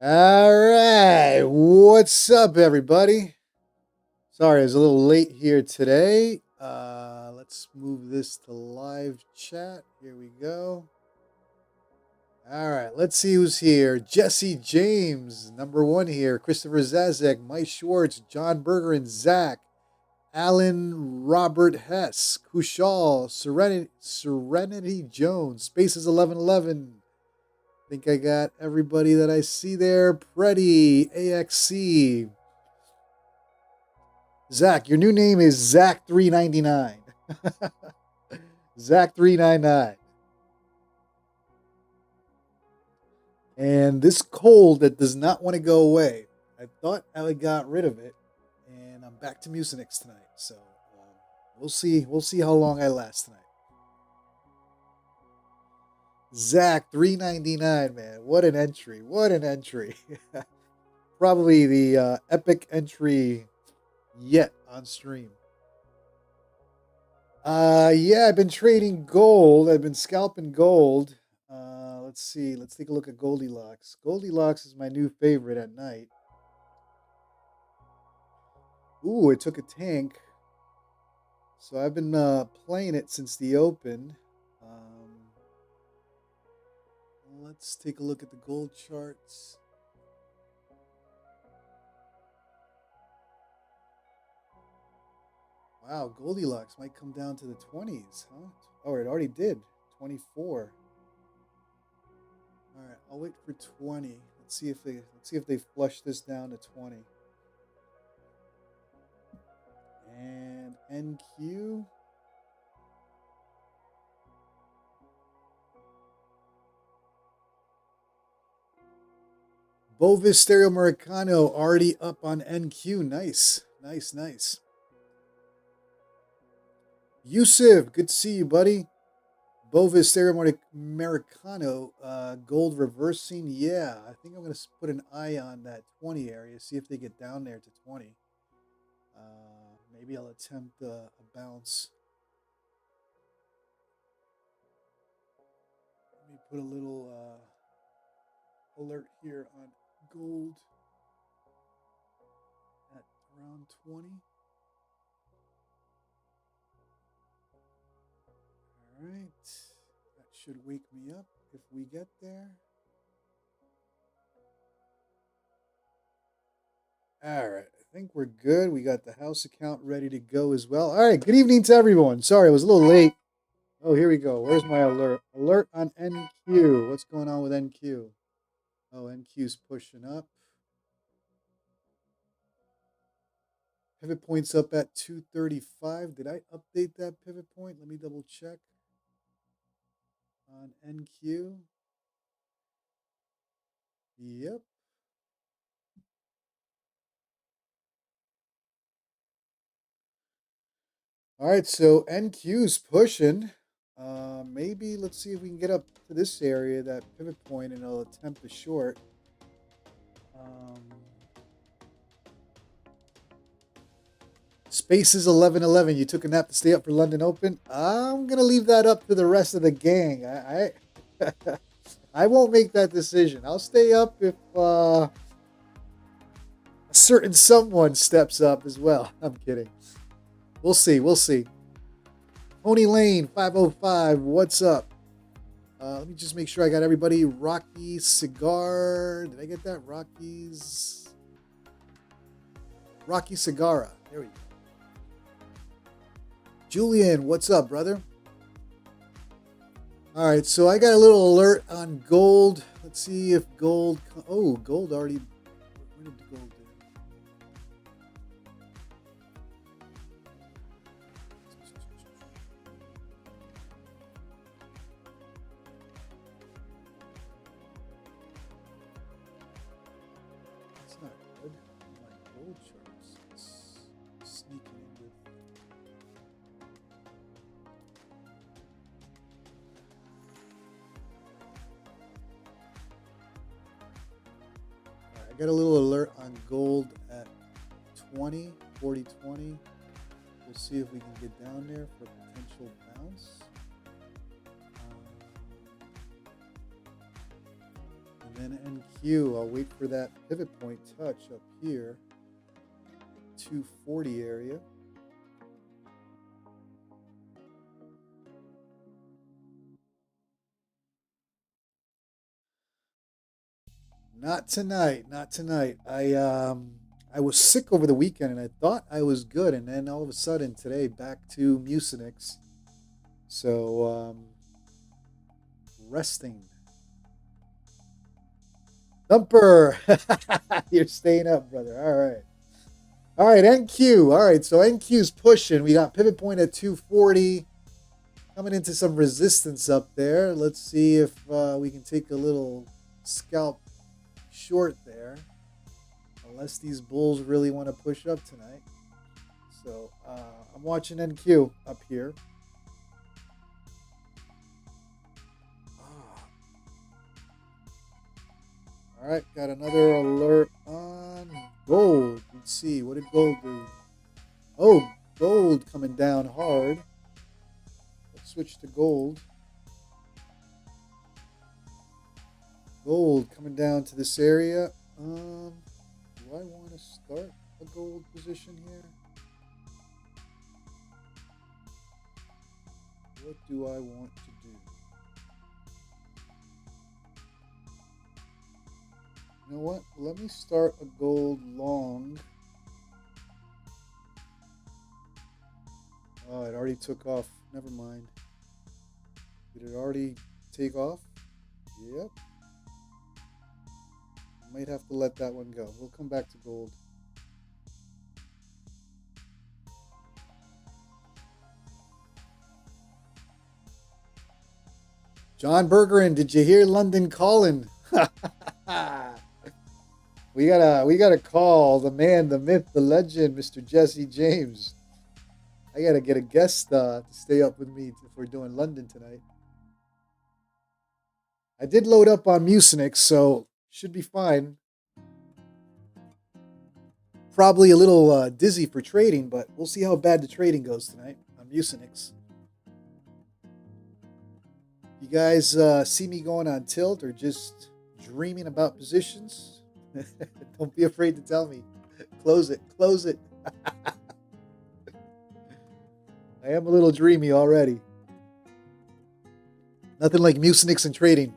All right. What's up, everybody? Sorry, I was a little late here today. Let's move this to live chat. Here we go. All right. Let's see who's here. Jesse James, number one here. Christopher Zazek, Mike Schwartz, John Berger, and Zach. Alan Robert Hess, Kushal, Serenity Jones, Spaces 1111. Think I got everybody that I see there. Preddy, AXC. Zach, your new name is Zach399. Zach399. And this cold that does not want to go away. I thought I got rid of it, and I'm back to Mucinex tonight. So we'll see. We'll see how long I last tonight. Zach399, man. What an entry. What an entry. Probably the epic entry yet on stream. Yeah, I've been trading gold. I've been scalping gold. Let's see. Let's take a look at Goldilocks. Goldilocks is my new favorite at night. Ooh, it took a tank. So I've been playing it since the open. Let's take a look at the gold charts. Wow, Goldilocks might come down to the 20s, huh? Oh, it already did. 24. All right, I'll wait for 20. Let's see if they flush this down to 20. And NQ. Bovis Stereo Americano already up on NQ. Nice, nice, nice. Yusuf, good to see you, buddy. Bovis Stereo Americano, gold reversing. Yeah, I think I'm going to put an eye on that 20 area, see if they get down there to 20. Maybe I'll attempt a bounce. Let me put a little alert here on gold at around 20. All right, that should wake me up if we get there. All right, I think we're good. We got the house account ready to go as well. All right, good evening to everyone. Sorry, I was a little late. Oh, here we go. Where's my alert? Alert on NQ. What's going on with NQ? Oh, NQ's pushing up. Pivot point's up at 235. Did I update that pivot point? Let me double check. On NQ. Yep. All right, so NQ's pushing. Maybe let's see if we can get up to this area, that pivot point, and I'll attempt a short. Spaces 1111. You took a nap to stay up for London Open. I'm gonna leave that up to the rest of the gang. I won't make that decision. I'll stay up if a certain someone steps up as well. I'm kidding. We'll see. We'll see. Tony Lane 505. What's up? Let me just make sure I got everybody. Rocky Cigar. Did I get that? Rocky Cigara. There we go. Julian, what's up, brother? All right, so I got a little alert on gold. Let's see if gold. Oh, gold already. Where did the gold go? That's not good. My gold charts. It's sneaking in with. I got a little alert on gold at 20, 40, 20. We'll see if we can get down there for a potential bounce. And then NQ. I'll wait for that pivot point touch up here. 240 area. Not tonight. Not tonight. I was sick over the weekend and I thought I was good, and then all of a sudden today back to Mucinex. So resting. Thumper. You're staying up, brother. All right. All right, NQ. All right, so NQ's pushing. We got pivot point at 240. Coming into some resistance up there. Let's see if we can take a little scalp short there. Unless these bulls really want to push up tonight. So I'm watching NQ up here. All right, got another alert on gold. Let's see, what did gold do? Oh, gold coming down hard. Let's switch to gold. Gold coming down to this area. Do I want to start a gold position here? What do I want to do? You know what? Let me start a gold long. Oh, it already took off. Never mind. Did it already take off? Yep. Might have to let that one go. We'll come back to gold. John Bergeron, did you hear London calling? We gotta call the man, the myth, the legend, Mr. Jesse James. I gotta get a guest to stay up with me if we're doing London tonight. I did load up on Mucinex, so should be fine. Probably a little dizzy for trading, but we'll see how bad the trading goes tonight on Mucinex. You guys see me going on tilt or just dreaming about positions? Don't be afraid to tell me. Close it. Close it. I am a little dreamy already. Nothing like Mucinex and trading.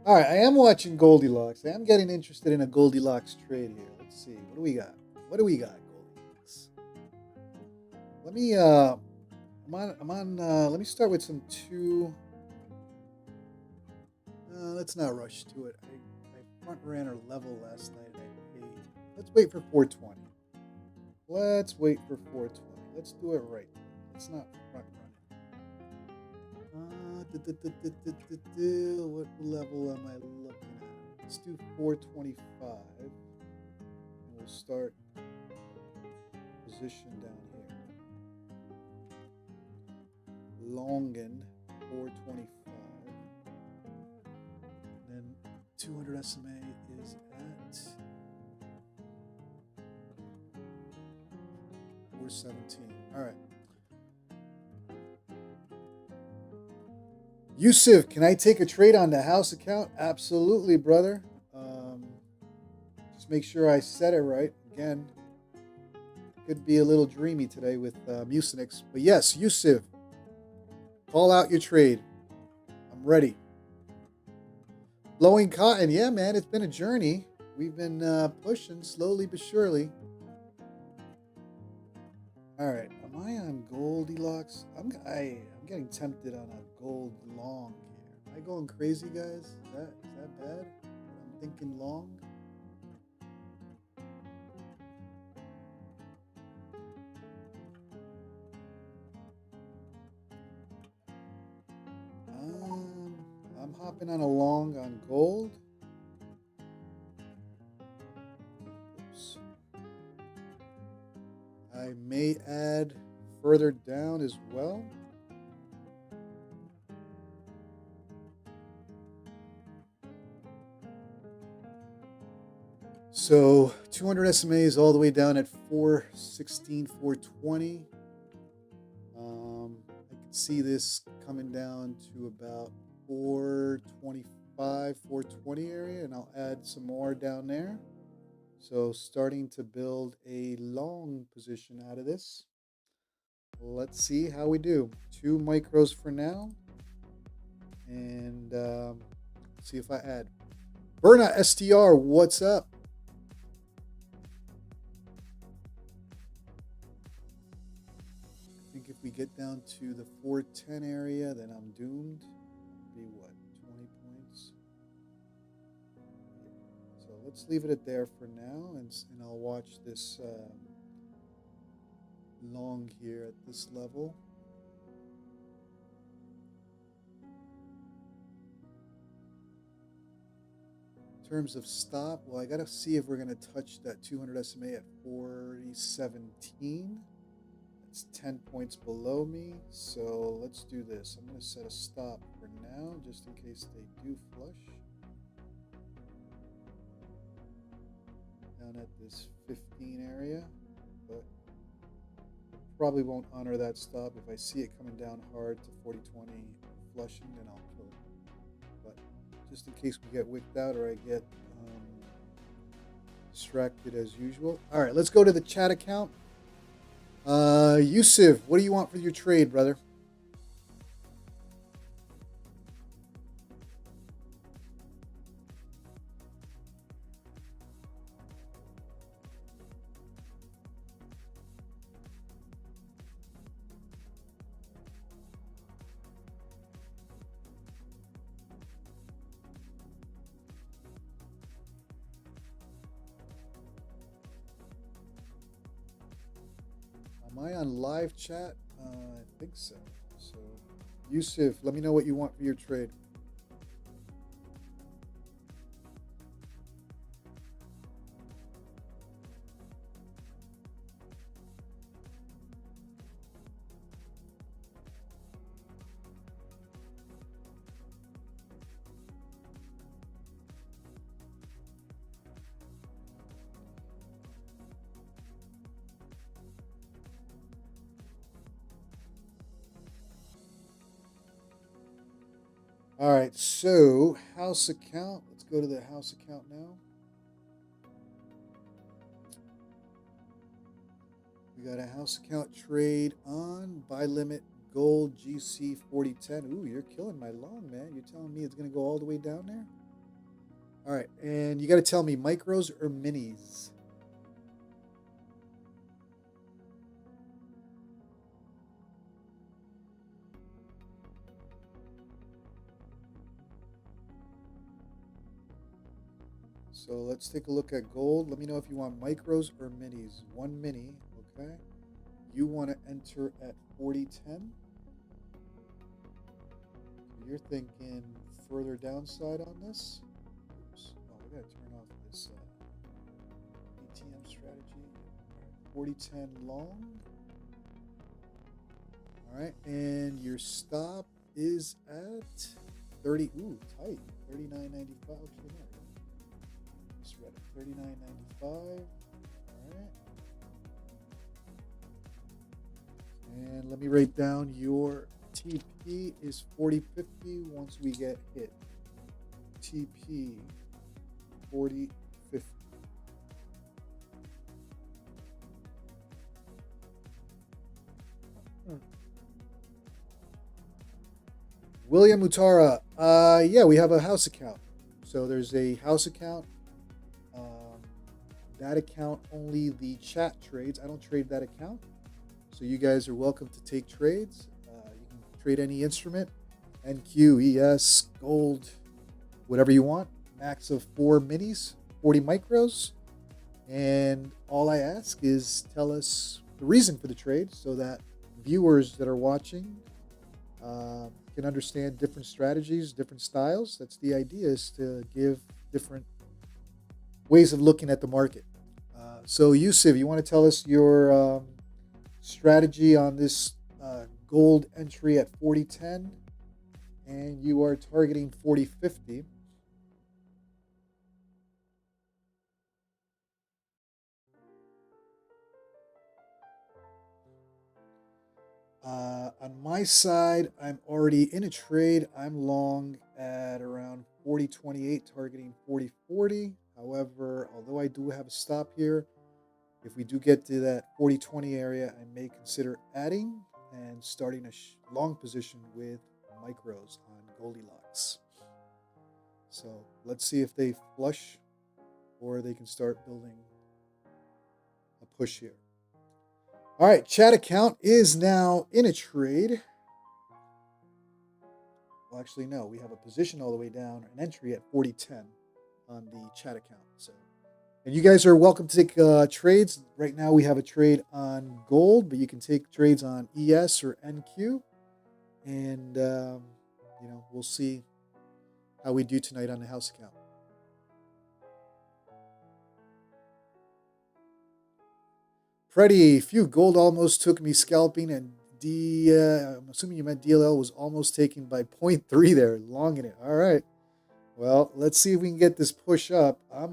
All right, I am watching Goldilocks. I am getting interested in a Goldilocks trade here. Let's see. What do we got? What do we got, Goldilocks? Let me let me start with some two. Let's not rush to it. I front ran our level last night. I paid. Let's wait for 420. Let's wait for 420. Let's do it right. Let's not front run it. What level am I looking at? Let's do 425. And we'll start position down here. Longen 425. Then 200 SMA is at 417. All right. Yusuf, can I take a trade on the house account? Absolutely, brother. Just make sure I said it right. Again, could be a little dreamy today with Mucinex. But yes, Yusuf, call out your trade. I'm ready. Blowing cotton. Yeah, man, it's been a journey. We've been pushing slowly but surely. All right. Am I on Goldilocks? I'm getting tempted on a gold long here. Am I going crazy, guys? Is that bad? I'm thinking long. I'm hopping on a long on gold. Oops. I may add further down as well. So 200 SMA is all the way down at 416, 420. I can see this coming down to about 425, 420 area, and I'll add some more down there. So starting to build a long position out of this. Let's see how we do. 2 micros for now. And see if I add. Berna STR, what's up? I think if we get down to the 410 area, then I'm doomed. It'll be what, 20 points? So let's leave it at there for now, and I'll watch this long here at this level. In terms of stop, well, I got to see if we're going to touch that 200 SMA at 4017. That's 10 points below me. So let's do this. I'm going to set a stop for now, just in case they do flush. Down at this 15 area, but probably won't honor that stop. If I see it coming down hard to 4020 flushing, then I'll kill it. But just in case we get wicked out or I get distracted as usual. All right, let's go to the chat account. Yusuf, what do you want for your trade, brother? Am I on live chat? I think so. So, Yusuf, let me know what you want for your trade. All right, so house account. Let's go to the house account now. We got a house account trade on buy limit gold GC 4010. Ooh, you're killing my long, man. You're telling me it's going to go all the way down there? All right, and you got to tell me micros or minis. So let's take a look at gold. Let me know if you want micros or minis. One mini, okay. You want to enter at 4010. You're thinking further downside on this. Oops. Oh, we got to turn off this ATM strategy. 4010 long. All right, and your stop is at 30. Ooh, tight. 39.95. Read it. 39.95. All right. And let me write down your TP is 40.50 once we get hit. TP 40.50. William Mutara. Yeah, we have a house account. So there's a house account. That account, only the chat trades. I don't trade that account. So you guys are welcome to take trades. You can trade any instrument, NQ, ES, gold, whatever you want. Max of 4 minis, 40 micros. And all I ask is tell us the reason for the trade so that viewers that are watching can understand different strategies, different styles. That's the idea, is to give different ways of looking at the market. So Yusuf, you want to tell us your strategy on this gold entry at 4010, and you are targeting 4050. On my side, I'm already in a trade. I'm long at around 40.28, targeting 40.40. However, although I do have a stop here, if we do get to that 40.20 area, I may consider adding and starting a long position with micros on Goldilocks. So let's see if they flush or they can start building a push here. All right, chat account is now in a trade. Well, actually, no, we have a position all the way down, an entry at 40.10 on the chat account. So, and you guys are welcome to take trades. Right now, we have a trade on gold, but you can take trades on ES or NQ, and we'll see how we do tonight on the house account. Freddie, phew, gold almost took me scalping, and I'm assuming you meant DLL was almost taken by 0.3 there, long in it. All right. Well, let's see if we can get this push up. I'm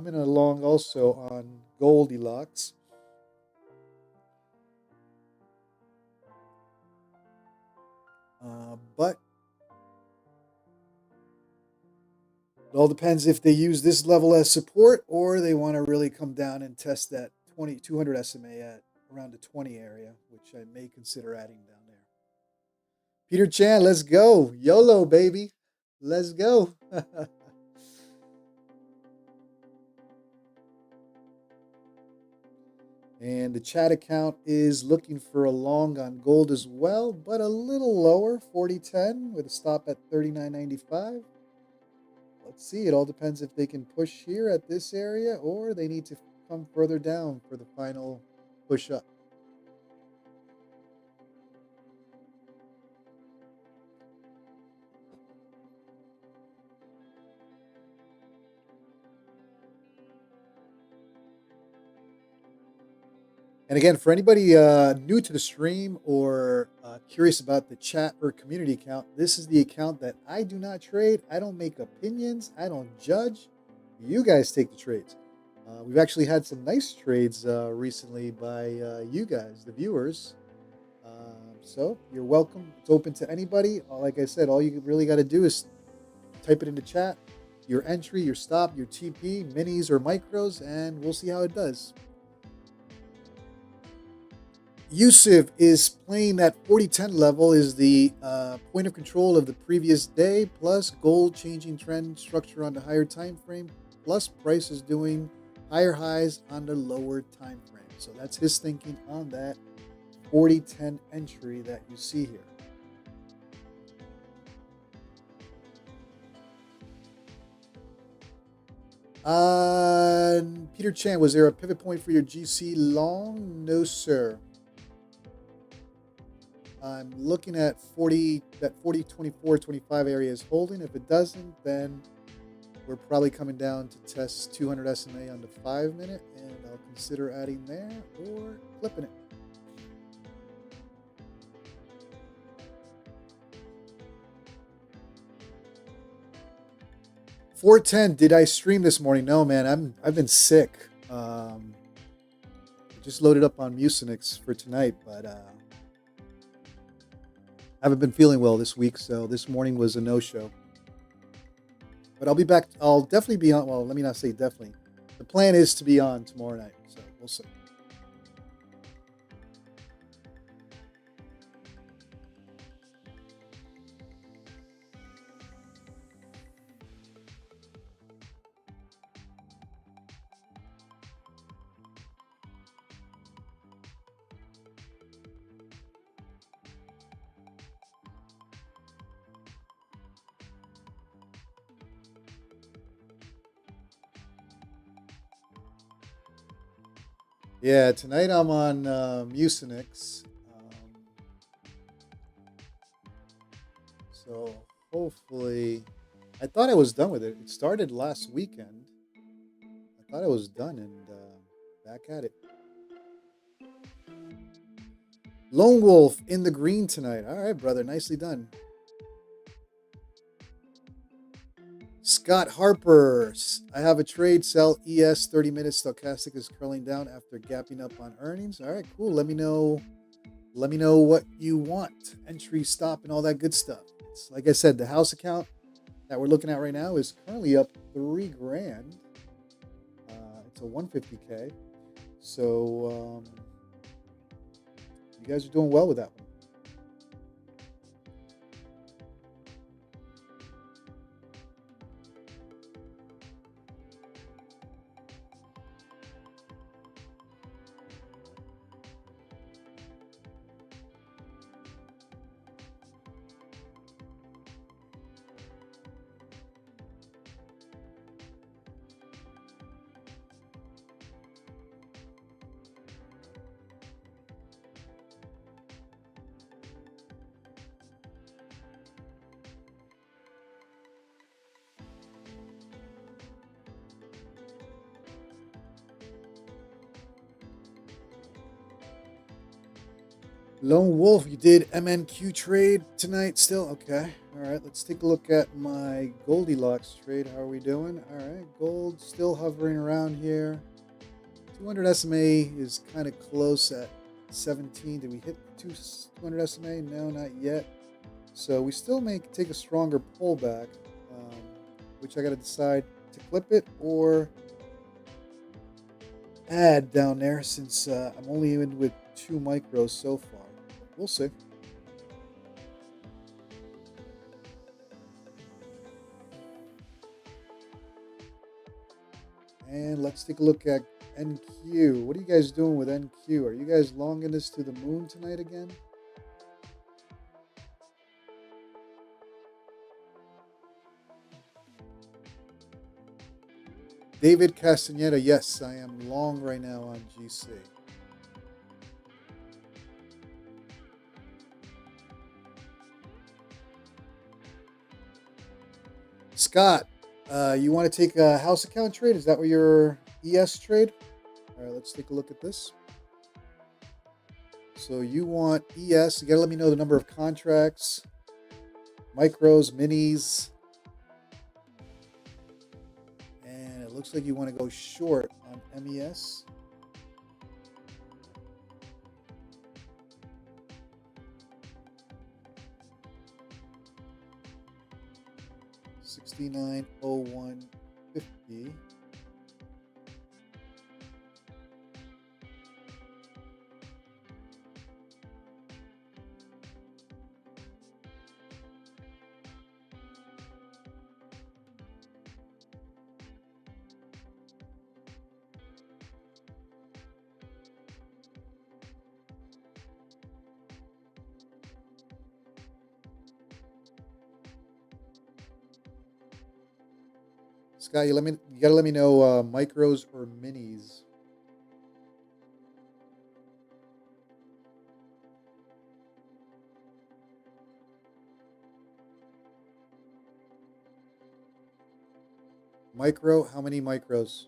in a long also on Goldilocks. But it all depends if they use this level as support or they want to really come down and test that 200 SMA at around the 20 area, which I may consider adding down there. Peter Chan, let's go. YOLO, baby. Let's go. And the chat account is looking for a long on gold as well, but a little lower, 40.10 with a stop at 39.95. Let's see. It all depends if they can push here at this area or they need to come further down for the final push up. And again, for anybody new to the stream or curious about the chat or community account, this is the account that I do not trade. I don't make opinions. I don't judge. You guys take the trades. We've actually had some nice trades recently by you guys, the viewers. So you're welcome. It's open to anybody. Like I said, all you really got to do is type it into chat, your entry, your stop, your TP, minis or micros, and we'll see how it does. Yusuf is playing that 40.10 level is the point of control of the previous day, plus gold changing trend structure on the higher time frame, plus price is doing higher highs on the lower time frame. So that's his thinking on that 40.10 entry that you see here. Peter Chan, was there a pivot point for your GC long? No, sir. I'm looking at 40, that 40, 24, 25 area is holding. If it doesn't, then we're probably coming down to test 200 SMA on the 5 minute, and I'll consider adding there or flipping it. $4.10. Did I stream this morning? No, man. I've been sick. Just loaded up on Mucinex for tonight, but I haven't been feeling well this week, so this morning was a no-show. But I'll be back. I'll definitely be on. Well, let me not say definitely. The plan is to be on tomorrow night, so we'll see. Yeah, tonight I'm on Mucinex. So hopefully, I thought I was done with it. It started last weekend. I thought I was done and back at it. Lone Wolf in the green tonight. All right, brother. Nicely done. Scott Harper. I have a trade. Sell ES 30 minutes. Stochastic is curling down after gapping up on earnings. All right, cool. Let me know Let me know what you want, entry, stop, and all that good stuff. It's, like I said, the house account that we're looking at right now is currently up 3 grand. It's a 150K. So you guys are doing well with that one. Lone Wolf, you did MNQ trade tonight still? Okay. All right, let's take a look at my Goldilocks trade. How are we doing? All right, gold still hovering around here. 200 SMA is kind of close at 17. Did we hit 200 SMA? No, not yet. So we still may take a stronger pullback, which I got to decide to clip it or add down there since I'm only in with 2 micros so far. We'll see. And let's take a look at NQ. What are you guys doing with NQ? Are you guys longing this to the moon tonight again? David Castaneda, yes, I am long right now on GC. Scott, you want to take a house account trade? Is that what your ES trade? All right, let's take a look at this. So you want ES. You got to let me know the number of contracts, micros, minis. And it looks like you want to go short on MES. $69.0150. Scott, you gotta let me know micros or minis. Micro, how many micros?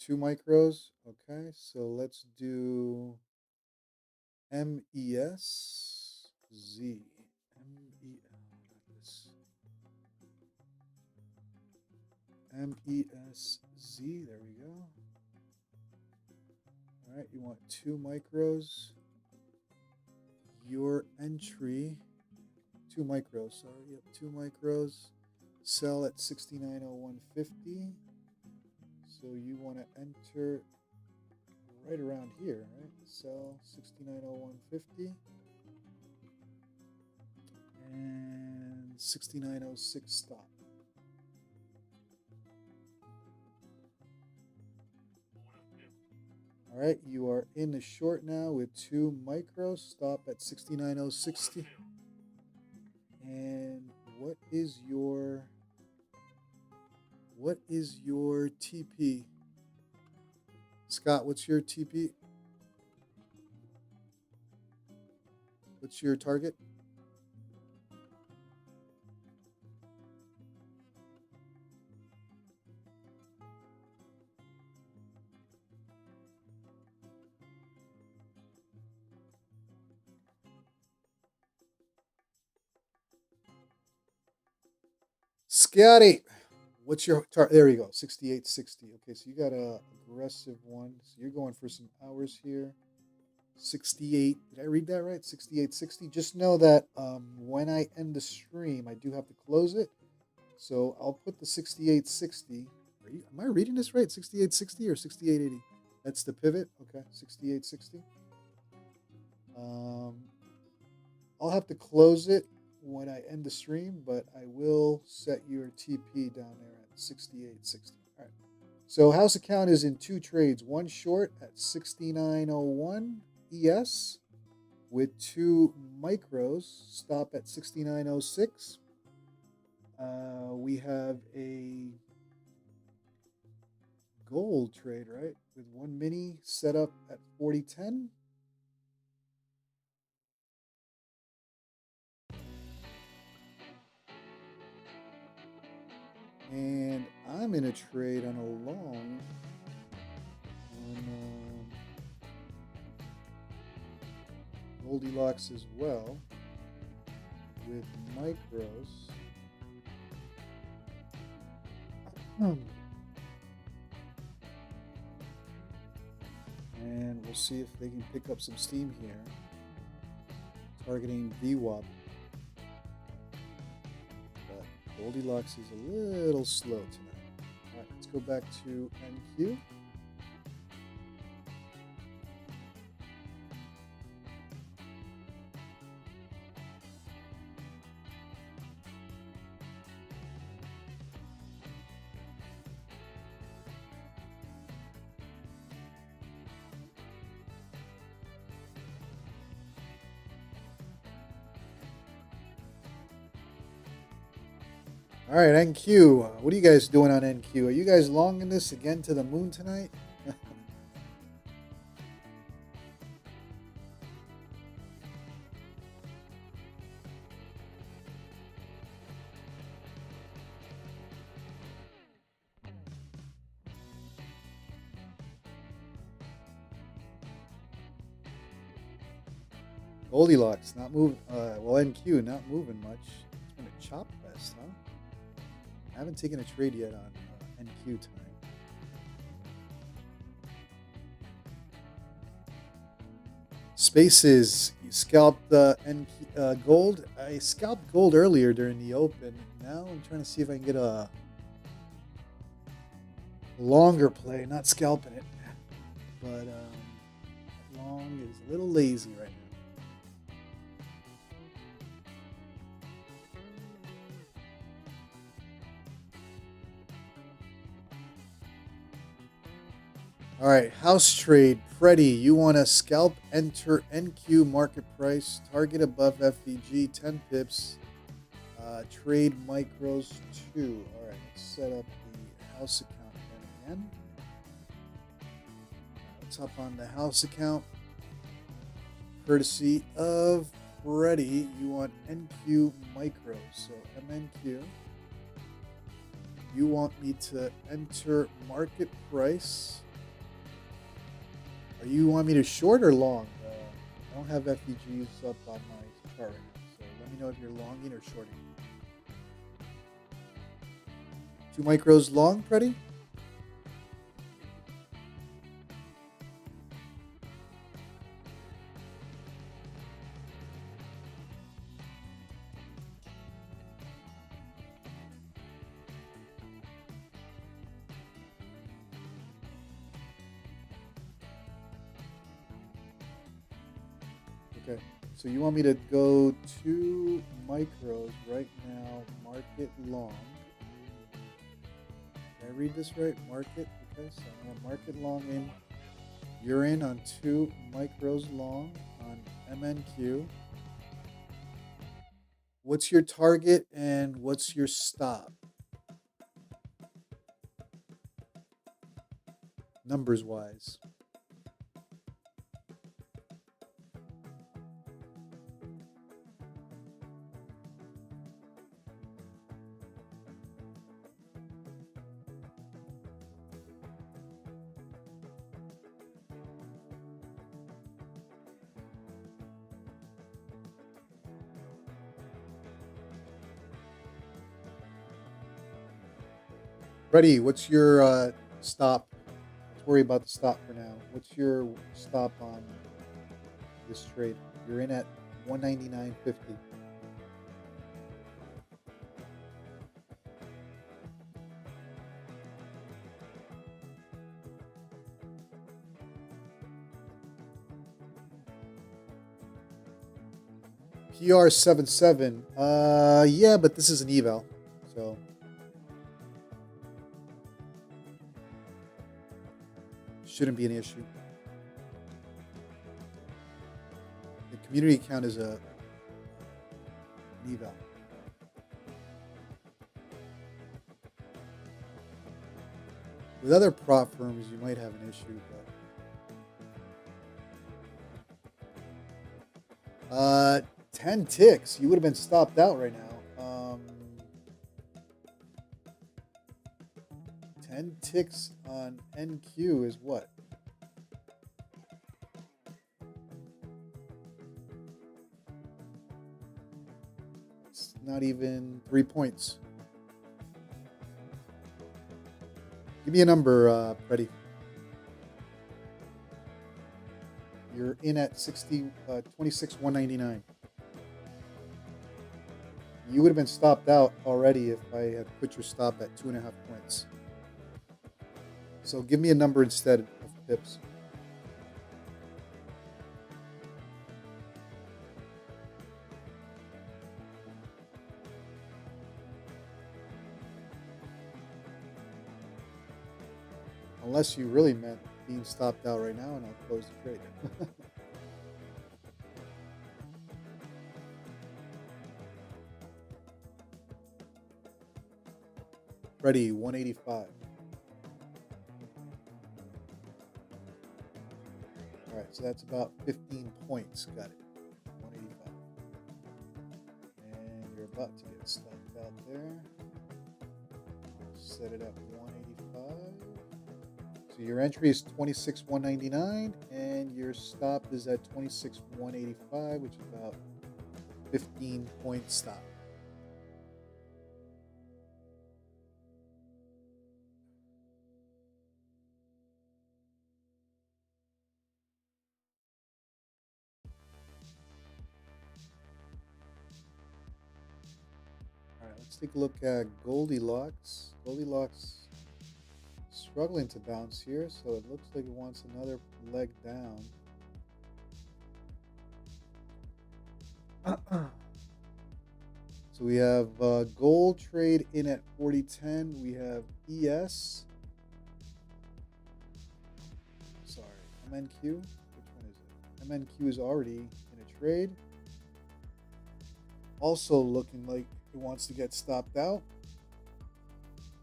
Two micros. Okay, so let's do MES Z. MES Z. There we go. All right, you want 2 micros. Your entry, 2 micros. Sorry, yep, 2 micros. Sell at 69.0150. So you want to enter right around here, right? Sell 69.0150 and 69.06 stop. All right, you are in the short now with 2 micros. Stop at 69.060. And what is your TP? Scott, what's your TP? What's your target? Scotty, what's your target? There you go, 68.60. Okay, so you got a aggressive one. So you're going for some hours here. 68. Did I read that right? 68.60. Just know that when I end the stream, I do have to close it. So I'll put the 68.60. Am I reading this right? 68.60 or 68.80? That's the pivot. Okay, 68.60. I'll have to close it when I end the stream, but I will set your TP down there at 68.60. All right. So house account is in two trades. One short at 69.01 ES with two micros. Stop at 69.06. We have a gold trade, right? With one mini set up at 40.10. And I'm in a trade on a long on Goldilocks as well with micros. And we'll see if they can pick up some steam here. Targeting VWAP. But Goldilocks is a little slow tonight. All right, let's go back to NQ. All right, NQ. What are you guys doing on NQ? Are you guys longing this again to the moon tonight? Goldilocks not moving. Well, NQ not moving much. It's been a chop fest, huh? I haven't taken a trade yet on NQ tonight. Spaces, you scalped gold. I scalped gold earlier during the open. Now I'm trying to see if I can get a longer play, not scalping it. But long is a little lazy right now. All right, house trade. Freddie, you want to scalp, enter NQ market price, target above FVG, 10 pips, trade micros 2. All right, let's set up the house account again. Let's hop on the house account. Courtesy of Freddie, you want NQ micros, so MNQ. You want me to enter market price. Or you want me to short or long? I don't have FVGs up on my chart right now, so let me know if you're longing or shorting. 2 micros long, Freddie? Okay, so you want me to go 2 micros right now, market long. Did I read this right? Market, okay, so I'm going to market long in. You're in on 2 micros long on MNQ. What's your target and what's your stop? Numbers wise. Freddie, what's your stop? Let's worry about the stop for now. What's your stop on this trade? You're in at 199.50. PR77. Yeah, but this is an eval, so shouldn't be an issue. The community account is an eval. With other prop firms, you might have an issue, but 10 ticks. You would have been stopped out right now. 10 ticks on NQ is what? It's not even 3 points. Give me a number, Freddie. You're in at 26,199. You would have been stopped out already if I had put your stop at 2.5 points. So give me a number instead of pips. Unless you really meant being stopped out right now, and I'll close the trade. Ready, 185. All right, so that's about 15 points. Got it. 185. And you're about to get stopped out there. Set it at 185. So your entry is 26,199, and your stop is at 26,185, which is about 15 point stop. All right, let's take a look at Goldilocks. Goldilocks struggling to bounce here, so it looks like it wants another leg down. So we have gold trade in at 40.10. We have ES. Sorry, MNQ. Which one is it? MNQ is already in a trade. Also looking like it wants to get stopped out.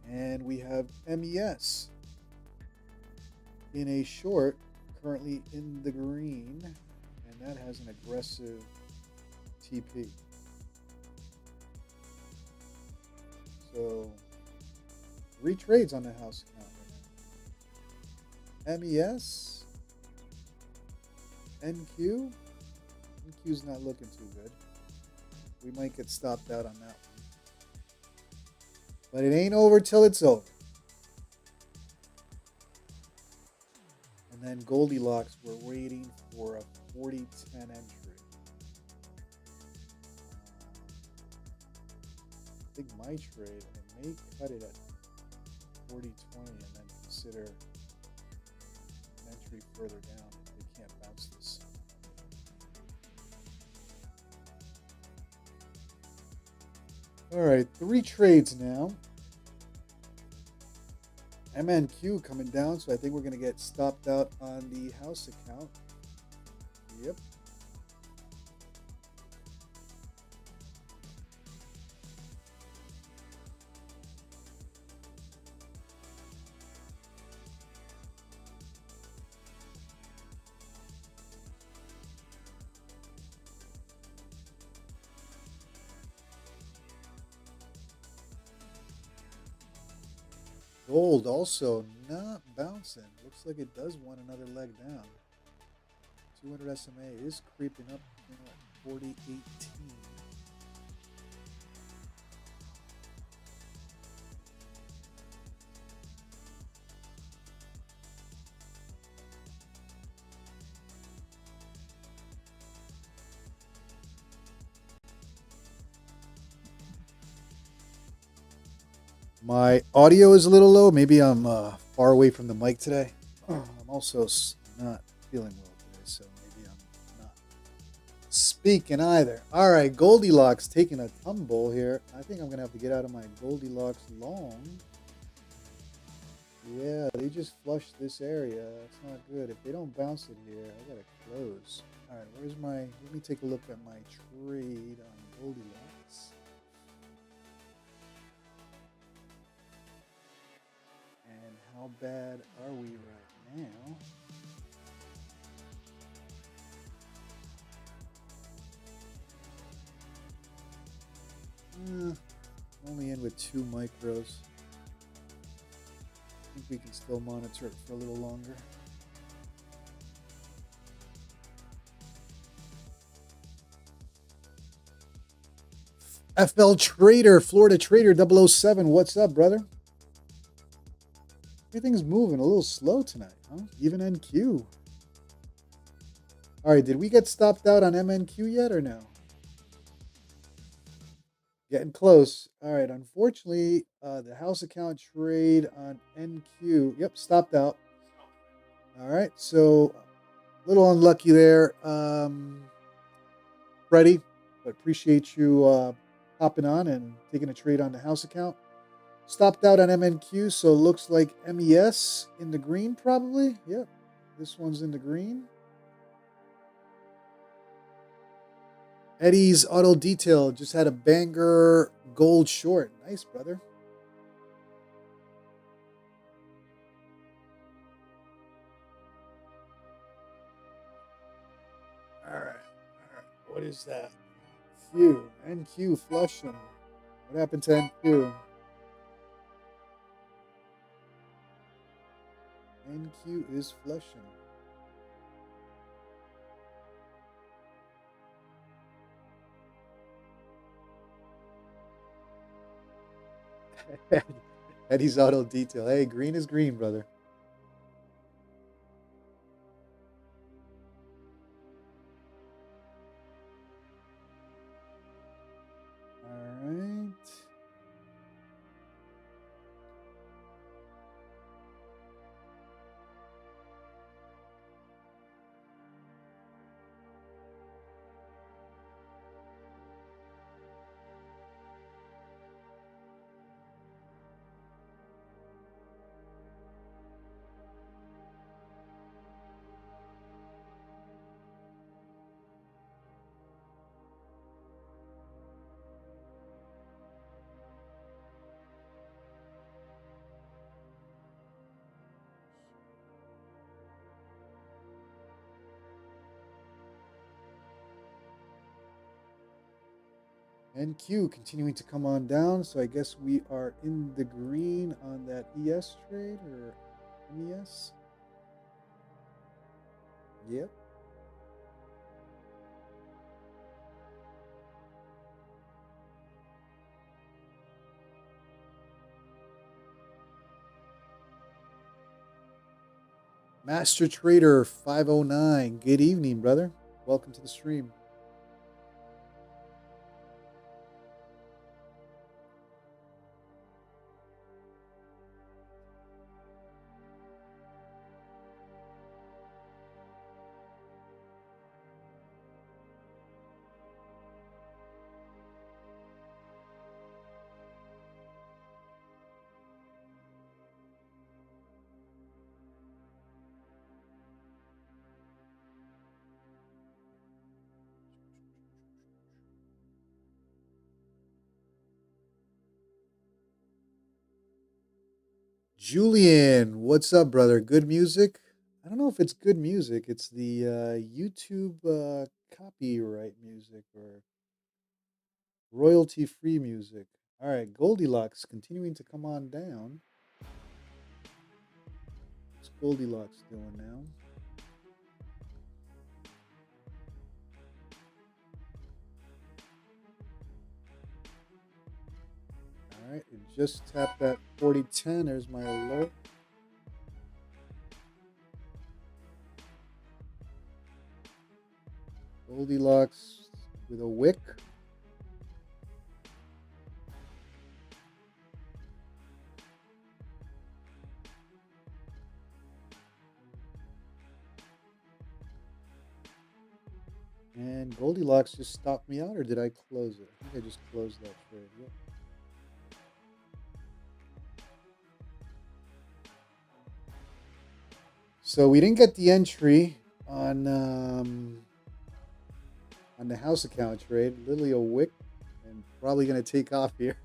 And we have MES in a short, currently in the green, and that has an aggressive TP. So 3 trades on the house account right now. MES, NQ. NQ's not looking too good. We might get stopped out on that one. But it ain't over till it's over. And then Goldilocks, we're waiting for a 40.10 entry. I think my trade, I may cut it at 40.20 and then consider an entry further down if they can't bounce this. All right, 3 trades now. MNQ coming down, so I think we're going to get stopped out on the house account. Yep. Gold also not bouncing. Looks like it does want another leg down. 200 SMA is creeping up at 40.18. My audio is a little low. Maybe I'm far away from the mic today. I'm also not feeling well today, so maybe I'm not speaking either. All right, Goldilocks taking a tumble here. I think I'm going to have to get out of my Goldilocks long. Yeah, they just flushed this area. That's not good. If they don't bounce it here, I got to close. All right, where's my... Let me take a look at my trade on Goldilocks. And how bad are we right now? Only in with 2 micros. I think we can still monitor it for a little longer. FL Trader, Florida Trader 007. What's up, brother? Everything's moving a little slow tonight, huh? Even NQ. All right, did we get stopped out on MNQ yet or no? Getting close. All right, unfortunately, the house account trade on NQ. Yep, stopped out. All right, so a little unlucky there, Freddie, but appreciate you hopping on and taking a trade on the house account. Stopped out on MNQ, so it looks like MES in the green probably. Yep, this one's in the green. Eddie's Auto Detail just had a banger gold short. Nice, brother. All right. What is that? Q. NQ flushing. What happened to NQ? NQ is flushing. Eddie's Auto Detail. Hey, green is green, brother. All right. NQ continuing to come on down, so I guess we are in the green on that ES trade or MES. Yep. Master Trader 509. Good evening, brother. Welcome to the stream. Julian, what's up, brother? Good music? I don't know if it's good music. It's the YouTube copyright music or royalty free music. All right, Goldilocks continuing to come on down. What's Goldilocks doing now? All right, it just tapped that 4010. There's my alert. Goldilocks with a wick. And Goldilocks just stopped me out, or did I close it? I think I just closed that trade. Yep. So we didn't get the entry on the house account trade. Literally a wick, and probably going to take off here.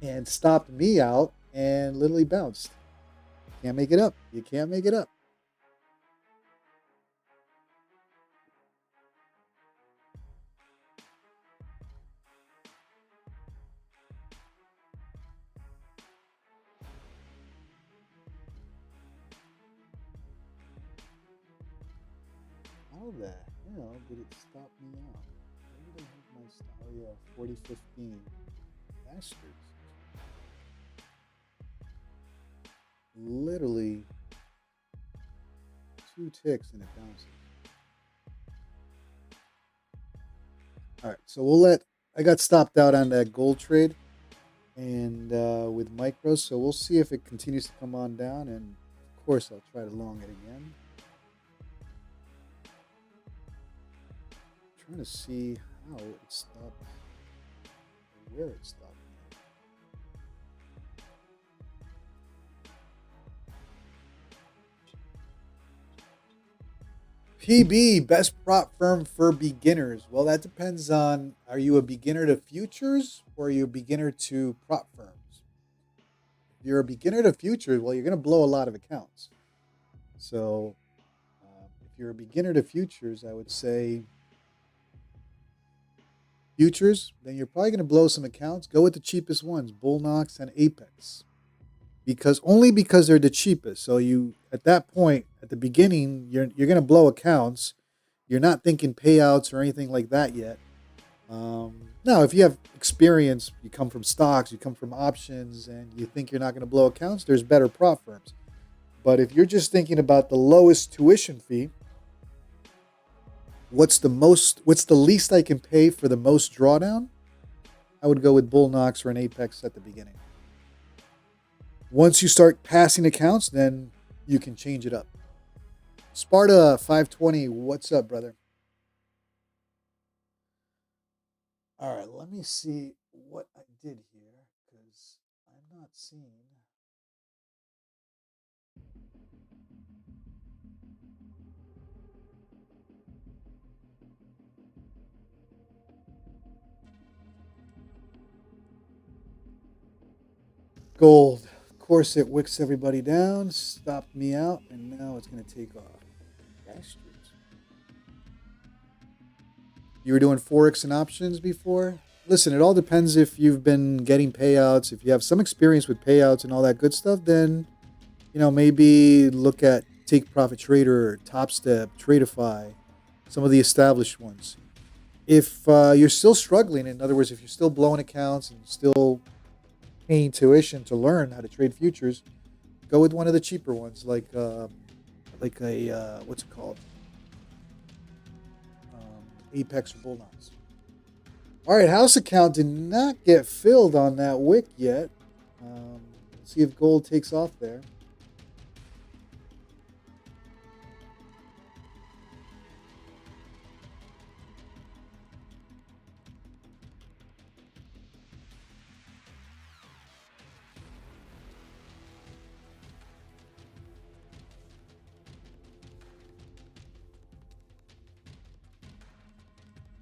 And stopped me out and literally bounced. Can't make it up. You can't make it up. How the hell did it stop me out? Where did I have my stop? Oh yeah, 4015. Bastards. Literally 2 ticks and it bounces. All right, so we'll let. I got stopped out on that gold trade, and with micros, so we'll see if it continues to come on down, and of course I'll try to long it again. I'm trying to see how it stopped, where it stopped. PB, best prop firm for beginners. Well, that depends on, are you a beginner to futures or are you a beginner to prop firms? If you're a beginner to futures, well, you're going to blow a lot of accounts. So if you're a beginner to futures, I would say futures, then you're probably going to blow some accounts. Go with the cheapest ones, Bulenox and Apex. Only because they're the cheapest. So you, at that point, at the beginning, you're going to blow accounts. You're not thinking payouts or anything like that yet. Now, if you have experience, you come from stocks, you come from options, and you think you're not going to blow accounts, there's better prop firms. But if you're just thinking about the lowest tuition fee, what's the least I can pay for the most drawdown? I would go with Bulenox or an Apex at the beginning. Once you start passing accounts, then you can change it up. Sparta 520, what's up, brother? All right, let me see what I did here because I'm not seeing. Gold. Of course, it wicks everybody down, stopped me out, and now it's going to take off. Bastards. You were doing Forex and options before? Listen, it all depends if you've been getting payouts. If you have some experience with payouts and all that good stuff, then, maybe look at Take Profit Trader, Topstep, Tradeify, some of the established ones. If you're still struggling, in other words, if you're still blowing accounts and still paying tuition to learn how to trade futures, go with one of the cheaper ones, like a what's it called, Apex or Bulenox. All right, house account did not get filled on that wick yet. Let's see if gold takes off there.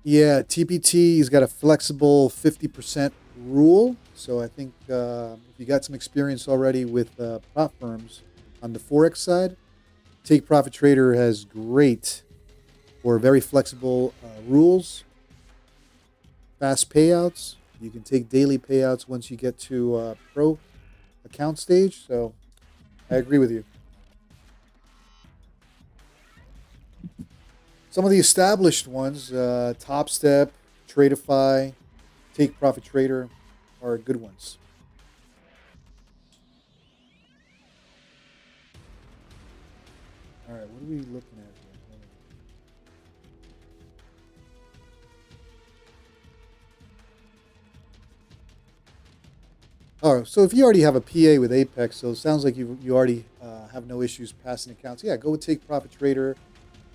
Yeah, TPT's got a flexible 50% rule. So I think if you got some experience already with prop firms on the Forex side, Take Profit Trader has great or very flexible rules, fast payouts. You can take daily payouts once you get to pro account stage. So I agree with you. Some of the established ones, Topstep, Tradeify, Take Profit Trader, are good ones. All right, what are we looking at here? All right, so if you already have a PA with Apex, so it sounds like you already have no issues passing accounts. Yeah, go with Take Profit Trader.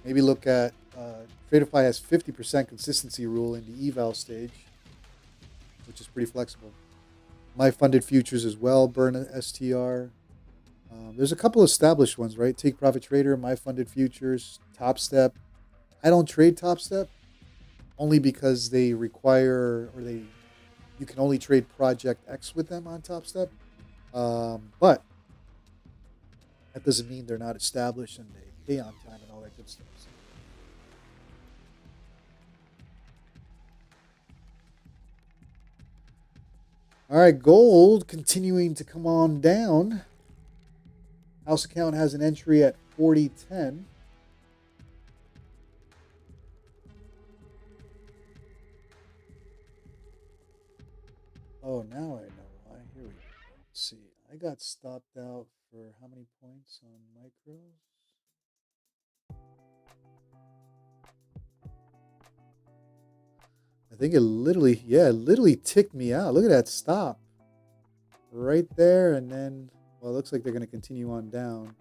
Maybe look at Tradeify has 50% consistency rule in the eval stage, which is pretty flexible. My funded futures as well, burn STR. There's a couple established ones, right? Take Profit Trader, My Funded Futures, Topstep. I don't trade Topstep only because they require, or you can only trade Project X with them on Topstep. But that doesn't mean they're not established and they pay on time and all that good stuff. So. All right, gold continuing to come on down. House account has an entry at 40.10. Oh, now I know why. Here we go. Let's see. I got stopped out for how many points on micros? I think it literally ticked me out. Look at that stop. Right there, and then, well, it looks like they're going to continue on down.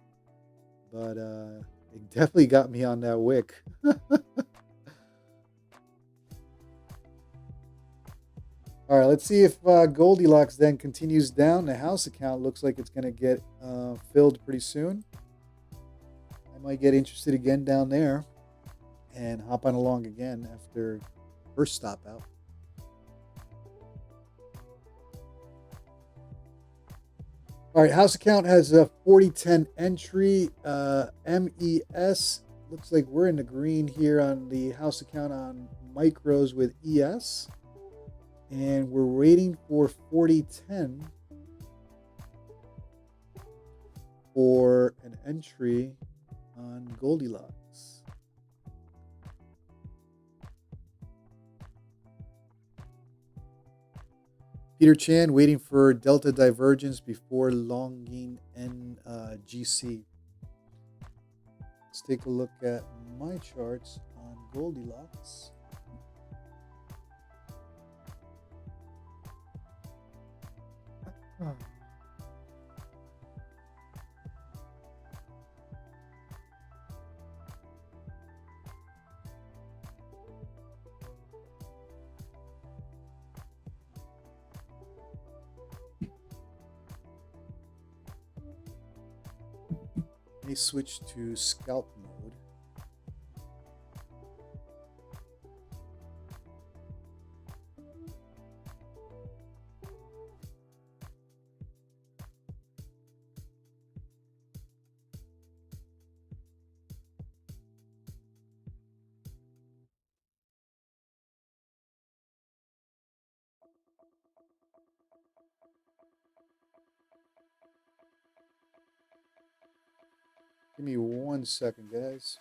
But it definitely got me on that wick. All right, let's see if Goldilocks then continues down. The house account looks like it's going to get filled pretty soon. I might get interested again down there and hop on along again after first stop out. All right, house account has a 40.10 entry. MES looks like we're in the green here on the house account on micros with ES. And we're waiting for 40.10 for an entry on Goldilocks. Peter Chan waiting for delta divergence before longing NGC. Let's take a look at my charts on Goldilocks. Let me switch to scalp mode. Give me 1 second, guys.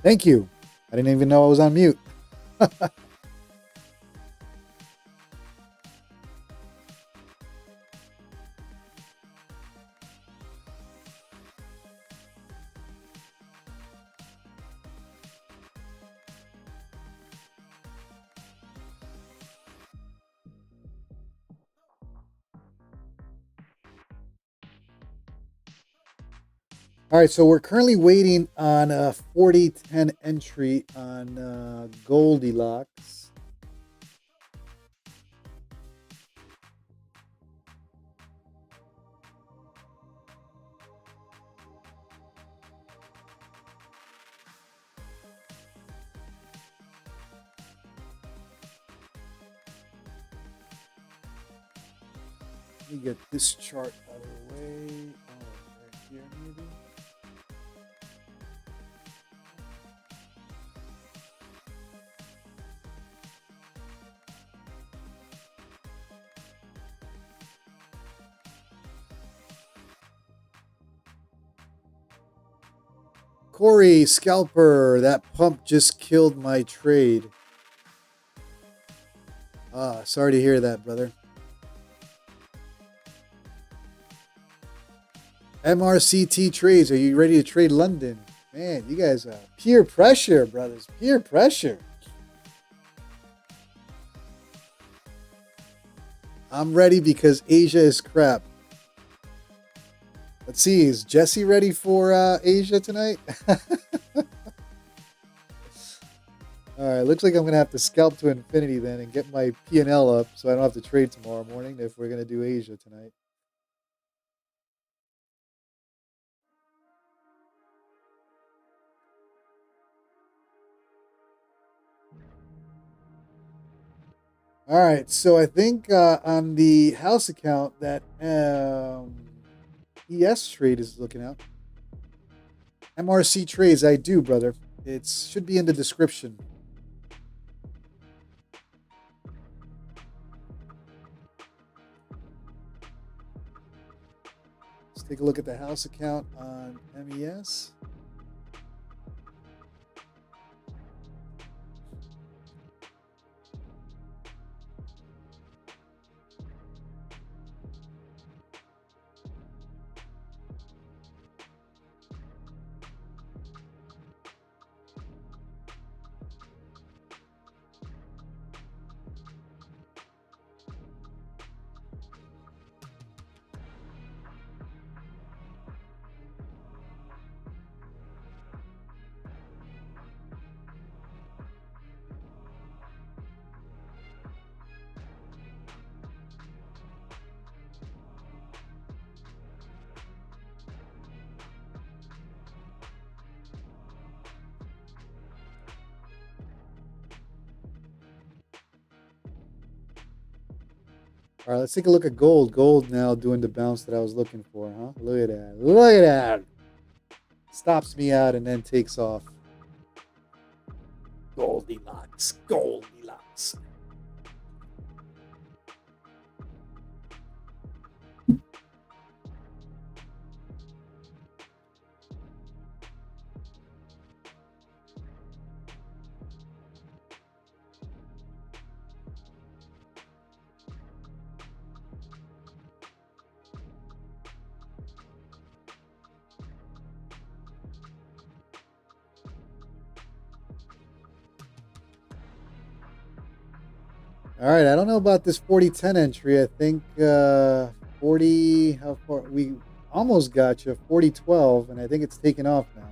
Thank you. I didn't even know I was on mute. All right, so we're currently waiting on a 40-10 entry on Goldilocks. Let me get this chart out of the way. Oh, right here maybe. Corey, scalper, that pump just killed my trade. Ah, sorry to hear that, brother. MRCT trades, are you ready to trade London? Man, you guys are peer pressure, brothers. Peer pressure. I'm ready because Asia is crap. Let's see, is Jesse ready for Asia tonight? All right, looks like I'm going to have to scalp to infinity then and get my P&L up so I don't have to trade tomorrow morning if we're going to do Asia tonight. All right, so I think on the house account that ES Trade is looking at. MRC Trades, I do, brother. It should be in the description. Let's take a look at the house account on MES. All right, let's take a look at gold. Gold now doing the bounce that I was looking for, huh? Look at that. Look at that. Stops me out and then takes off. Goldilocks. Goldilocks. All right, I don't know about this 40-10 entry. I think 40, how far? We almost got you, 40-12, and I think it's taken off now.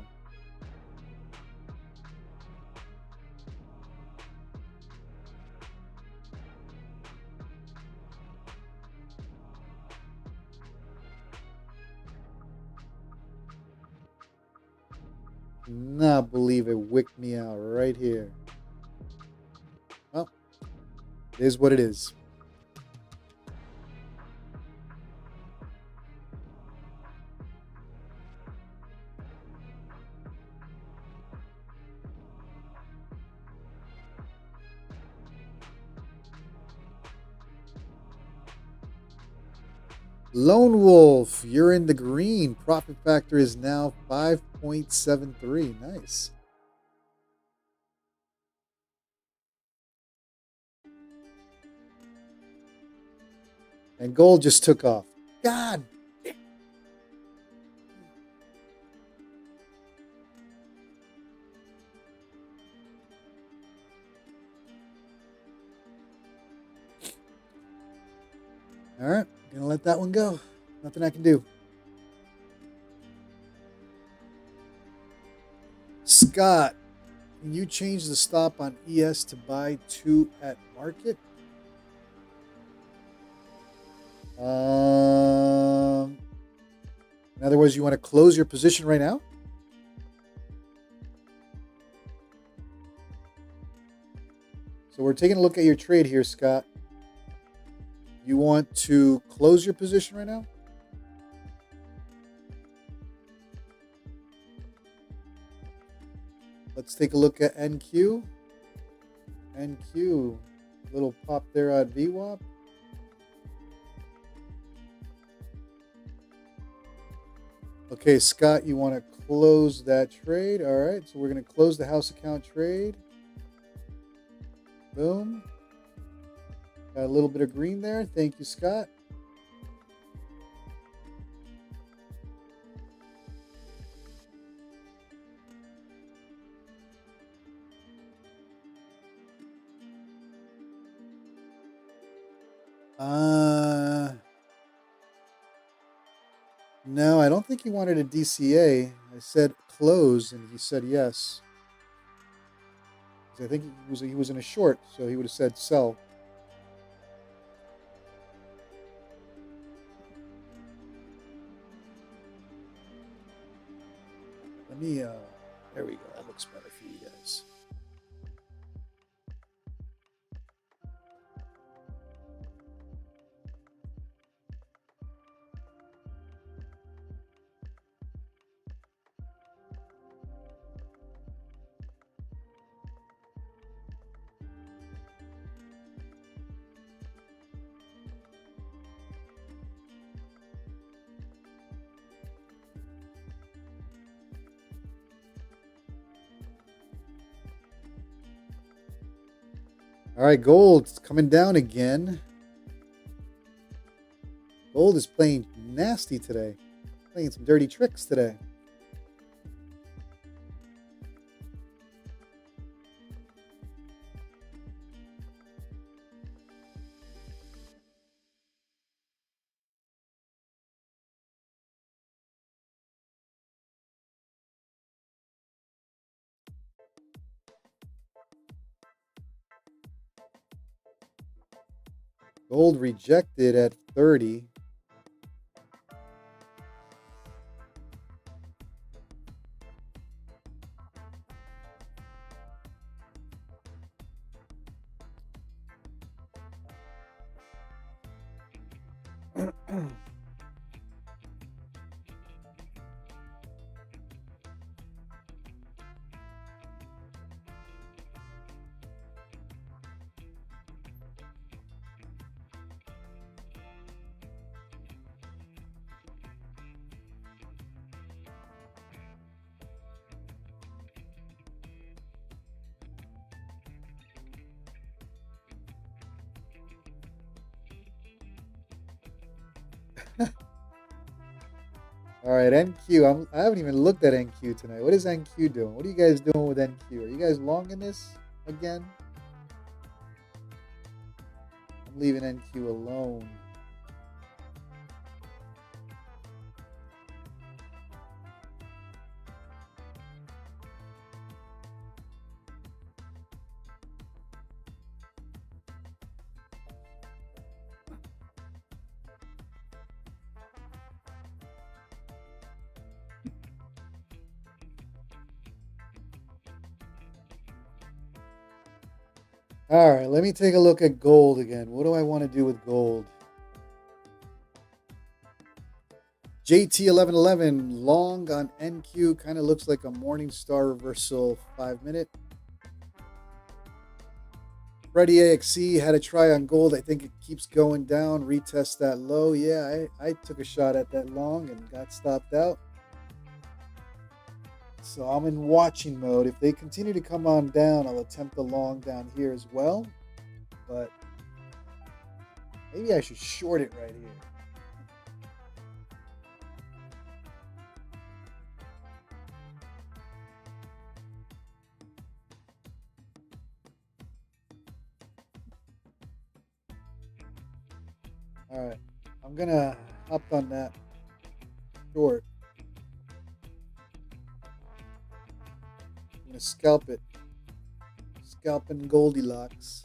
Not believe it wicked me out right here. Well, it is what it is. Lone Wolf, you're in the green. Profit factor is now 5.73. Nice. And gold just took off. God. All right, gonna let that one go. Nothing I can do. Scott, can you change the stop on ES to buy 2 at market? In other words, you want to close your position right now? So we're taking a look at your trade here, Scott. You want to close your position right now? Let's take a look at NQ. NQ, little pop there on VWAP. Okay, Scott, you want to close that trade. All right, so we're going to close the house account trade. Boom. Got a little bit of green there. Thank you, Scott. No, I don't think he wanted a DCA. I said close, and he said yes. I think he was in a short, so he would have said sell. Let me. There we go. That looks better for you guys. All right, gold's coming down again. Gold is playing nasty today. Playing some dirty tricks today. Gold rejected at 30. All right, NQ. I haven't even looked at NQ tonight. What is NQ doing? What are you guys doing with NQ? Are you guys long in this again? I'm leaving NQ alone. All right, let me take a look at gold again. What do I want to do with gold? JT1111 long on NQ, kind of looks like a Morningstar reversal 5-minute. Freddie AXE had a try on gold. I think it keeps going down. Retest that low. Yeah, I took a shot at that long and got stopped out. So I'm in watching mode. If they continue to come on down, I'll attempt the long down here as well. But Maybe I should short it right here. All right, I'm gonna hop on that short. I'm gonna scalp it. Scalping Goldilocks.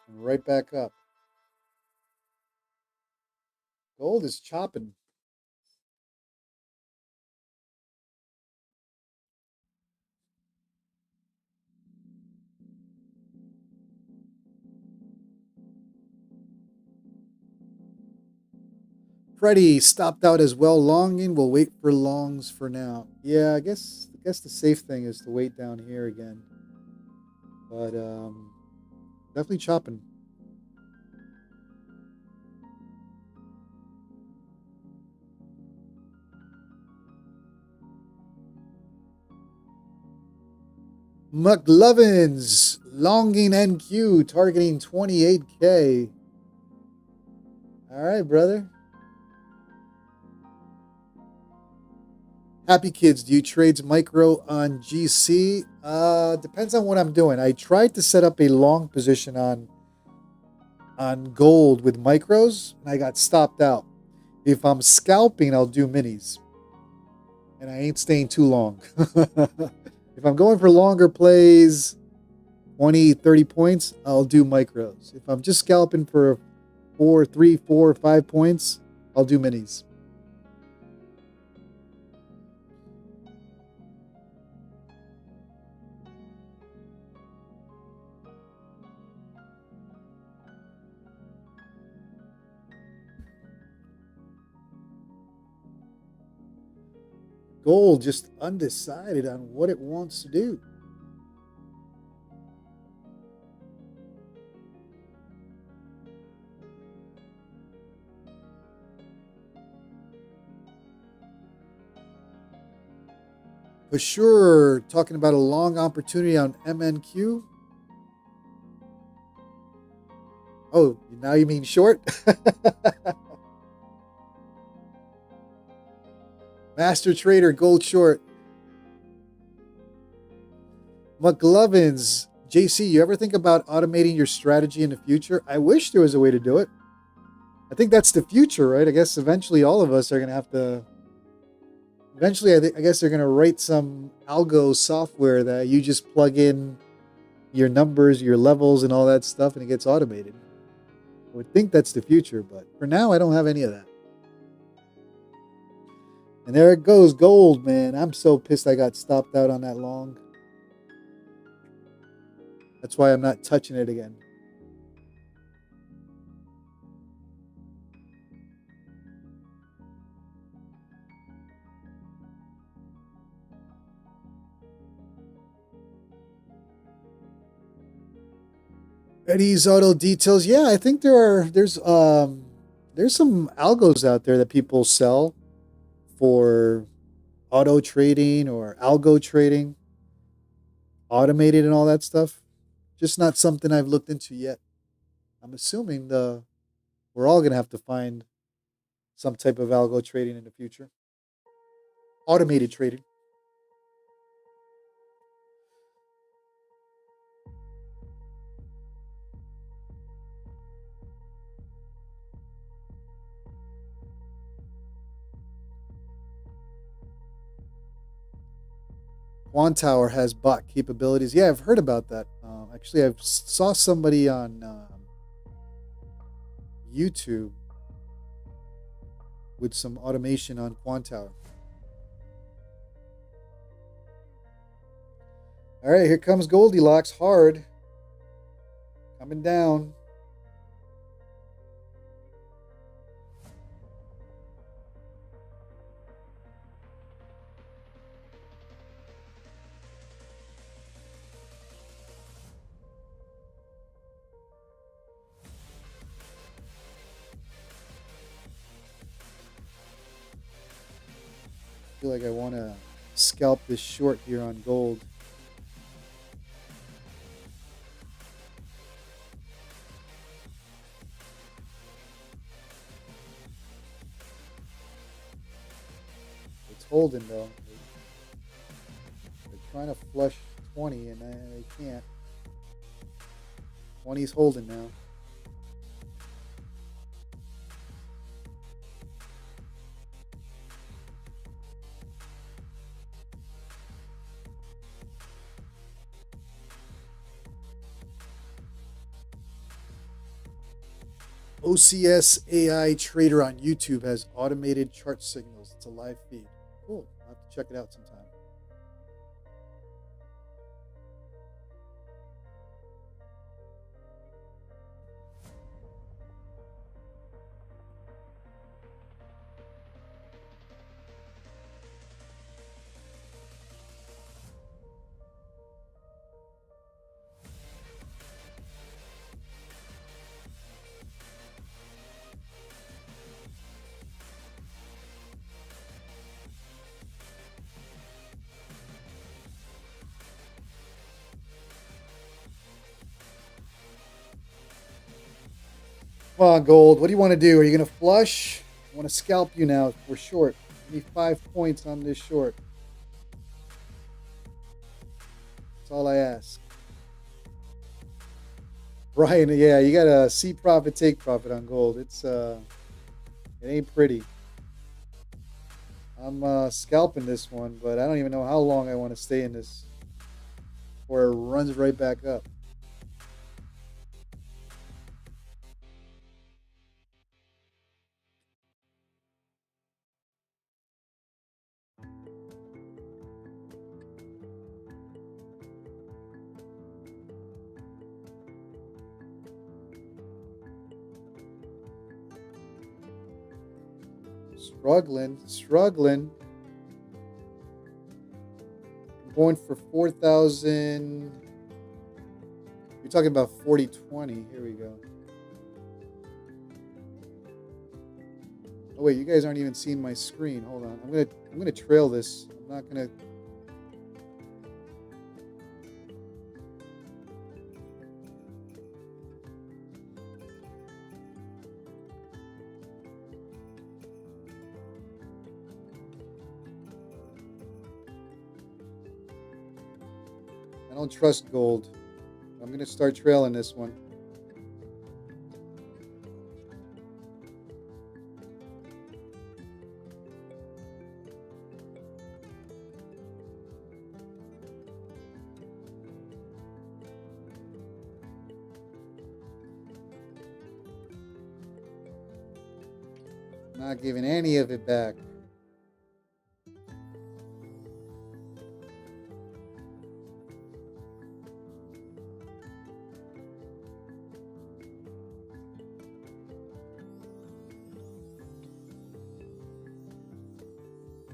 And right back up. Gold is chopping. Freddie stopped out as well. Longing. We'll wait for longs for now. Yeah, I guess the safe thing is to wait down here again. But definitely chopping. McLovins longing NQ targeting 28K. All right, brother. Happy Kids, do you trades micro on GC? Depends on what I'm doing. I tried to set up a long position on gold with micros, and I got stopped out. If I'm scalping, I'll do minis. And I ain't staying too long. If I'm going for longer plays, 20, 30 points, I'll do micros. If I'm just scalping for 4, 3, 4, 5 points, I'll do minis. Gold just undecided on what it wants to do. For sure, talking about a long opportunity on MNQ. Oh, now you mean short? Master Trader, gold short. McLovins, JC, you ever think about automating your strategy in the future? I wish there was a way to do it. I think that's the future, right? I guess eventually all of us are going to have to. Eventually, I guess they're going to write some algo software that you just plug in your numbers, your levels, and all that stuff, and it gets automated. I would think that's the future, but for now, I don't have any of that. And there it goes, gold, man. I'm so pissed I got stopped out on that long. That's why I'm not touching it again. Eddie's Auto Details. Yeah, I think there's some algos out there that people sell for auto trading or algo trading, automated and all that stuff. Just not something I've looked into yet. I'm assuming we're all gonna have to find some type of algo trading in the future. Automated trading. Quantower has bot capabilities. Yeah, I've heard about that. Actually, I saw somebody on YouTube with some automation on Quantower. All right, here comes Goldilocks hard. Coming down. feel like I want to scalp this short here on gold. It's holding though. They're trying to flush 20 and they can't. 20's holding now. OCS AI Trader on YouTube has automated chart signals. It's a live feed. Cool. I'll have to check it out sometime. Come on, gold. What do you want to do? Are you going to flush? I want to scalp you now. We're short. Give me 5 points on this short. That's all I ask. Brian, yeah, you got to see profit, take profit on gold. It ain't pretty. I'm scalping this one, but I don't even know how long I want to stay in this before it runs right back up. Struggling. I'm going for 4,000. You're talking about 40.20. Here we go. Oh wait, you guys aren't even seeing my screen. Hold on. I'm gonna trail this. I'm not gonna. I don't trust gold. I'm going to start trailing this one. Not giving any of it back.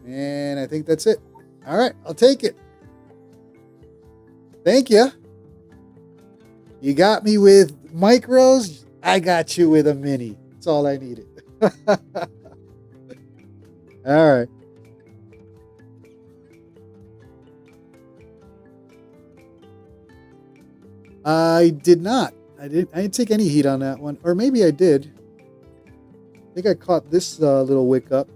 And I think that's it. All right, I'll take it. Thank you. You got me with micros. I got you with a mini. That's all I needed. All right. I did not. I didn't take any heat on that one. Or maybe I did. I think I caught this little wick up.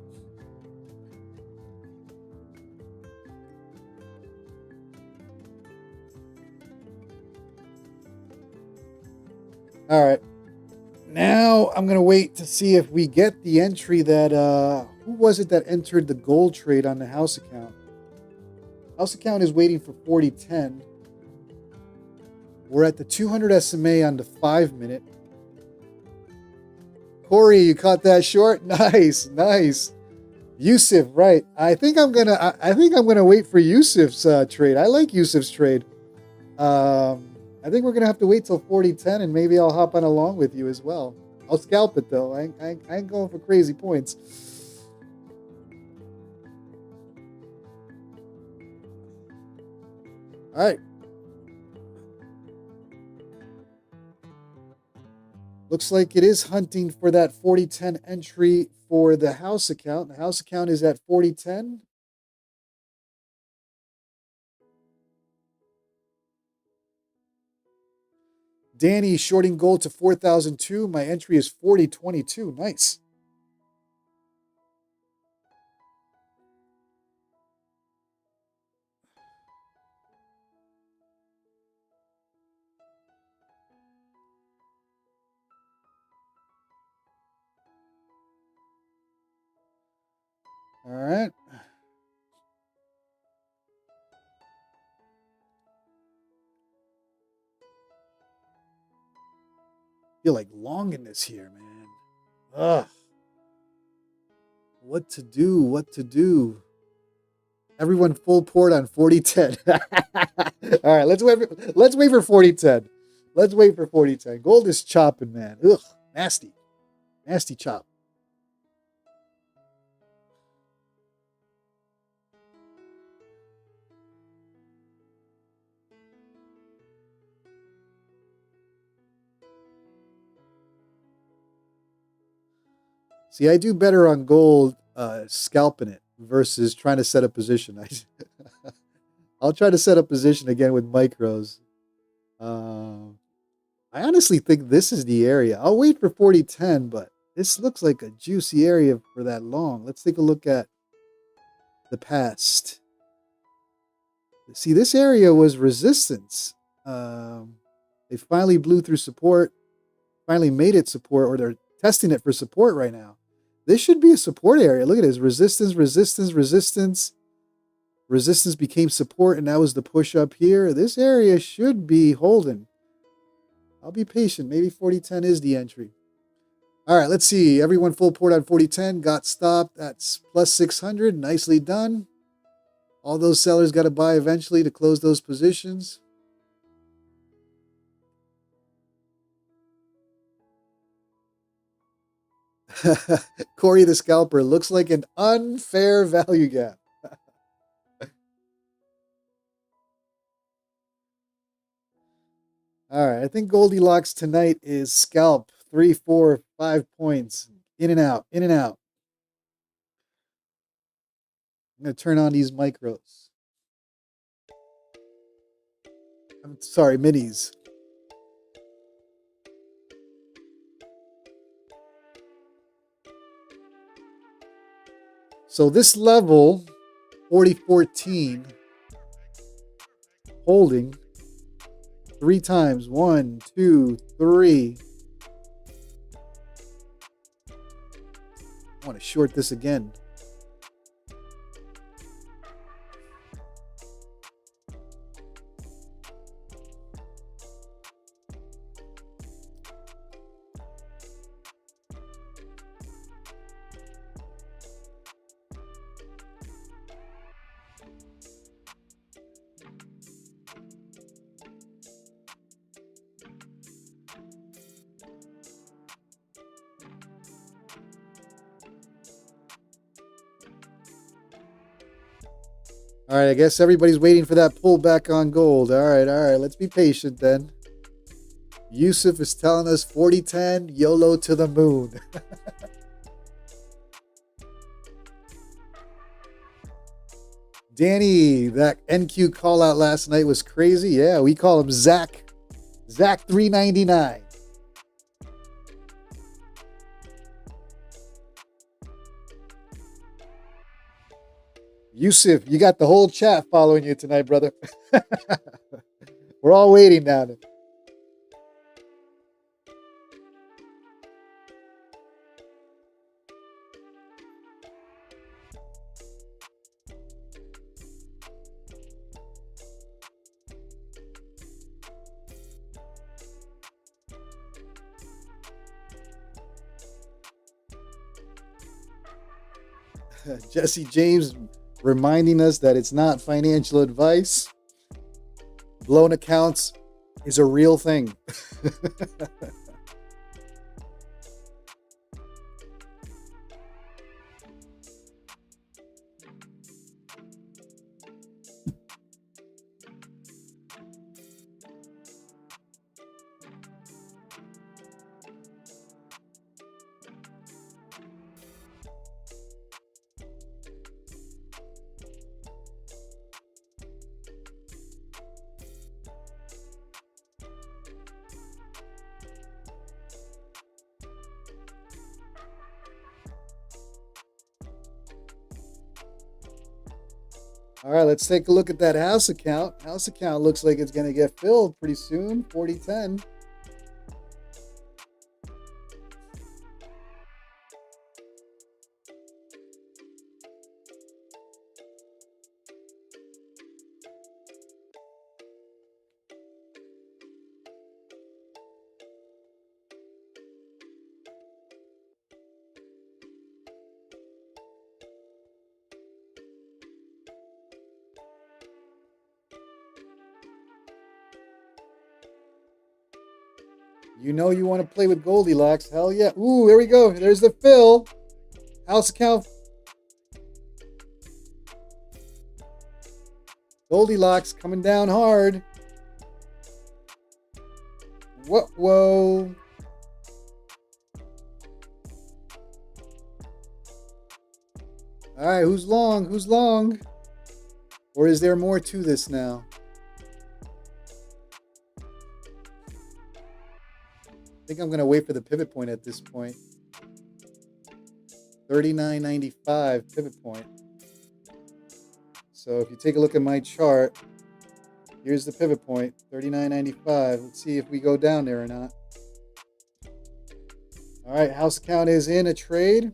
All right. Now I'm going to wait to see if we get the entry that, who was it that entered the gold trade on the house account? House account is waiting for 40.10. We're at the 200 SMA on the 5-minute. Corey, you caught that short? Nice. Yusuf, right. I think I'm gonna wait for Yusuf's trade. I like Yusuf's trade. I think we're gonna have to wait till 40.10 and maybe I'll hop on along with you as well. I'll scalp it though. I ain't going for crazy points. All right. Looks like it is hunting for that 40.10 entry for the house account. The house account is at 40.10. Danny shorting gold to 4,002. My entry is 40.22. Nice. All right. Feel like long in this here, man. Ugh. What to do? What to do? Everyone full port on 4010. All right, let's wait for 4010. Let's wait for 4010. Gold is chopping, man. Ugh, nasty. Nasty chop. See, I do better on gold scalping it versus trying to set a position. I'll try to set a position again with micros. I honestly think this is the area. I'll wait for 4010, but this looks like a juicy area for that long. Let's take a look at the past. See, this area was resistance. They finally blew through support, finally made it support, or they're testing it for support right now. This should be a support area. Look at this. Resistance, resistance, resistance. Resistance became support, and that was the push up here. This area should be holding. I'll be patient. Maybe 4010 is the entry. All right, let's see. Everyone full port on 4010. Got stopped. That's plus 600. Nicely done. All those sellers got to buy eventually to close those positions. Corey the Scalper, looks like an unfair value gap. All right, I think Goldilocks tonight is scalp 3, 4, 5 points. In and out, in and out. I'm going to turn on these micros. I'm sorry, minis. So this level, 4014, holding 3 times. 1, 2, 3. I want to short this again. All right, I guess everybody's waiting for that pullback on gold. All right, let's be patient then. Yusuf is telling us 4010, YOLO to the moon. Danny, that NQ call out last night was crazy. Yeah, we call him Zach. Zach 399. Yusuf, you got the whole chat following you tonight, brother. We're all waiting now. Jesse James reminding us that it's not financial advice. Blown accounts is a real thing. All right, let's take a look at that house account. House account looks like it's going to get filled pretty soon. 4010. You know you want to play with Goldilocks. Hell yeah. Ooh, there we go. There's the fill. House account. Goldilocks coming down hard. Whoa. All right, who's long? Who's long? Or is there more to this now? I think I'm going to wait for the pivot point at this point. 39.95 pivot point. So if you take a look at my chart, here's the pivot point, 39.95. Let's see if we go down there or not. All right, house account is in a trade.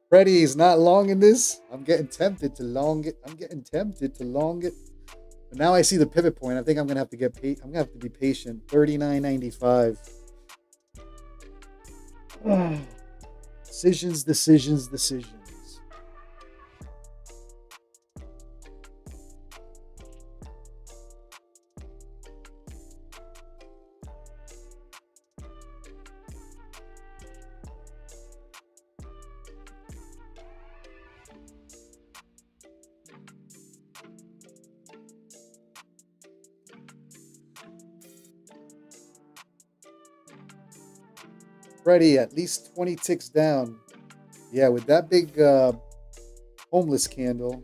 Freddie's not long in this. I'm getting tempted to long it. But now I see the pivot point. I think I'm gonna have to I'm gonna have to be patient. 39.95. Decisions. Freddie, at least 20 ticks down. Yeah, with that big homeless candle,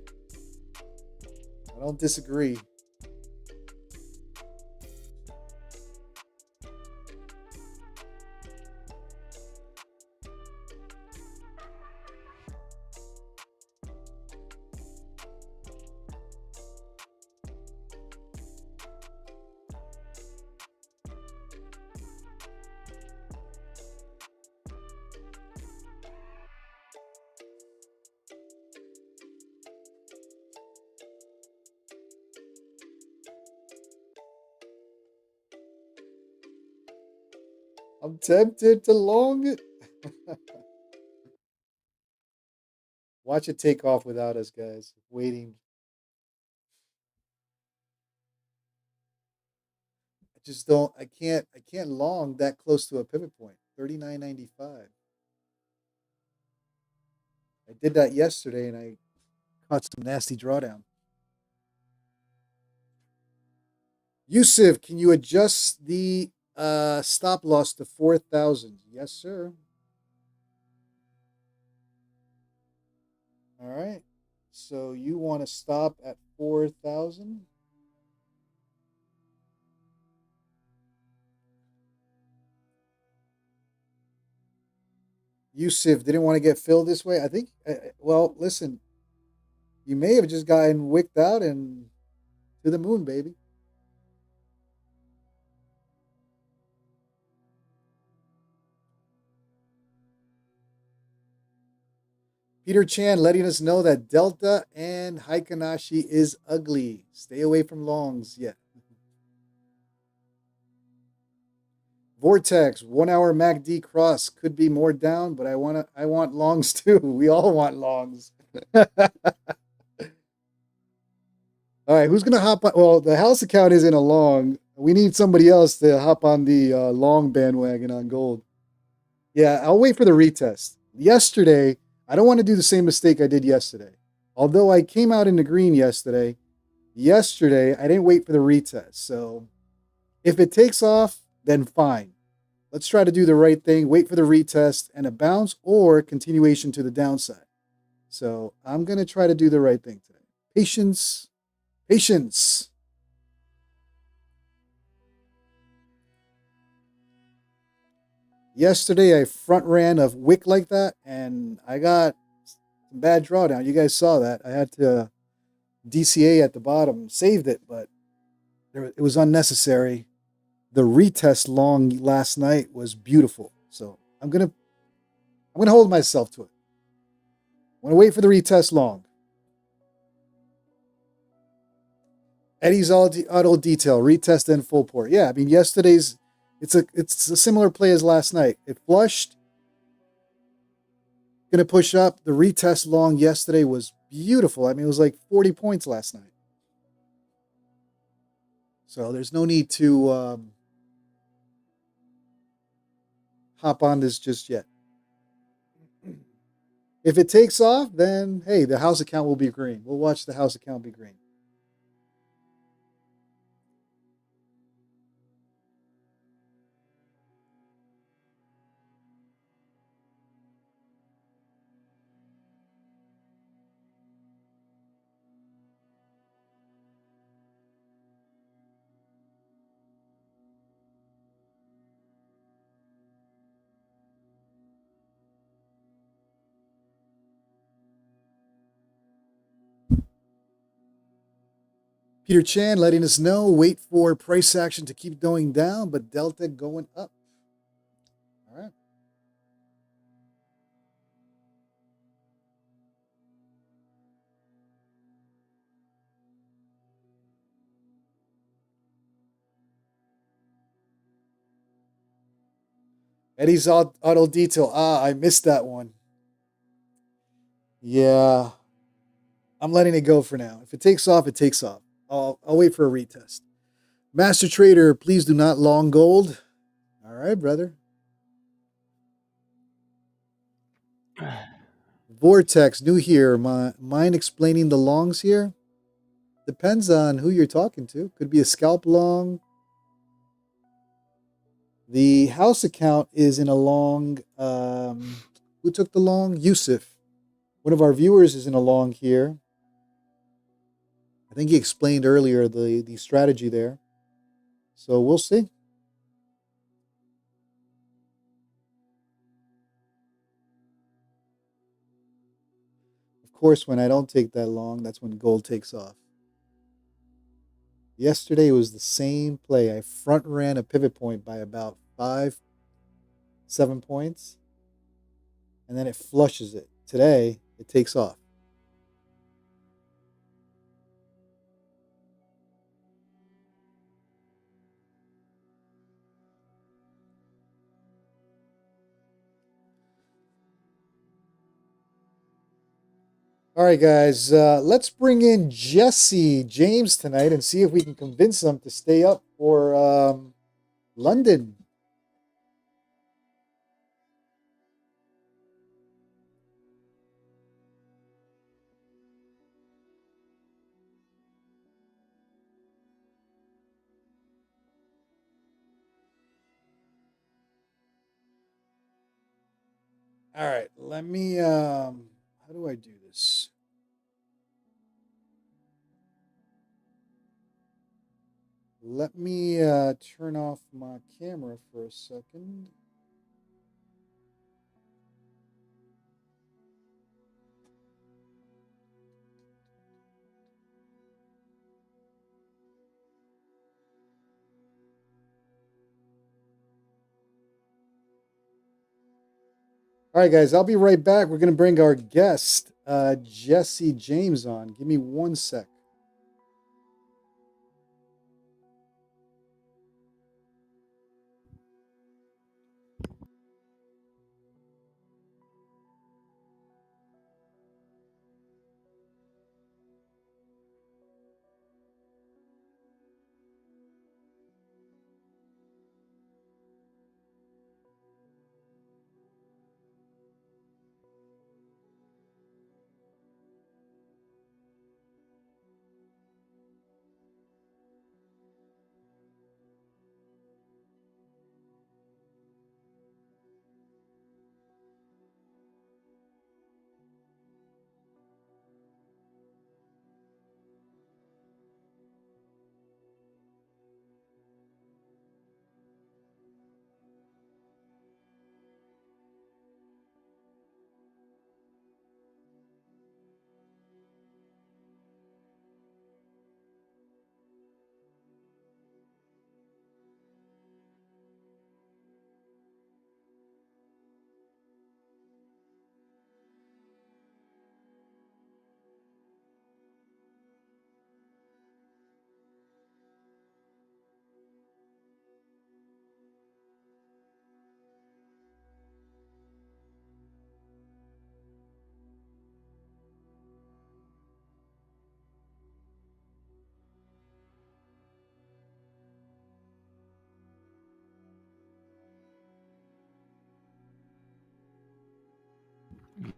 I don't disagree. I'm tempted to long it. Watch it take off without us, guys. Waiting. I can't long that close to a pivot point. 39.95. I did that yesterday and I caught some nasty drawdown. Yusuf, can you adjust the stop loss to 4,000? Yes, sir. All right. So you want to stop at 4,000? Yusuf didn't want to get filled this way. I think, well, listen, you may have just gotten wicked out and to the moon, baby. Peter Chan letting us know that Delta and Haikanashi is ugly. Stay away from longs. Yeah. Vortex, 1 hour MACD cross could be more down, but I want longs too. We all want longs. All right, who's gonna hop on? Well, the house account isn't a long. We need somebody else to hop on the long bandwagon on gold. Yeah, I'll wait for the retest. Yesterday, I don't want to do the same mistake I did yesterday. Although I came out in the green yesterday I didn't wait for the retest. So if it takes off, then fine. Let's try to do the right thing, wait for the retest and a bounce or continuation to the downside. So I'm going to try to do the right thing today. Patience, patience. Yesterday, I front ran a wick like that and I got some bad drawdown. You guys saw that. I had to DCA at the bottom, saved it, but it was unnecessary. The retest long last night was beautiful. So I'm gonna hold myself to it. I'm gonna wait for the retest long. Eddie's auto detail, retest and full port. Yeah, I mean yesterday's it's a similar play as last night. It flushed, gonna push up. The retest long yesterday was beautiful. I mean, it was like 40 points last night. So there's no need to hop on this just yet. If it takes off, then hey, the house account will be green. We'll watch the house account be green. Peter Chan letting us know, wait for price action to keep going down, but Delta going up. All right. Eddie's auto detail. Ah, I missed that one. Yeah, I'm letting it go for now. If it takes off, it takes off. I'll wait for a retest. Master Trader, please do not long gold. All right, brother. Vortex, new here. Mind explaining the longs here? Depends on who you're talking to. Could be a scalp long. The house account is in a long. Who took the long? Yusuf. One of our viewers is in a long here. I think he explained earlier the strategy there. So we'll see. Of course, when I don't take that long, that's when gold takes off. Yesterday was the same play. I front ran a pivot point by about 7 points, and then it flushes it. Today, it takes off. All right, guys, let's bring in Jesse James tonight and see if we can convince him to stay up for London. All right, let me. How do I do this? Let me turn off my camera for a second. All right, guys, I'll be right back. We're going to bring our guest, Jesse James, on. Give me 1 sec.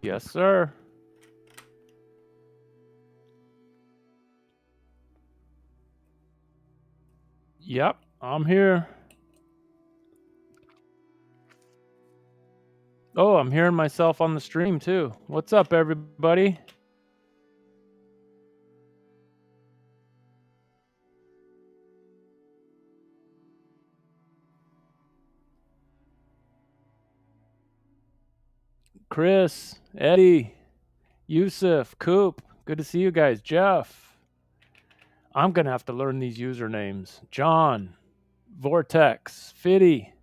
Yes, sir. Yep, I'm here. Oh, I'm hearing myself on the stream too. What's up, everybody? Chris, Eddie, Yusuf, Coop. Good to see you guys. Jeff. I'm going to have to learn these usernames. John, Vortex, Fitty,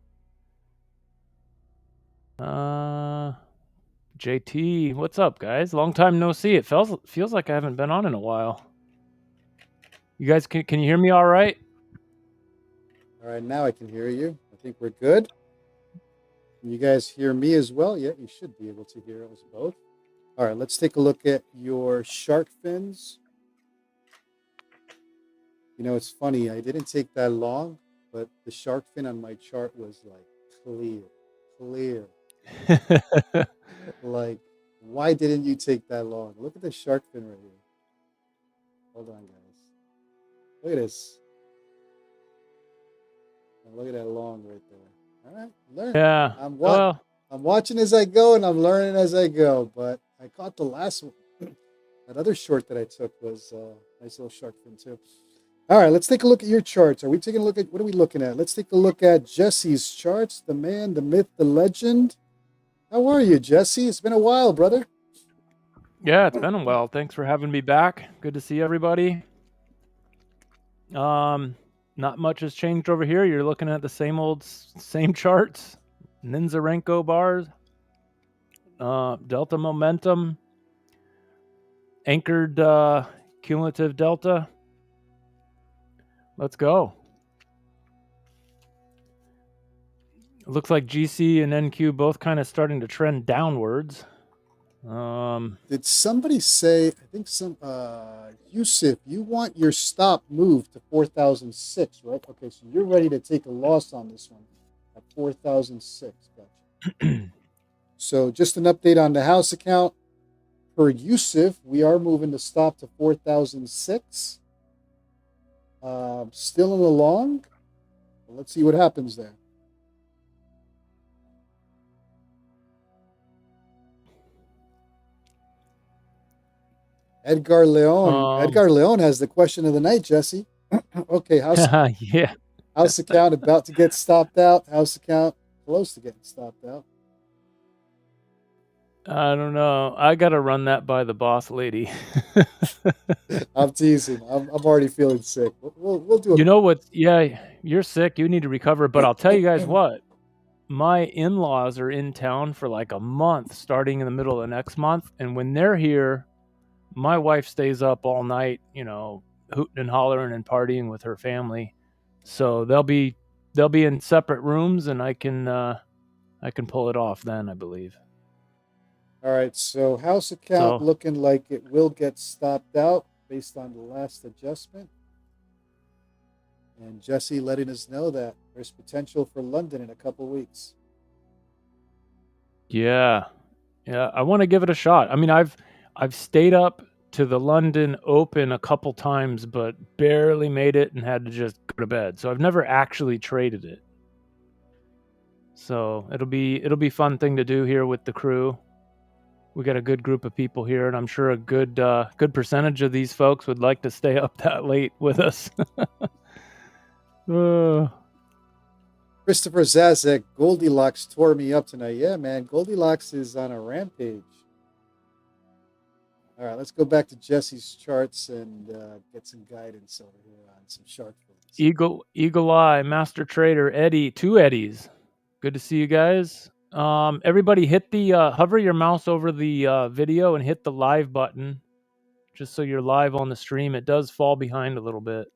JT. What's up, guys? Long time no see. It feels like I haven't been on in a while. You guys, can you hear me all right? All right, now I can hear you. I think we're good. Can you guys hear me as well? Yeah, you should be able to hear us both. All right, let's take a look at your shark fins. You know, it's funny. I didn't take that long, but the shark fin on my chart was like clear. Like, why didn't you take that long? Look at the shark fin right here. Hold on, guys. Look at this. And look at that long right there. All right, learn. Yeah. I'm watching as I go, and I'm learning as I go. But I caught the last one. That other short that I took was a nice little shark fin too. All right, let's take a look at your charts. Are we taking a look at, what are we looking at? Let's take a look at Jesse's charts, the man, the myth, the legend. How are you, Jesse? It's been a while, brother. Yeah, it's been a while. Thanks for having me back. Good to see everybody. Not much has changed over here. You're looking at the same charts. Ninzarenko bars, delta momentum, anchored cumulative delta. Let's go. It looks like GC and NQ both kind of starting to trend downwards. Did somebody say, I think Yusuf, you want your stop moved to 4,006, right? Okay, so you're ready to take a loss on this one at 4,006. Gotcha. So just an update on the house account. Per Yusuf, we are moving the stop to 4,006. Still in the long. Let's see what happens there. Edgar Leon. Edgar Leon has the question of the night, Jesse. Okay, yeah. House account about to get stopped out. House account close to getting stopped out. I don't know. I got to run that by the boss lady. I'm teasing. I'm already feeling sick. We'll do it. You know what? Yeah, you're sick. You need to recover. But I'll tell you guys what. My in-laws are in town for like a month, starting in the middle of next month. And when they're here, my wife stays up all night, you know, hooting and hollering and partying with her family. So they'll be in separate rooms, and I can pull it off then, I believe. All right, so house account looking like it will get stopped out based on the last adjustment. And Jesse letting us know that there's potential for London in a couple weeks. Yeah, I want to give it a shot. I mean, I've stayed up to the London Open a couple times, but barely made it and had to just go to bed. So I've never actually traded it. So it'll be fun thing to do here with the crew. We got a good group of people here, and I'm sure a good percentage of these folks would like to stay up that late with us. Christopher Zazek, Goldilocks tore me up tonight. Yeah, man, Goldilocks is on a rampage. All right, let's go back to Jesse's charts and get some guidance over here on some shark fins. Eagle Eye, Master Trader, Eddie, two Eddies. Good to see you guys. Everybody hit the hover your mouse over the video and hit the live button, just so you're live on the stream. It does fall behind a little bit.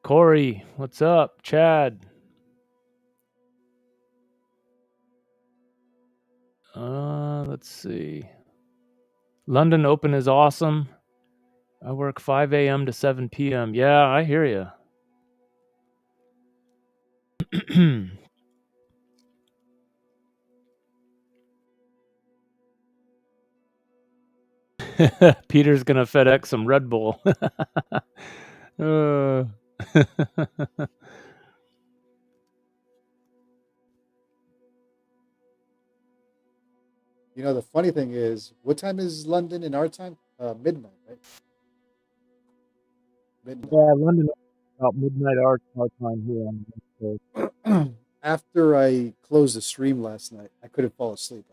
Corey, what's up? Chad. Let's see. London Open is awesome. I work 5 a.m. to 7 p.m. Yeah, I hear you. Peter's gonna FedEx some Red Bull. uh. You know, the funny thing is, what time is London in our time? Midnight, right? Midnight. Yeah, London about midnight our time here on the West Coast. After I closed the stream last night, I couldn't fall asleep.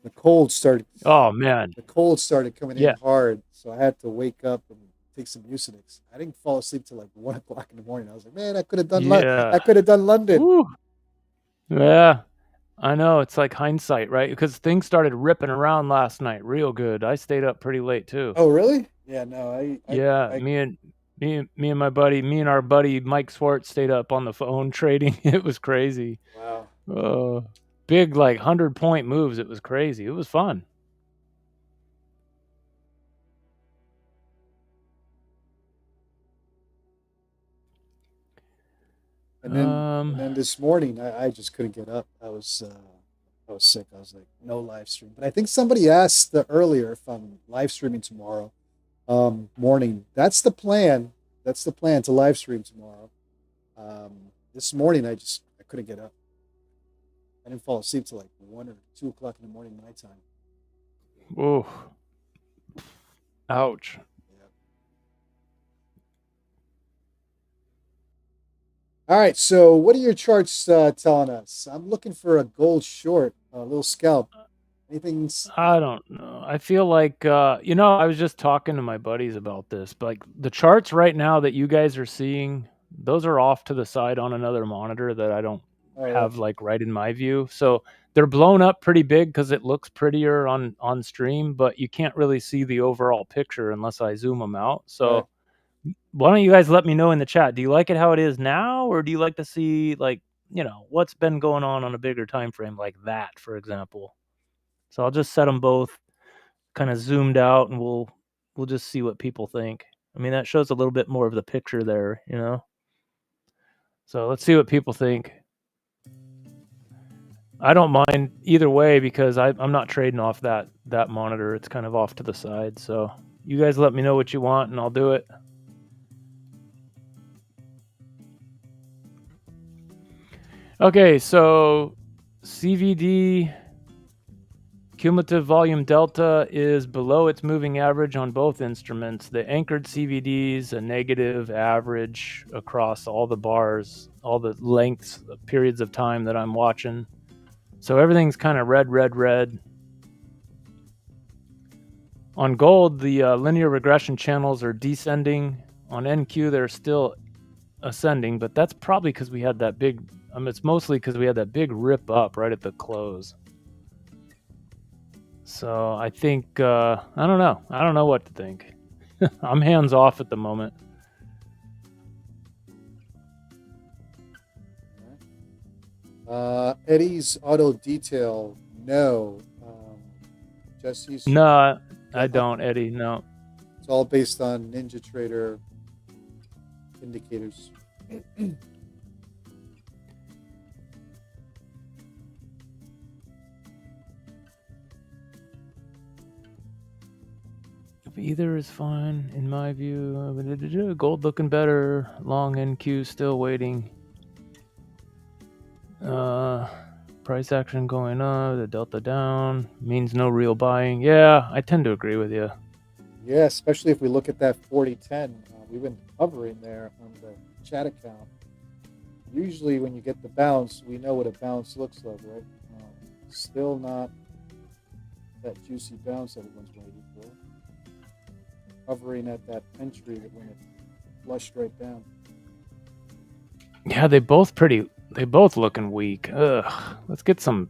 The cold started. Oh man, The cold started coming in yeah, hard, so I had to wake up and take some Mucinex. I didn't fall asleep till like 1 o'clock in the morning. I was like, man, I could have done. I yeah, could have done London. woo. Yeah. I know, it's like hindsight, right? Because things started ripping around last night real good. I stayed up pretty late too. Oh, really? Yeah, no, Yeah, me and our buddy Mike Swartz stayed up on the phone trading. It was crazy. wow. Big like 100-point moves. It was crazy. It was fun. And then this morning, I just couldn't get up. I was sick. I was like, no live stream. But I think somebody asked earlier if I'm live streaming tomorrow morning. That's the plan. That's the plan to live stream tomorrow. This morning, I couldn't get up. I didn't fall asleep till like 1 or 2 o'clock in the morning my time. Oh, ouch. Yeah. All right. So, what are your charts telling us? I'm looking for a gold short, a little scalp. Anything? I don't know. I feel like I was just talking to my buddies about this. But like the charts right now that you guys are seeing, those are off to the side on another monitor that I don't have like right in my view. So they're blown up pretty big because it looks prettier on stream, but you can't really see the overall picture unless I zoom them out. So why don't you guys let me know in the chat? Do you like it how it is now, or do you like to see like what's been going on a bigger time frame like that, for example? So I'll just set them both kind of zoomed out, and we'll just see what people think. I mean, that shows a little bit more of the picture there, So let's see what people think. I don't mind either way because I'm not trading off that monitor. It's kind of off to the side. So you guys let me know what you want, and I'll do it. Okay, so CVD cumulative volume delta is below its moving average on both instruments. The anchored CVDs, a negative average across all the bars, all the lengths, periods of time that I'm watching. So everything's kind of red, red, red. On gold, the linear regression channels are descending. On NQ, they're still ascending, but that's probably because we had that big, it's mostly because we had that big rip up right at the close. So I think, I don't know. I don't know what to think. I'm hands off at the moment. Eddie's auto detail, no. Jesse's. No, I don't, Eddie. No. It's all based on NinjaTrader indicators. Either is fine in my view. Gold looking better. Long NQ still waiting. Price action going up. The delta down means no real buying. Yeah, I tend to agree with you. Yeah, especially if we look at that 40-10. We've been hovering there on the chat account. Usually when you get the bounce, we know what a bounce looks like, right? Still not that juicy bounce everyone's waiting for. Hovering at that entry that when it flushed right down. Yeah, they both looking weak. Ugh. Let's get some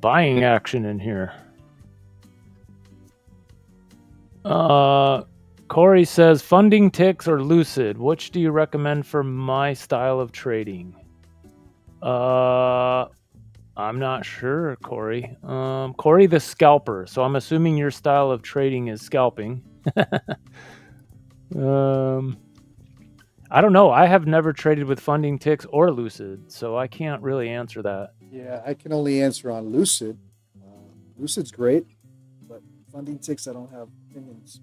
buying action in here. Corey says funding ticks or lucid. Which do you recommend for my style of trading? I'm not sure, Corey. Corey the scalper. So I'm assuming your style of trading is scalping. I don't know. I have never traded with funding ticks or Lucid, so I can't really answer that. Yeah, I can only answer on Lucid. Lucid's great, but funding ticks, I don't have opinions.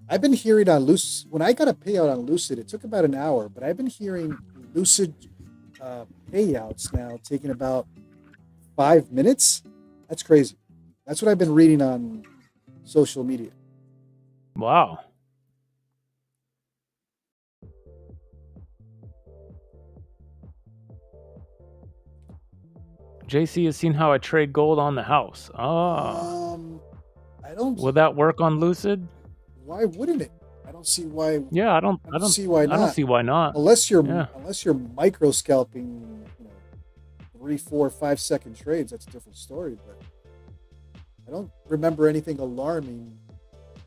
I've been hearing on Lucid, when I got a payout on Lucid, it took about an hour, but I've been hearing Lucid payouts now taking about 5 minutes. That's crazy. That's what I've been reading on social media. Wow. JC has seen how I trade gold on the house. Ah. I don't. Will that work on Lucid? Why wouldn't it? I don't see why. Yeah, I don't see why not. I don't see why not. Unless you're micro scalping, 3, 4, 5 second trades. That's a different story. But I don't remember anything alarming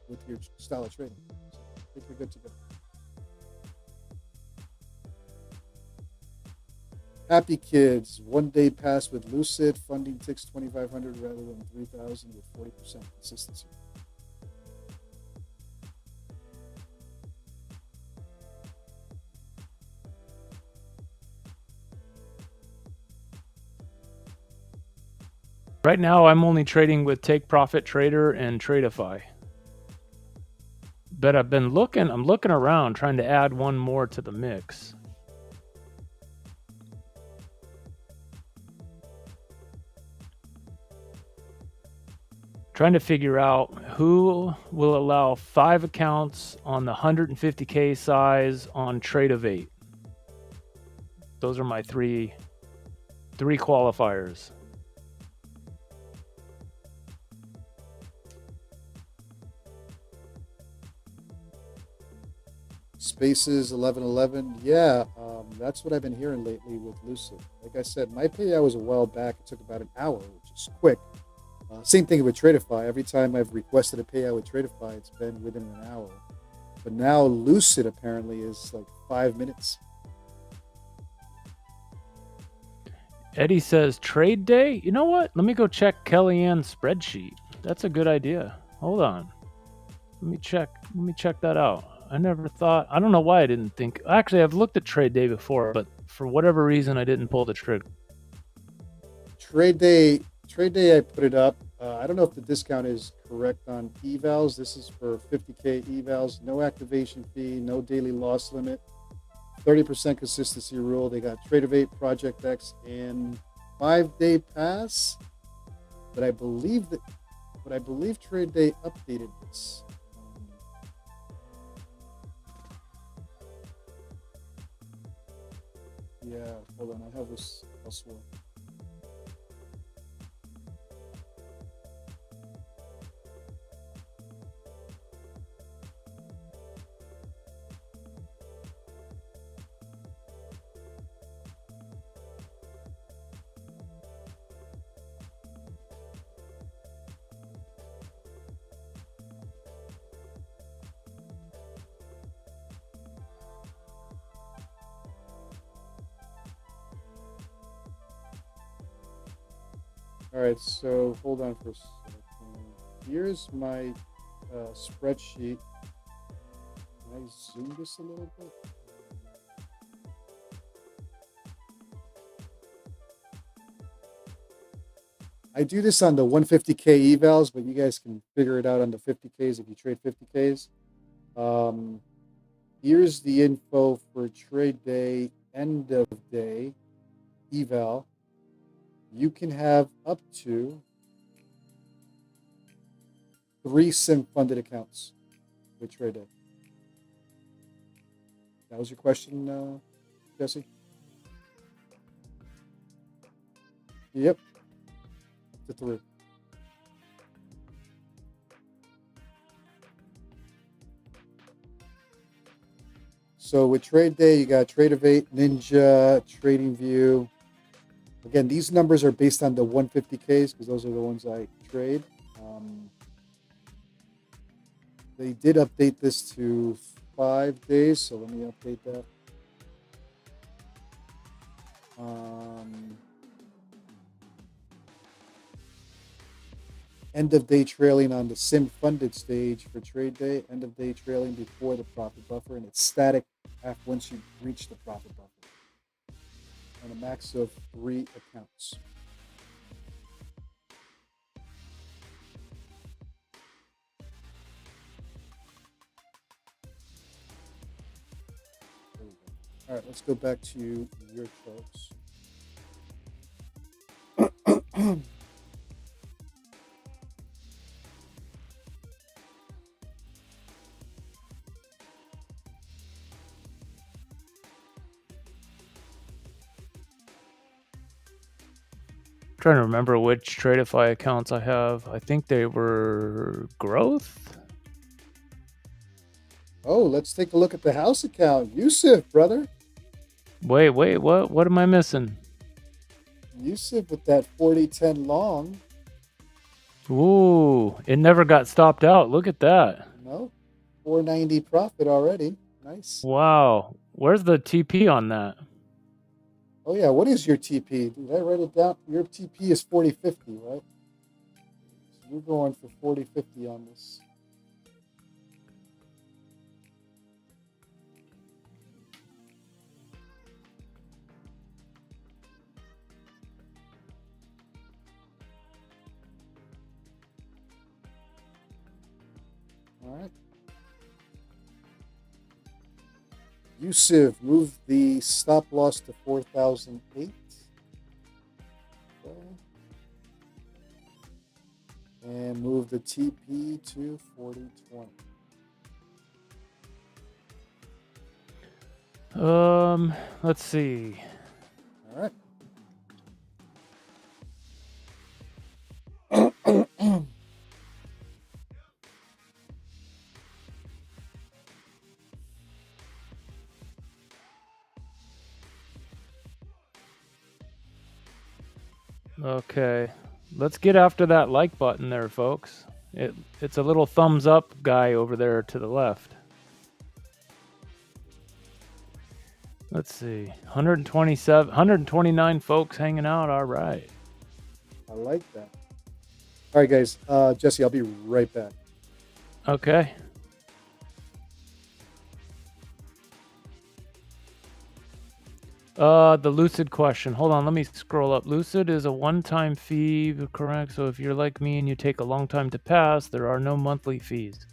with your style of trading. So I think we're good to go. Happy kids, 1 day pass with Lucid, funding ticks 2,500 rather than 3,000 with 40% consistency. Right now, I'm only trading with Take Profit Trader and Tradeify. But I'm looking around trying to add one more to the mix. Trying to figure out who will allow 5 accounts on the 150K size on Trade of 8. Those are my three qualifiers. Spaces 1111. Yeah, that's what I've been hearing lately with Lucid. Like I said, my payout was a while back. It took about an hour, which is quick. Same thing with Tradeify. Every time I've requested a payout with Tradeify, it's been within an hour. But now Lucid apparently is like 5 minutes. Eddie says trade day. You know what? Let me go check Kellyanne's spreadsheet. That's a good idea. Hold on. Let me check that out. I never thought. I don't know why I didn't think. Actually, I've looked at trade day before, but for whatever reason, I didn't pull the trigger. Trade day, I put it up. I don't know if the discount is correct on evals. This is for 50K evals. No activation fee, no daily loss limit. 30% consistency rule. They got Trade of 8, Project X, and 5-day pass. But I believe Trade Day updated this. Yeah, hold on. I have this elsewhere. All right, so hold on for a second. Here's my spreadsheet. Can I zoom this a little bit? I do this on the 150K evals, but you guys can figure it out on the 50Ks if you trade 50Ks. Here's the info for trade day, end of day, eval. You can have up to 3 sim funded accounts with trade day. That was your question, Jesse? Yep. Up to 3. So with trade day, you got Trade of 8, Ninja, Trading View. Again, these numbers are based on the 150Ks because those are the ones I trade. They did update this to 5 days, so let me update that. end of day trailing on the sim funded stage for trade day, end of day trailing before the profit buffer, and it's static once you reach the profit buffer on a max of 3 accounts. All right, let's go back to your charts. Trying to remember which Tradeify accounts I have. I think they were growth. Oh, let's take a look at the house account. Yusuf, brother. Wait, what? What am I missing? Yusuf with that 40-10 long. Ooh, it never got stopped out. Look at that. No, 490 profit already. Nice. Wow. Where's the TP on that? Oh yeah, what is your TP? Did I write it down? Your TP is 40.50, right? So you're going for 40.50 on this. All right. Yusuf, move the stop loss to 4,008. Okay. And move the TP to 40.20. Let's see. All right. Okay. Let's get after that like button there, folks. It's a little thumbs up guy over there to the left. Let's see. 129 folks hanging out. All right. I like that. All right, guys. Jesse, I'll be right back. Okay. The Lucid question. Hold on, let me scroll up. Lucid is a one-time fee, correct? So if you're like me and you take a long time to pass, there are no monthly fees.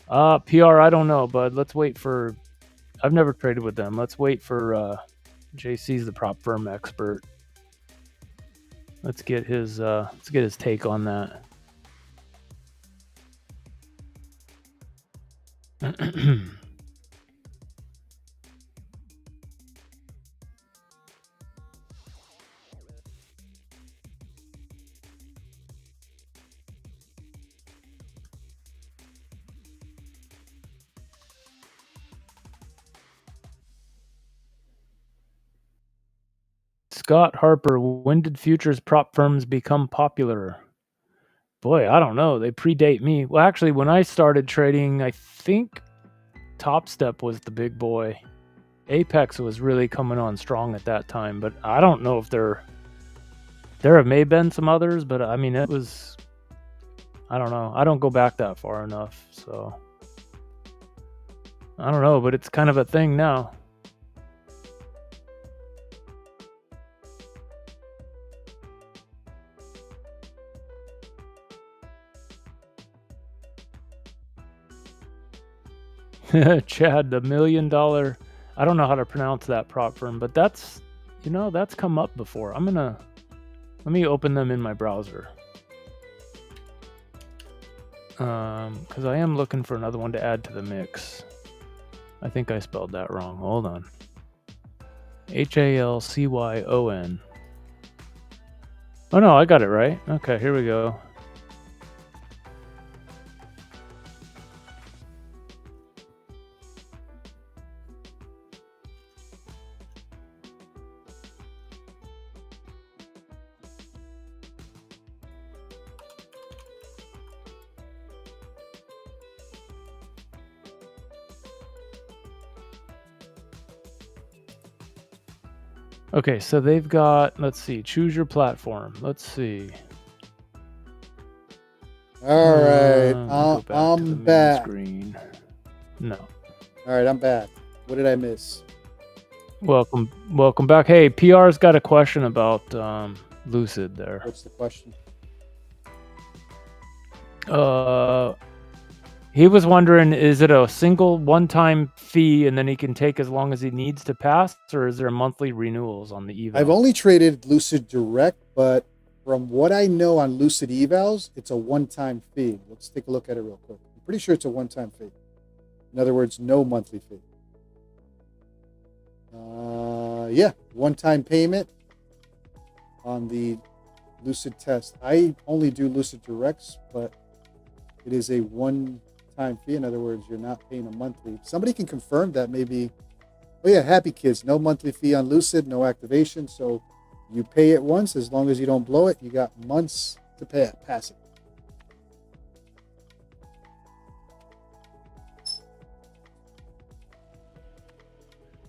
PR, I don't know, but let's wait for... I've never traded with them. Let's wait for JC's the prop firm expert. Let's get his take on that. Scott Harper, when did futures prop firms become popular? Boy, I don't know. They predate me. Well, actually, when I started trading, I think Topstep was the big boy. Apex was really coming on strong at that time, but I don't know if there may have been some others, but I mean, it was, I don't know. I don't go back that far enough, so I don't know, but it's kind of a thing now. Chad, the $1 million, I don't know how to pronounce that prop firm, but that's, that's come up before. Let me open them in my browser. Because I am looking for another one to add to the mix. I think I spelled that wrong. Hold on. Halcyon. Oh no, I got it right. Okay, here we go. Okay, so they've got, let's see, choose your platform. Let's see. All right. Go back to the I'm main back. screen. No. All right, I'm back. What did I miss? Welcome back. Hey, PR's got a question about Lucid there. What's the question? He was wondering, is it a single one-time fee and then he can take as long as he needs to pass, or is there monthly renewals on the eval? I've only traded Lucid Direct, but from what I know on Lucid evals, it's a one-time fee. Let's take a look at it real quick. I'm pretty sure it's a one-time fee. In other words, no monthly fee. Yeah, one-time payment on the Lucid test. I only do Lucid Directs, but it is a one-time fee. In other words, you're not paying a monthly. Somebody can confirm that maybe. Oh yeah, Happy Kids, no monthly fee on Lucid, no activation. So you pay it once. As long as you don't blow it, you got months to pay it, pass it.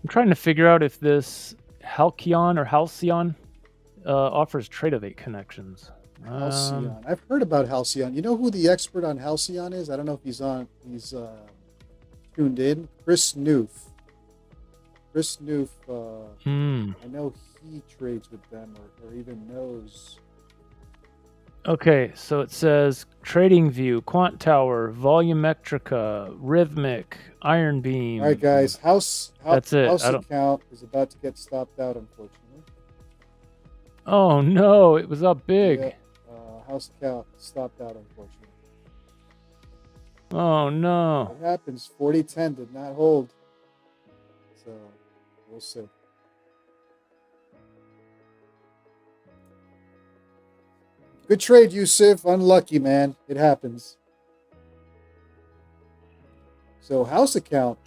I'm trying to figure out if this Halcyon or Halcyon offers Tradeify connections. Halcyon. I've heard about Halcyon. You know who the expert on Halcyon is? I don't know if he's tuned in. Chris Noof. Chris Noof, I know he trades with them or even knows. Okay, so it says TradingView, Quant Tower, Volumetrica, Rhythmic, Iron Beam. All right, guys. That's it. House account is about to get stopped out, unfortunately. Oh no, it was up big. Yeah, house account stopped out, unfortunately. Oh no. What happens? 4010 did not hold. So we'll see. Good trade, Yusuf. Unlucky, man. It happens. So house account.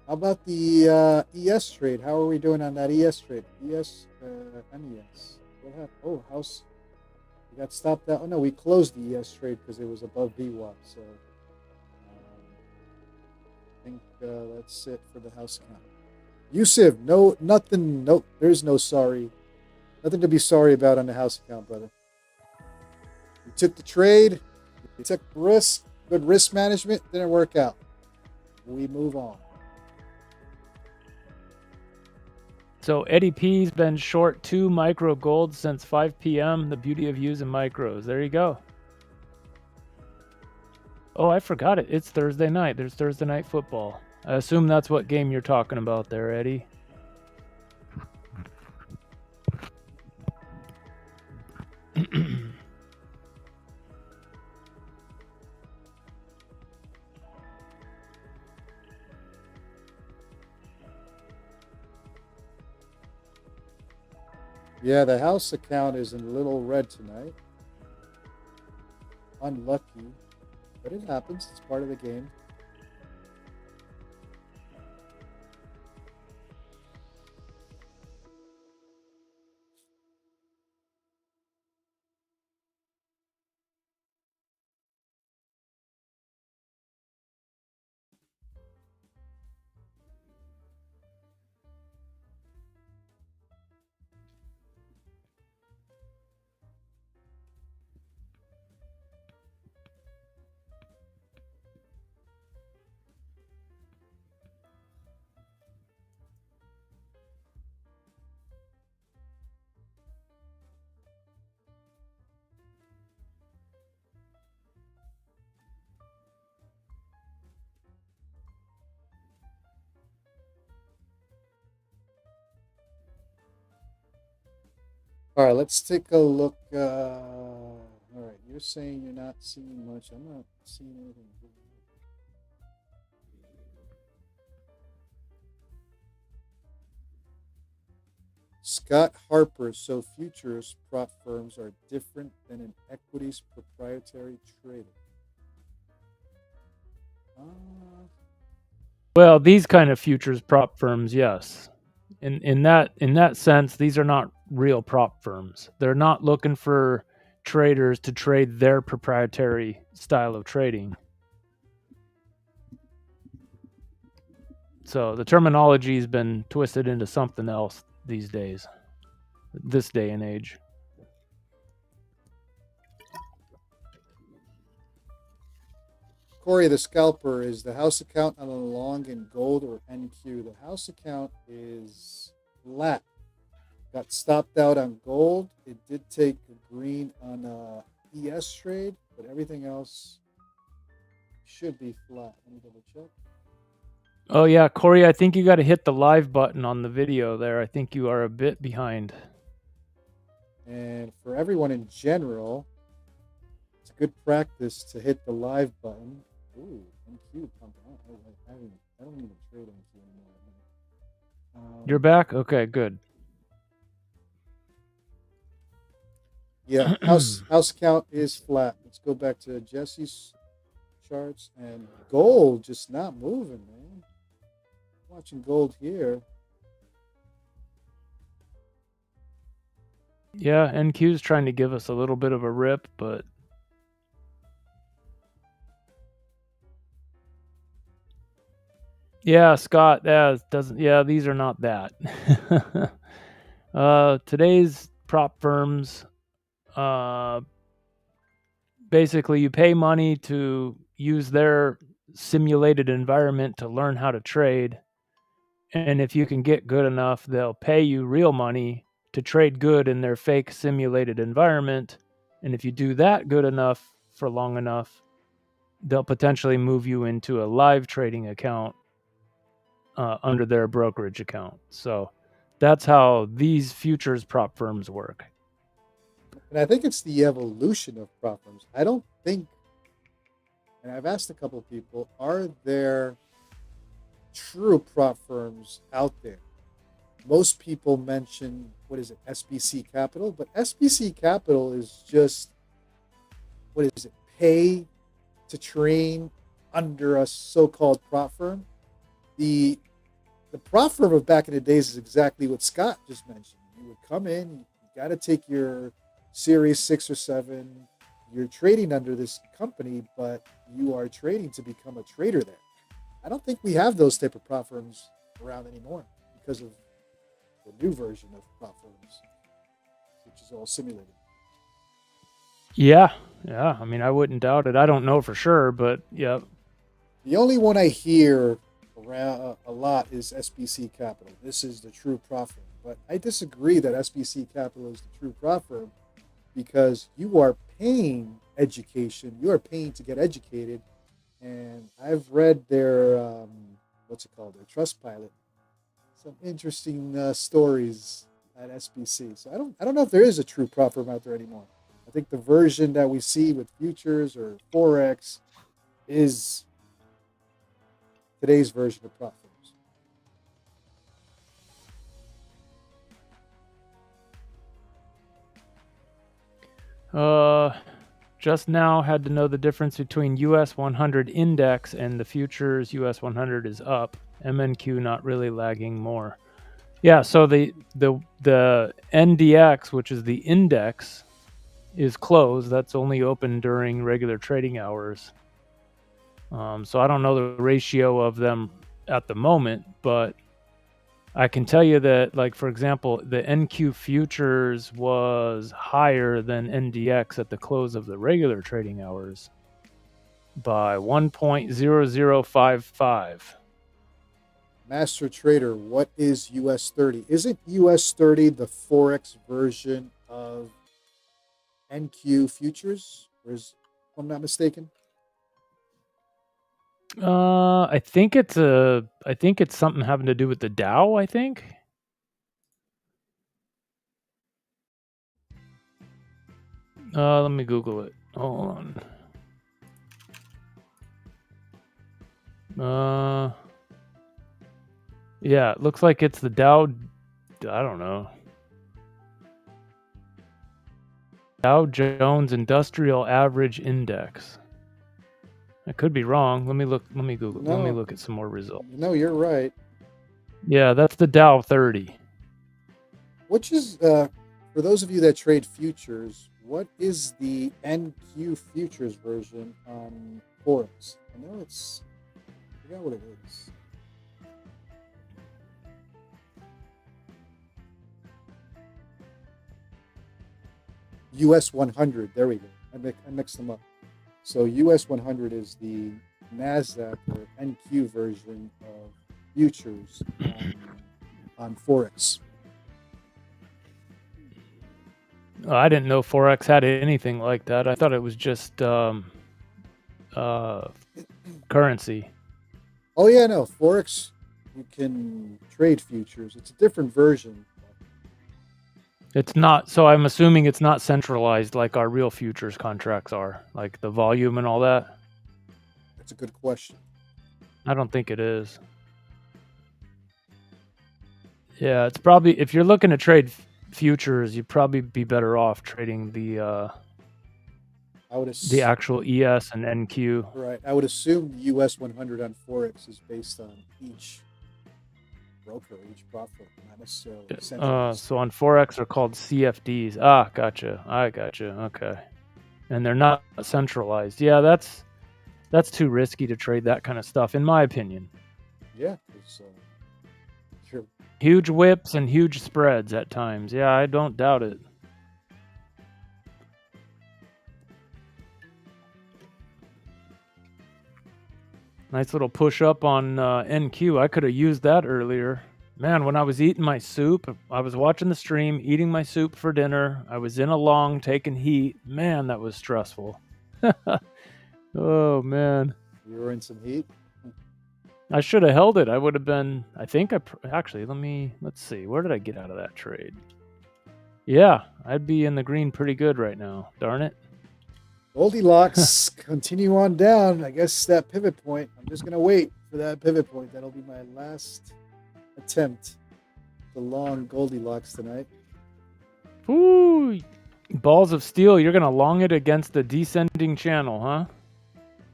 How about the ES trade? How are we doing on that ES trade? ES, MES. What happened? Oh, house. We got stopped out. Oh no, we closed the ES trade because it was above VWAP. So I think that's it for the house account. Yusuf, no, nothing. Nope, there's no sorry. Nothing to be sorry about on the house account, brother. You took the trade. You took risk. Good risk management. Didn't work out. We move on. So Eddie P's been short 2 micro gold since 5 p.m. The beauty of using micros. There you go. Oh, I forgot it. It's Thursday night. There's Thursday night football. I assume that's what game you're talking about there, Eddie. Yeah, the house account is in a little red tonight. Unlucky, but it happens. It's part of the game. All right, let's take a look. All right, you're saying you're not seeing much. I'm not seeing anything. Scott Harper. So futures prop firms are different than an equities proprietary trader. Well, these kind of futures prop firms, yes. In that sense, these are not real prop firms. They're not looking for traders to trade their proprietary style of trading. So the terminology has been twisted into something else these days, this day and age. Corey, the scalper, is the house account on a long in gold or NQ? The house account is flat. Got stopped out on gold. It did take a green on ES trade, but everything else should be flat. Let me double check. Oh yeah, Corey, I think you got to hit the live button on the video there. I think you are a bit behind. And for everyone in general, it's a good practice to hit the live button. Ooh, NQ pumping out. I don't even trade NQ anymore. You're back? Okay, good. Yeah, house count is flat. Let's go back to Jesse's charts, and gold just not moving, man. Watching gold here. Yeah, NQ's trying to give us a little bit of a rip, but yeah, Scott, these are not that. Today's prop firms, basically you pay money to use their simulated environment to learn how to trade. And if you can get good enough, they'll pay you real money to trade good in their fake simulated environment. And if you do that good enough for long enough, they'll potentially move you into a live trading account under their brokerage account. So that's how these futures prop firms work. And I think it's the evolution of prop firms. I don't think, and I've asked a couple of people, are there true prop firms out there? Most people mention, what is it, SBC Capital? But SBC Capital is just, what is it, pay to train under a so-called prop firm. The prop firm of back in the days is exactly what Scott just mentioned. You would come in, you got to take your Series 6 or 7. You're trading under this company, but you are trading to become a trader there. I don't think we have those type of prop firms around anymore because of the new version of prop firms, which is all simulated. Yeah. I mean, I wouldn't doubt it. I don't know for sure, but yeah. The only one I hear around a lot is SBC Capital. This is the true prop firm. But I disagree that SBC Capital is the true prop firm because you are paying education. You are paying to get educated. And I've read their, their Trustpilot. Some interesting stories at SBC. So I don't know if there is a true prop firm out there anymore. I think the version that we see with futures or Forex is today's version of prop firms. Just now had to know the difference between US 100 index and the futures US 100 is up. MNQ not really lagging more. Yeah, so the NDX, which is the index, is closed. That's only open during regular trading hours. So I don't know the ratio of them at the moment, but I can tell you that, like, for example, the NQ futures was higher than NDX at the close of the regular trading hours by 1.0055. Master Trader, what is US 30? Isn't US 30 the Forex version of NQ futures? Or if I'm not mistaken. I think it's something having to do with the Dow, I think. Let me Google it. Hold on. Yeah, it looks like it's the Dow. I don't know. Dow Jones Industrial Average Index. I could be wrong. Let me Google. No. Let me look at some more results. No, you're right. Yeah, that's the Dow 30. Which is, for those of you that trade futures, what is the NQ futures version on Forex? I forgot what it is. US 100. There we go. I mixed them up. So US 100 is the Nasdaq or NQ version of futures on Forex. I didn't know Forex had anything like that. I thought it was just currency. Oh yeah, no, Forex, you can trade futures. It's a different version. It's not, so I'm assuming it's not centralized like our real futures contracts are, like the volume and all that. That's a good question. I don't think it is. Yeah, it's probably, if you're looking to trade futures, you'd probably be better off trading the actual ES and NQ. Right. I would assume the US 100 on Forex is based on each broker, each platform, not necessarily centralized. So on Forex they're called CFDs. Ah, gotcha. I gotcha. Okay. And they're not centralized. Yeah, that's too risky to trade that kind of stuff, in my opinion. Yeah, sure. Huge whips and huge spreads at times. Yeah, I don't doubt it. Nice little push up on NQ. I could have used that earlier. Man, when I was eating my soup, I was watching the stream, eating my soup for dinner. I was in a long, taking heat. Man, that was stressful. Oh, man. You were in some heat? I should have held it. I would have been, I think actually, let's see. Where did I get out of that trade? Yeah, I'd be in the green pretty good right now. Darn it. Goldilocks, continue on down. I guess that pivot point. I'm just going to wait for that pivot point. That'll be my last attempt to long Goldilocks tonight. Ooh, balls of steel. You're going to long it against the descending channel, huh?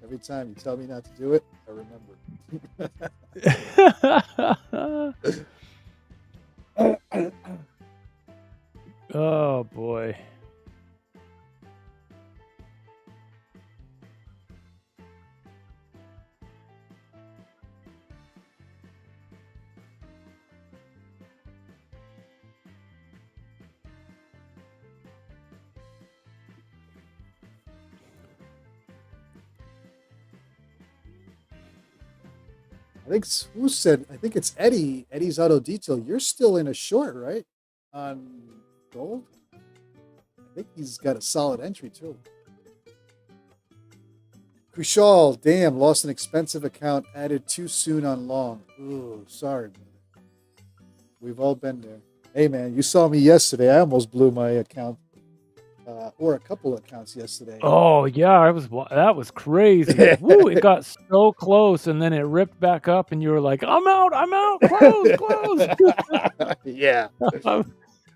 Every time you tell me not to do it, I remember. Oh, boy. I think it's Eddie. Eddie's Auto Detail. You're still in a short, right? On gold? I think he's got a solid entry too. Kushal, damn, lost an expensive account, added too soon on long. Ooh, sorry, man. We've all been there. Hey, man, you saw me yesterday. I almost blew my account. Or a couple of accounts yesterday. Oh yeah, that was crazy. Woo, it got so close, and then it ripped back up, and you were like, "I'm out, close." Yeah.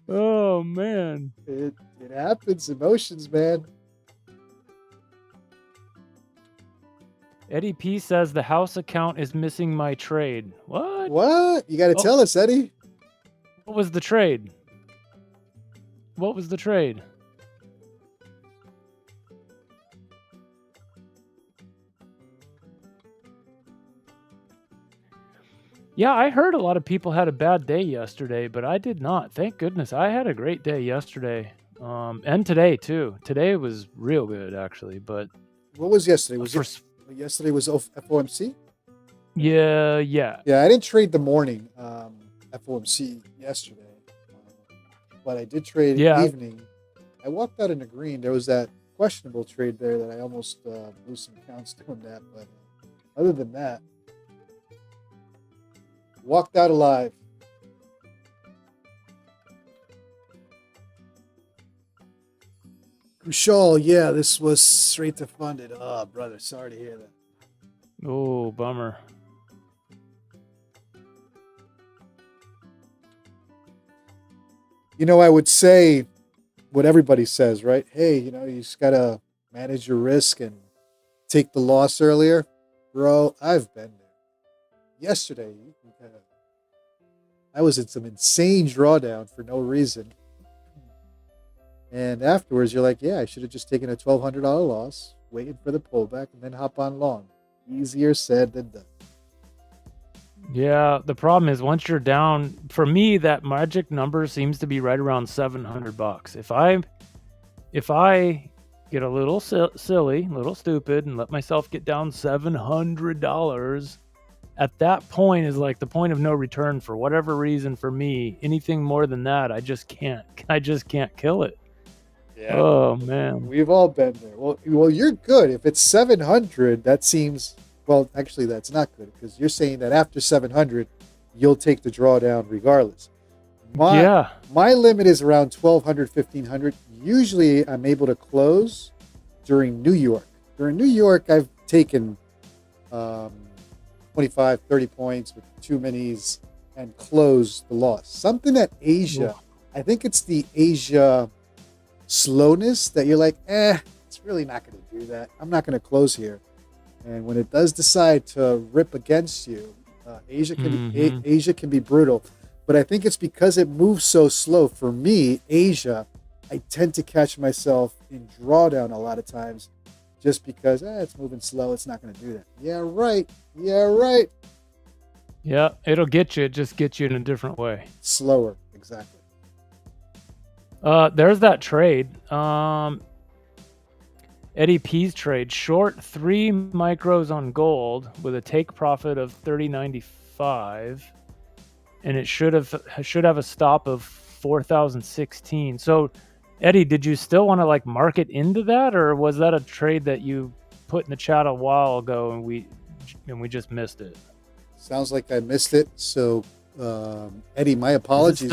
Oh man, it happens. Emotions, man. Eddie P says the house account is missing my trade. What? What? You got to tell us, Eddie. What was the trade? What was the trade? Yeah, I heard a lot of people had a bad day yesterday, but I did not. Thank goodness. I had a great day yesterday. And today too. Today was real good actually, but what was yesterday? Yesterday was FOMC? Yeah. Yeah, I didn't trade the morning FOMC yesterday. But I did trade evening. I walked out in the green. There was that questionable trade there that I almost blew some accounts doing that, but other than that, walked out alive. Kushal, yeah, this was straight to funded. Oh, brother, sorry to hear that. Oh, bummer. You know, I would say what everybody says, right? Hey, you just got to manage your risk and take the loss earlier. Bro, I've been there. Yesterday, I was in some insane drawdown for no reason. And afterwards, you're like, yeah, I should have just taken a $1,200 loss, waited for the pullback, and then hop on long. Easier said than done. Yeah, the problem is once you're down, for me, that magic number seems to be right around $700. If I get a little silly, a little stupid, and let myself get down $700. At that point is like the point of no return for whatever reason for me. Anything more than that, I just can't kill it. Yeah. Oh man. We've all been there. Well, you're good. If it's 700, that seems, well, actually that's not good because you're saying that after 700, you'll take the drawdown regardless. My limit is around 1200, 1500. Usually I'm able to close during New York. During New York, I've taken 25, 30 points with 2 minis and closed the loss. Something at Asia, I think it's the Asia slowness that you're like, it's really not going to do that. I'm not going to close here. And when it does decide to rip against you, Asia can be brutal. But I think it's because it moves so slow. For me, Asia, I tend to catch myself in drawdown a lot of times just because it's moving slow. It's not going to do that. Yeah, right. Yeah, it'll get you. It just gets you in a different way. Slower, exactly. There's that trade. Eddie P's trade. Short 3 micros on gold with a take profit of 30.95. And it should have a stop of 4,016. So, Eddie, did you still want to like market into that, or was that a trade that you put in the chat a while ago and we just missed it? Sounds like I missed it. So, Eddie, my apologies.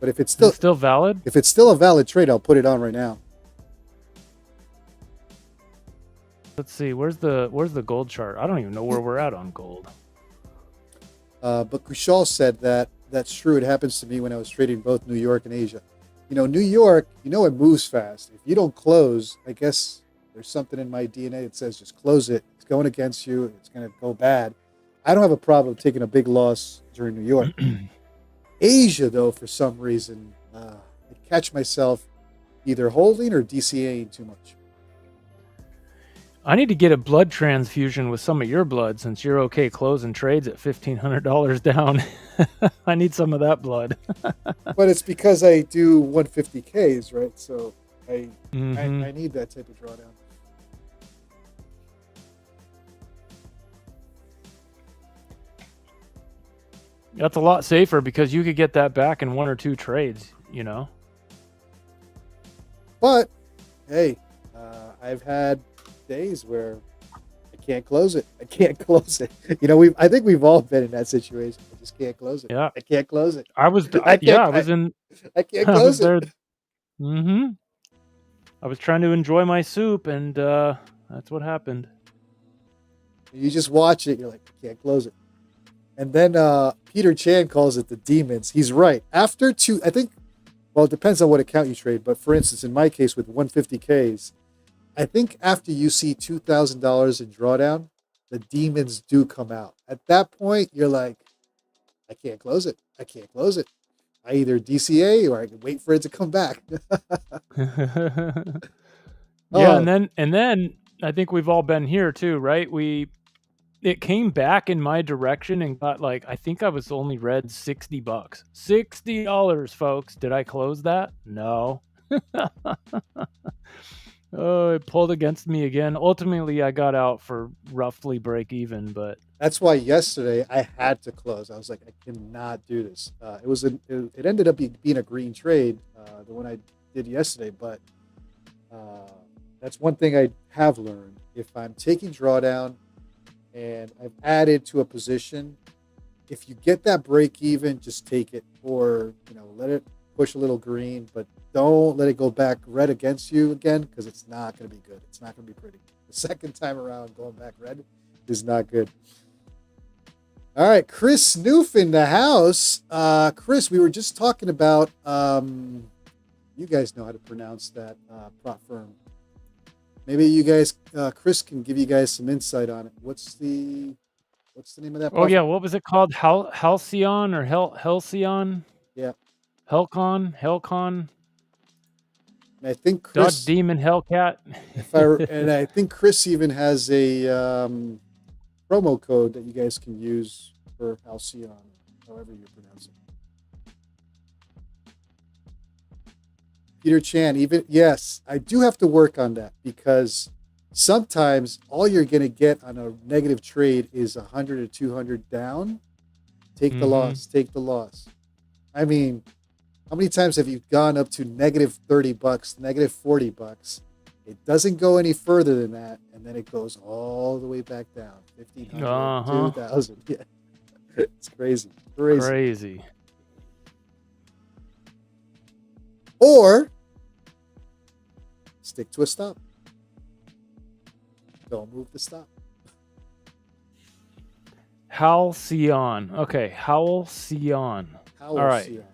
But if it's still valid, if it's still a valid trade, I'll put it on right now. Let's see. Where's the gold chart? I don't even know where we're at on gold. But Kushal said that that's true. It happens to me when I was trading both New York and Asia. New York, it moves fast. If you don't close, I guess there's something in my DNA that says just close it. It's going against you. It's going to go bad. I don't have a problem taking a big loss during New York. Asia, though, for some reason, I catch myself either holding or DCAing too much. I need to get a blood transfusion with some of your blood since you're okay closing trades at $1,500 down. I need some of that blood. But it's because I do 150Ks, right? So I need that type of drawdown. That's a lot safer because you could get that back in 1 or 2 trades, But, hey, I've had days where I can't close it. I think we've all been in that situation. I just can't close it. Yeah. I can't close it. I can't close it. I was trying to enjoy my soup, and that's what happened. You just watch it. You're like, I can't close it. And then Peter Chan calls it the demons. He's right. After 2, I think, well, it depends on what account you trade. But for instance, in my case with 150Ks, I think after you see $2,000 in drawdown, the demons do come out. At that point, you're like, I can't close it. I can't close it. I either DCA or I can wait for it to come back. Yeah, and then I think we've all been here too, right? It came back in my direction and got I think I was only read $60. $60, folks. Did I close that? No. Oh, it pulled against me again. Ultimately, I got out for roughly break even, but that's why yesterday I had to close. I was like, I cannot do this. It ended up being a green trade, the one I did yesterday. But that's one thing I have learned. If I'm taking drawdown and I've added to a position, if you get that break even, just take it, or let it push a little green, but don't let it go back red against you again, because it's not going to be good. It's not going to be pretty. The second time around going back red is not good. All right, Chris Snoof in the house. Chris, we were just talking about, you guys know how to pronounce that prop firm. Maybe you guys, Chris can give you guys some insight on it. What's the name of that? Oh yeah, what was it called? Halcyon or Halcyon? Yeah. Helcon. And I think Chris, Dodge Demon Hellcat. and I think Chris even has a promo code that you guys can use for Halcyon, however you pronounce it. Peter Chan, even yes, I do have to work on that because sometimes all you're going to get on a negative trade is 100 or 200 down. Take the loss. Take the loss. I mean, how many times have you gone up to negative $30, negative $40? It doesn't go any further than that, and then it goes all the way back down. 1,500, 2,000. Yeah. It's crazy. Crazy. Or stick to a stop. Don't move the stop. Halcyon. Okay, Halcyon. All right. Halcyon.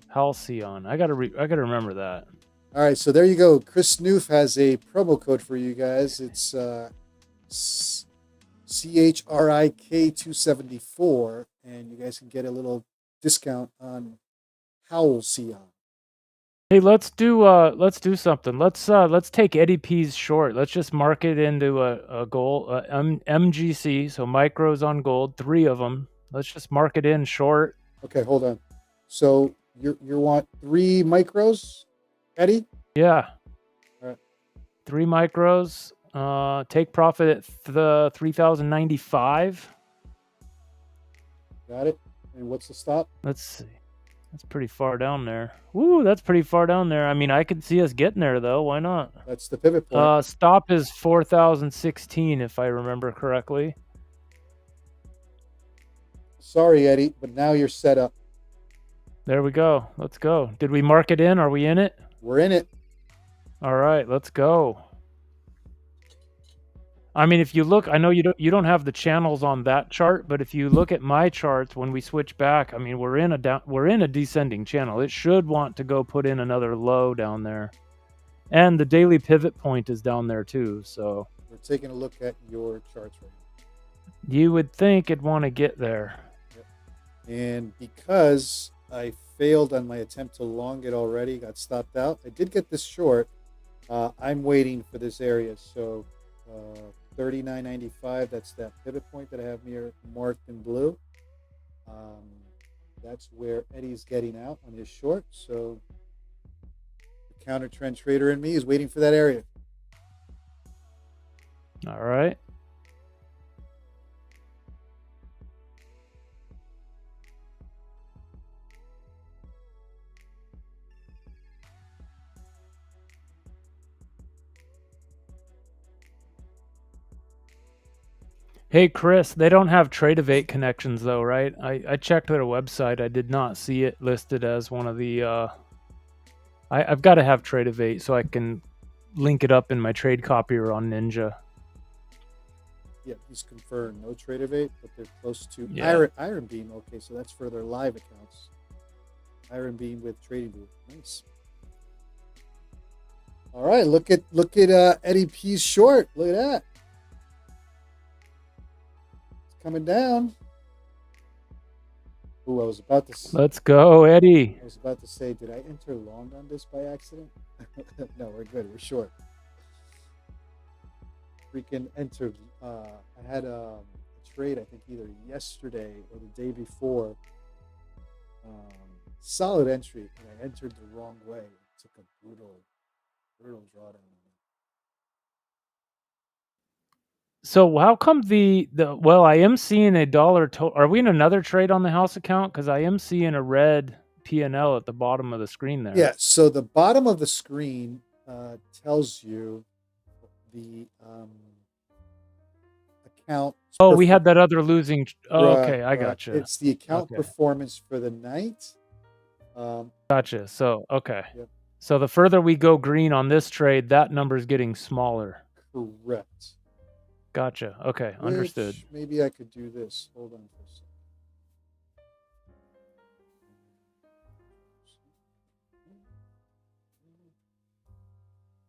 Halcyon. I gotta remember that. All right, so there you go. Chris Noof has a promo code for you guys. It's CHRIK274, and you guys can get a little discount on Halcyon. Hey, let's do something. Let's take Eddie P's short. Let's just mark it into a goal, MGC. So micros on gold, 3 of them. Let's just mark it in short. Okay, hold on. So you want 3 micros, Eddie? Yeah. All right. 3 micros. Take profit at the 3,095. Got it. And what's the stop? Let's see. That's pretty far down there. Woo, that's pretty far down there. I mean, I could see us getting there, though. Why not? That's the pivot point. Stop is 4,016, if I remember correctly. Sorry, Eddie, but now you're set up. There we go. Let's go. Did we mark it in? Are we in it? We're in it. All right, let's go. I mean, if you look, I know you don't have the channels on that chart, but if you look at my charts when we switch back, I mean, we're in a descending channel. It should want to go put in another low down there. And the daily pivot point is down there too, so we're taking a look at your charts right now. You would think it'd want to get there. Yep. And because I failed on my attempt to long it already, got stopped out. I did get this short. I'm waiting for this area, so 39.95. That's that pivot point that I have here marked in blue. That's where Eddie's getting out on his short. So the counter trend trader in me is waiting for that area. All right. Hey, Chris, they don't have Tradeify connections though, right? I checked their website. I did not see it listed as one of the... I've got to have Tradeify so I can link it up in my trade copier on Ninja. Yeah, he's confirmed. No Tradeify, but they're close to Iron Beam. Okay, so that's for their live accounts. Iron Beam with Trading View. Nice. All right, look at Eddie P's short. Look at that. Coming down. Ooh, I was about to... Let's go, Eddie. I was about to say, did I enter long on this by accident? No, we're good. We're short. Freaking entered. I had a trade, I think, either yesterday or the day before. Solid entry, and I entered the wrong way. It took a brutal drawdown. So how come well, I am seeing a dollar total. Are we in another trade on the house account? Because I am seeing a red P&L at the bottom of the screen there. Yeah, so the bottom of the screen tells you the account. Oh, we had that other losing. Oh, okay, I gotcha. It's the account performance for the night. Gotcha. So, okay. Yep. So the further we go green on this trade, that number is getting smaller. Correct. Gotcha. Okay, understood. Maybe I could do this. Hold on for a second.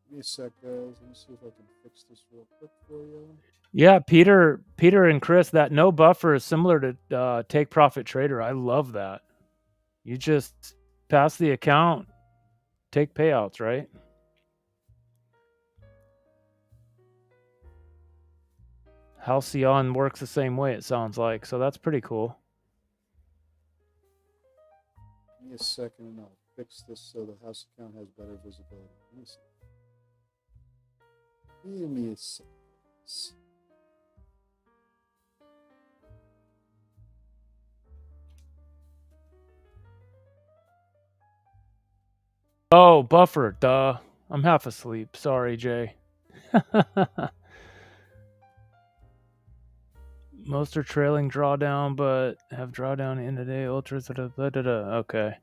Give me a sec, guys. Let me see if I can fix this real quick for you. Yeah, Peter and Chris, that no buffer is similar to Take Profit Trader. I love that. You just pass the account, take payouts, right? Halcyon works the same way, it sounds like. So that's pretty cool. Give me a second and I'll fix this so the house account has better visibility. Let me see. Give me a second. Oh, buffer. Duh. I'm half asleep. Sorry, Jay. Most are trailing drawdown, but have drawdown in the day. Ultras. Okay.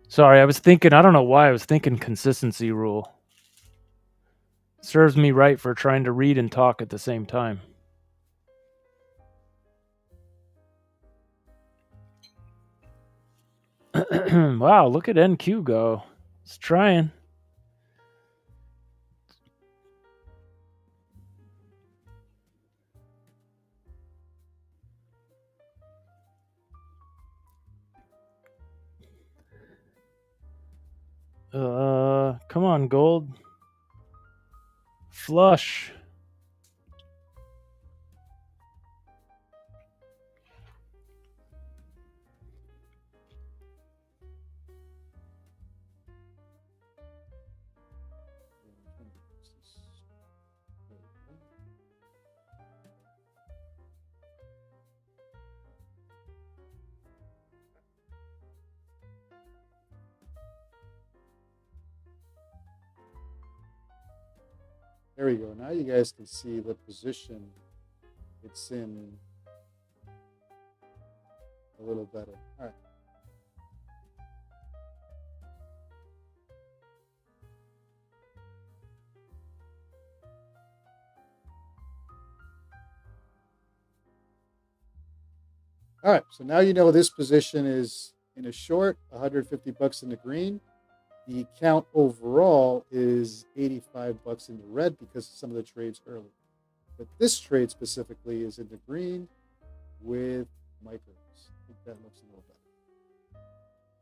Sorry, I was thinking. I don't know why I was thinking consistency rule. Serves me right for trying to read and talk at the same time. Wow, look at NQ go. It's trying. Come on, gold. Flush. There we go. Now you guys can see the position it's in a little better. All right. All right, so now you know this position is in a short, 150 bucks in the green. The account overall is 85 bucks in the red because of some of the trades early. But this trade specifically is in the green with micros. I think that looks a little better.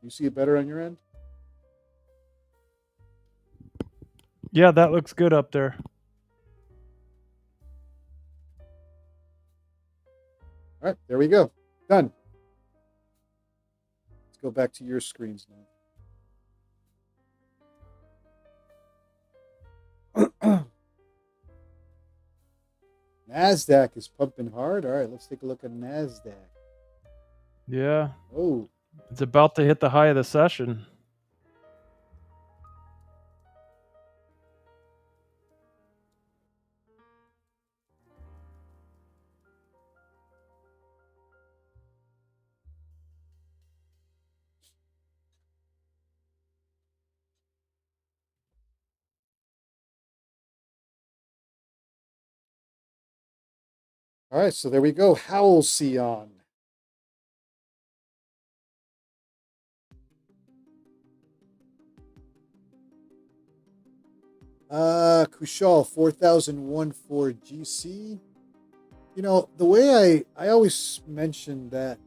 You see it better on your end? Yeah, that looks good up there. All right, there we go. Done. Let's go back to your screens now. Nasdaq is pumping hard. All right, let's take a look at Nasdaq. Yeah. Oh, It's about to hit the high of the session. all right. So there we go. Halcyon. Kushal 4001 for GC. You know, the way I always mention that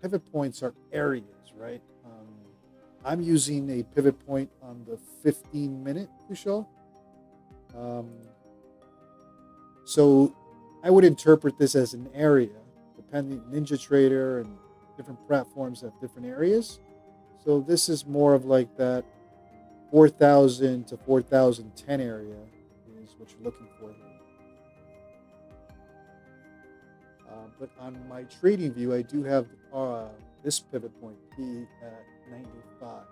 pivot points are areas, right? I'm using a pivot point on the 15-minute Kushal. So I would interpret this as an area, depending NinjaTrader and different platforms have different areas. So this is more of like that 4,000 to 4,010 area is what you're looking for here. But on my trading view, I do have this pivot point P at 95.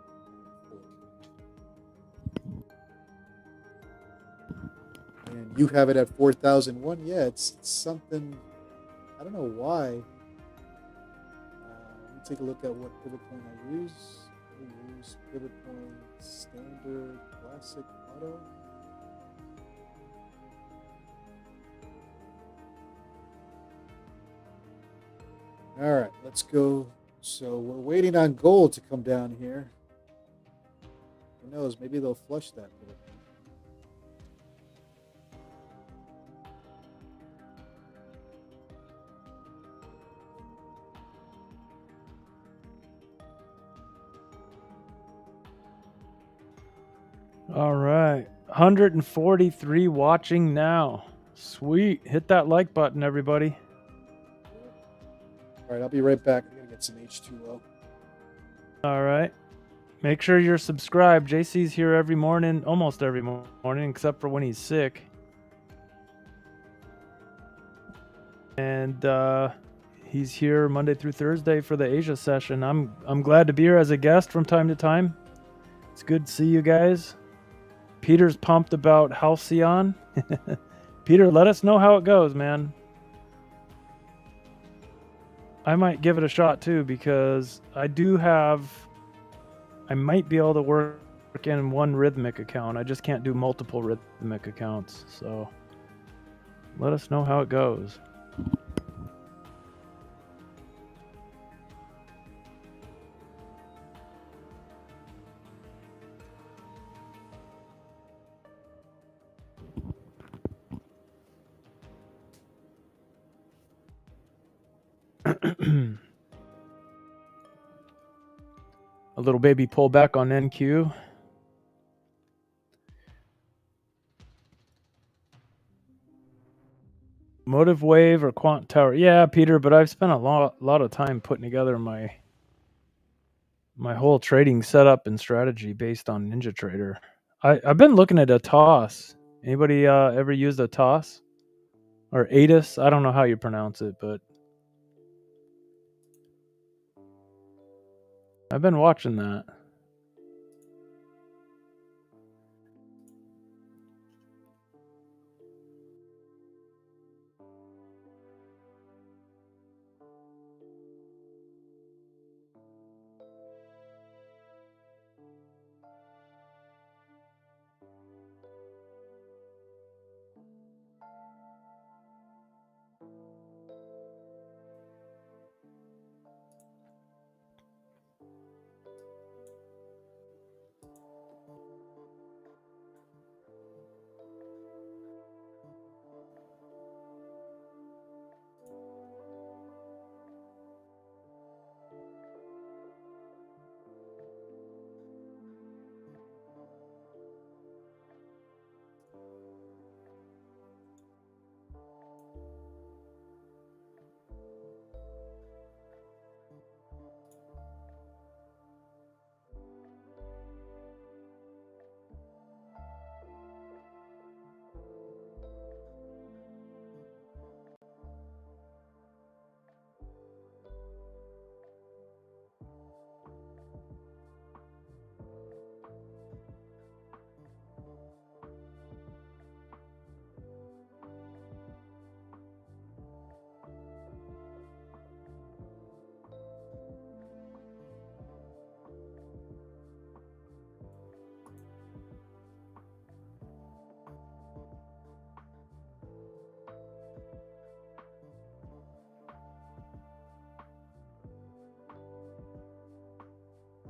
And you have it at 4,001. Yeah, it's something. I don't know why. Let me take a look at what pivot point I use. I use pivot point standard classic auto. All right, let's go. So we're waiting on gold to come down here. Who knows? Maybe they'll flush that pivot point. All right. 143 watching now. Sweet. Hit that like button, everybody. All right, I'll be right back. I'm going to get some H2O. All right. Make sure you're subscribed. JC's here every morning, almost every morning, except for when he's sick. And he's here Monday through Thursday for the Asia session. I'm glad to be here as a guest from time to time. It's good to see you guys. Peter's pumped about Halcyon. Peter, let us know how it goes, man. I might give it a shot too, because I might be able to work in one Rhythmic account. I just can't do multiple Rhythmic accounts. So let us know how it goes. A little baby pullback on NQ. Motive Wave or Quant Tower? Yeah, Peter, but I've spent a lot of time putting together my whole trading setup and strategy based on NinjaTrader. I've been looking at a toss. Anybody ever used a toss? Or ATIS? I don't know how you pronounce it, but I've been watching that.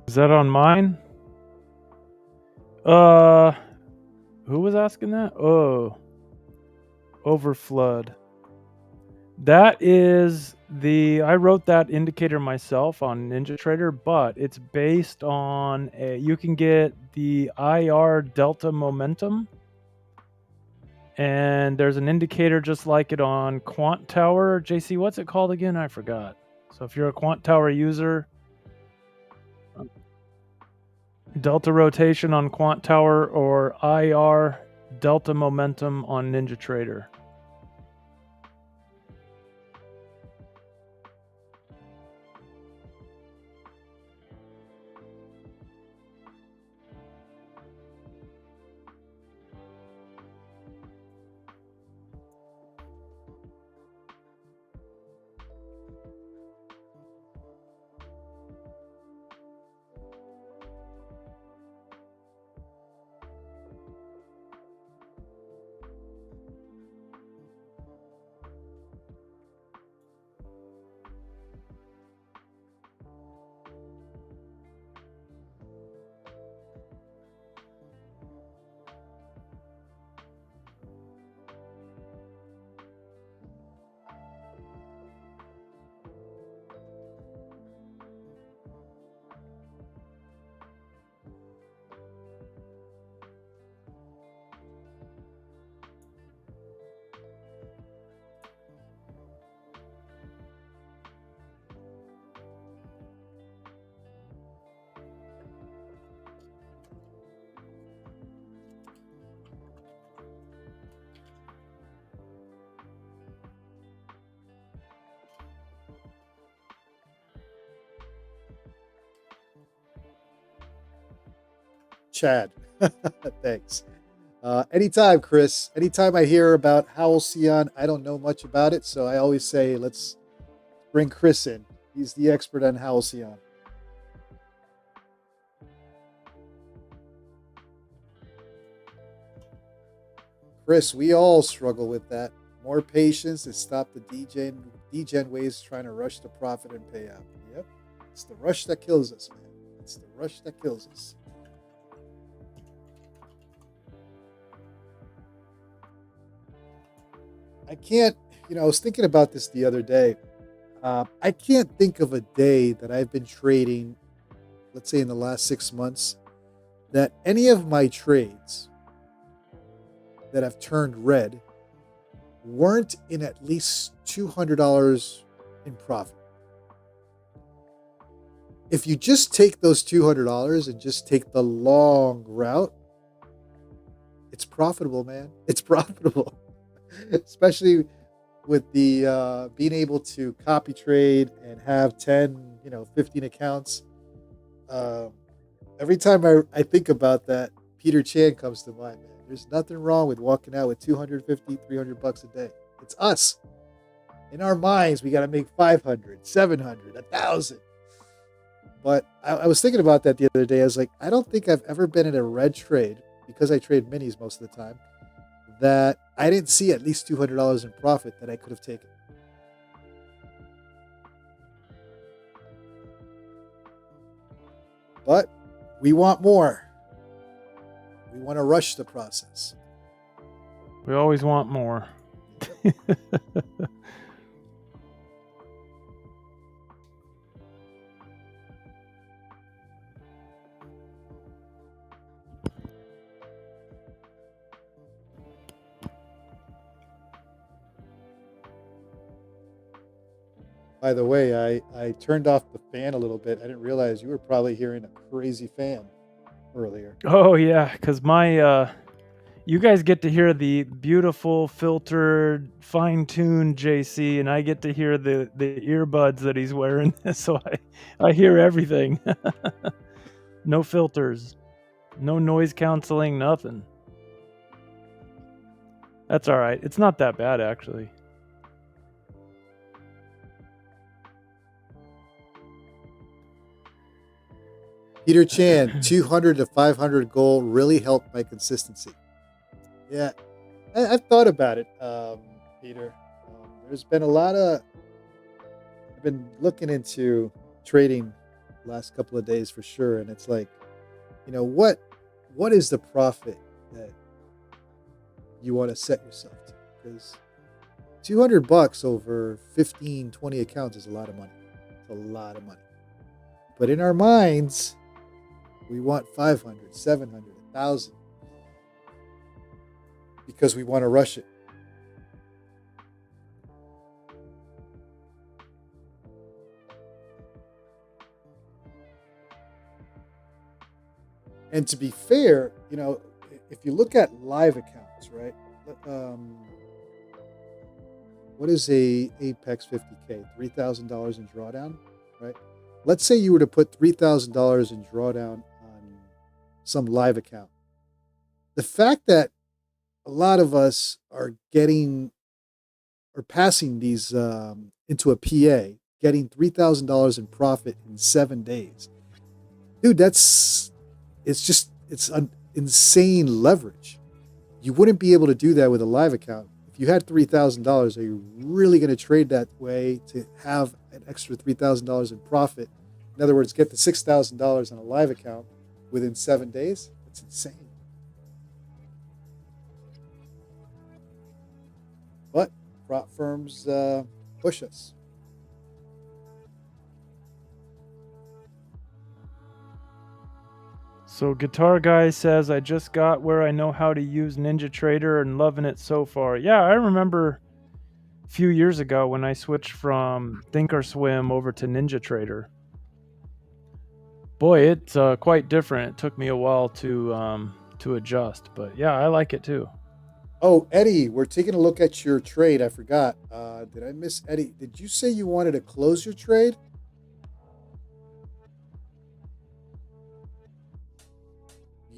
Is that on mine? Who was asking that? Oh, Overflood. That is I wrote that indicator myself on NinjaTrader, but it's based on you can get the IR delta momentum, and there's an indicator just like it on Quant Tower. JC, what's it called again? I forgot. So if you're a Quant Tower user, delta rotation on Quant Tower or IR delta momentum on NinjaTrader. Chad. Thanks. Anytime, Chris. Anytime I hear about Halcyon, I don't know much about it, so I always say, let's bring Chris in. He's the expert on Halcyon. Chris, we all struggle with that. More patience and stop the degen ways trying to rush the profit and payout. Yep. It's the rush that kills us, man. It's the rush that kills us. I can't, I was thinking about this the other day. I can't think of a day that I've been trading, let's say in the last 6 months, that any of my trades that have turned red weren't in at least $200 in profit. If you just take those $200 and just take the long route, it's profitable, man. It's profitable. Especially with the being able to copy trade and have 10, 15 accounts. Every time I think about that, Peter Chan comes to mind, man. There's nothing wrong with walking out with $250, $300 a day. It's us. In our minds, we got to make 500, 700, 1,000. But I was thinking about that the other day. I was like, I don't think I've ever been in a red trade, because I trade minis most of the time, that I didn't see at least $200 in profit that I could have taken. But we want more. We want to rush the process. We always want more. By the way, I turned off the fan a little bit. I didn't realize you were probably hearing a crazy fan earlier. Oh yeah, because you guys get to hear the beautiful, filtered, fine-tuned JC, and I get to hear the earbuds that he's wearing. So I hear everything. No filters, no noise canceling, nothing. That's all right. It's not that bad, actually. Peter Chan, 200 to 500 goal really helped my consistency. Yeah, I've thought about it, Peter. There's been I've been looking into trading the last couple of days for sure. And it's like, what is the profit that you want to set yourself to? Because $200 over 15, 20 accounts is a lot of money. It's a lot of money. But in our minds, we want 500, 700, 1,000 because we want to rush it. And to be fair, if you look at live accounts, right? What is a Apex 50K? $3,000 in drawdown, right? Let's say you were to put $3,000 in drawdown on some live account. The fact that a lot of us are passing these into a PA, getting $3,000 in profit in 7 days, dude, it's insane leverage. You wouldn't be able to do that with a live account. If you had $3,000, are you really going to trade that way to have an extra $3,000 in profit? In other words, get the $6,000 on a live account within 7 days? That's insane. But prop firms push us. So Guitar Guy says, I just got where I know how to use NinjaTrader and loving it so far. Yeah, I remember a few years ago when I switched from Thinkorswim over to NinjaTrader. Boy, it's quite different. It took me a while to adjust, but yeah, I like it too. Oh, Eddie, we're taking a look at your trade. I forgot. Did I miss Eddie? Did you say you wanted to close your trade?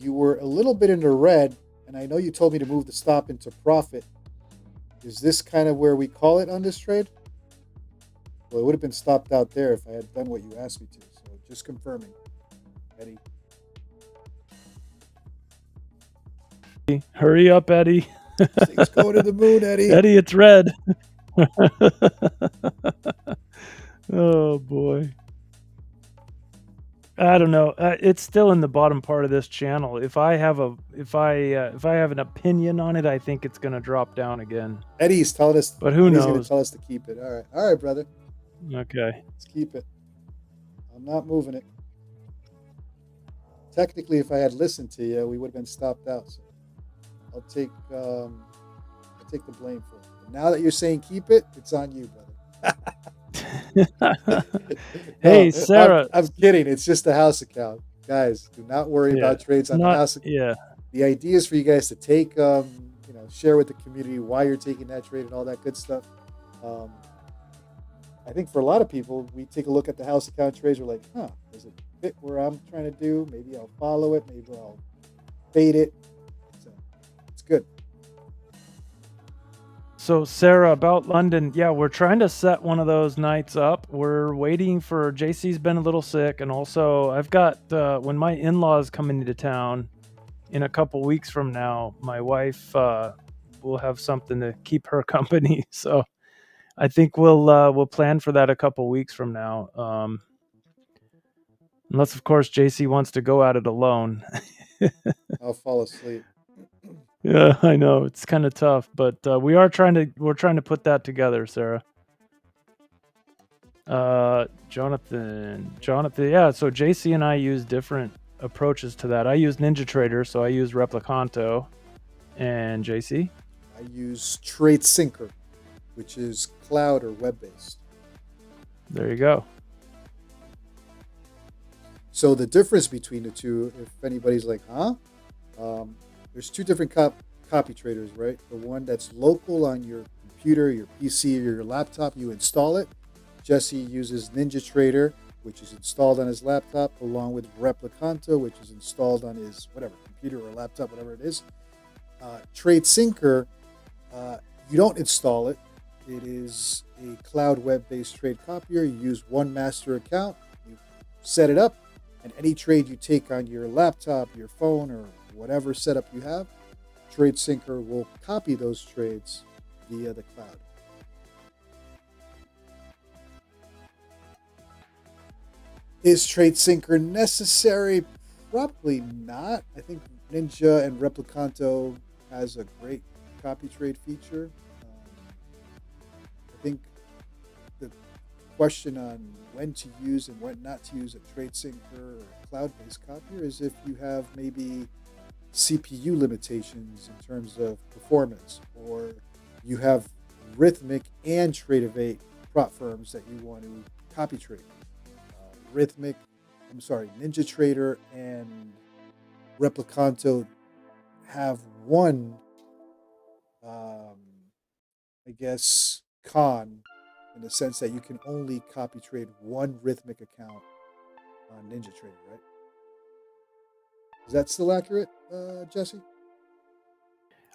you were a little bit in the red, and I know you told me to move the stop into profit. Is this kind of where we call it on this trade? Well, it would have been stopped out there if I had done what you asked me to. So just confirming, Eddie. Hurry up, Eddie. Things going to the moon, Eddie. Eddie, it's red. Oh boy. I don't know. It's still in the bottom part of this channel. If I have an opinion on it, I think it's going to drop down again. Eddie's telling us, but who knows? He's going to tell us to keep it. All right, brother. Okay, let's keep it. I'm not moving it. Technically, if I had listened to you, we would have been stopped out. So I'll take the blame for it. But now that you're saying keep it, it's on you, brother. Hey, Sarah. I'm kidding. It's just a house account. Guys, do not worry about trades on the house account. Yeah. The idea is for you guys to take, share with the community why you're taking that trade and all that good stuff. I think for a lot of people, we take a look at the house account trades. We're like, does it fit where I'm trying to do? Maybe I'll follow it. Maybe I'll fade it. So it's good. So Sarah, about London, yeah, we're trying to set one of those nights up. We're waiting for JC's been a little sick, and also I've got when my in-laws come into town in a couple weeks from now, my wife will have something to keep her company. So I think we'll plan for that a couple weeks from now. Unless of course JC wants to go at it alone. I'll fall asleep. Yeah, I know it's kind of tough, but we're trying to put that together, Sarah. Jonathan, yeah. So JC and I use different approaches to that. I use NinjaTrader, so I use Replicanto, and JC. I use Tradesyncer, which is cloud or web-based. There you go. So the difference between the two, if anybody's like, there's two different copy traders, right? The one that's local on your computer, your PC, or your laptop, you install it. Jesse uses NinjaTrader, which is installed on his laptop, along with Replicanto, which is installed on his computer or laptop, whatever it is. Tradesyncer, you don't install it. It is a cloud web-based trade copier. You use one master account, you set it up, and any trade you take on your laptop, your phone, or whatever setup you have, Tradesyncer will copy those trades via the cloud. Is Tradesyncer necessary? Probably not. I think Ninja and Replicanto has a great copy trade feature. I think the question on when to use and when not to use a Tradesyncer or a cloud-based copier is if you have maybe CPU limitations in terms of performance, or you have Rhythmic and Tradeify prop firms that you want to copy trade. NinjaTrader and Replicanto have one, con in the sense that you can only copy trade one Rhythmic account on NinjaTrader, right? Is that still accurate, Jesse?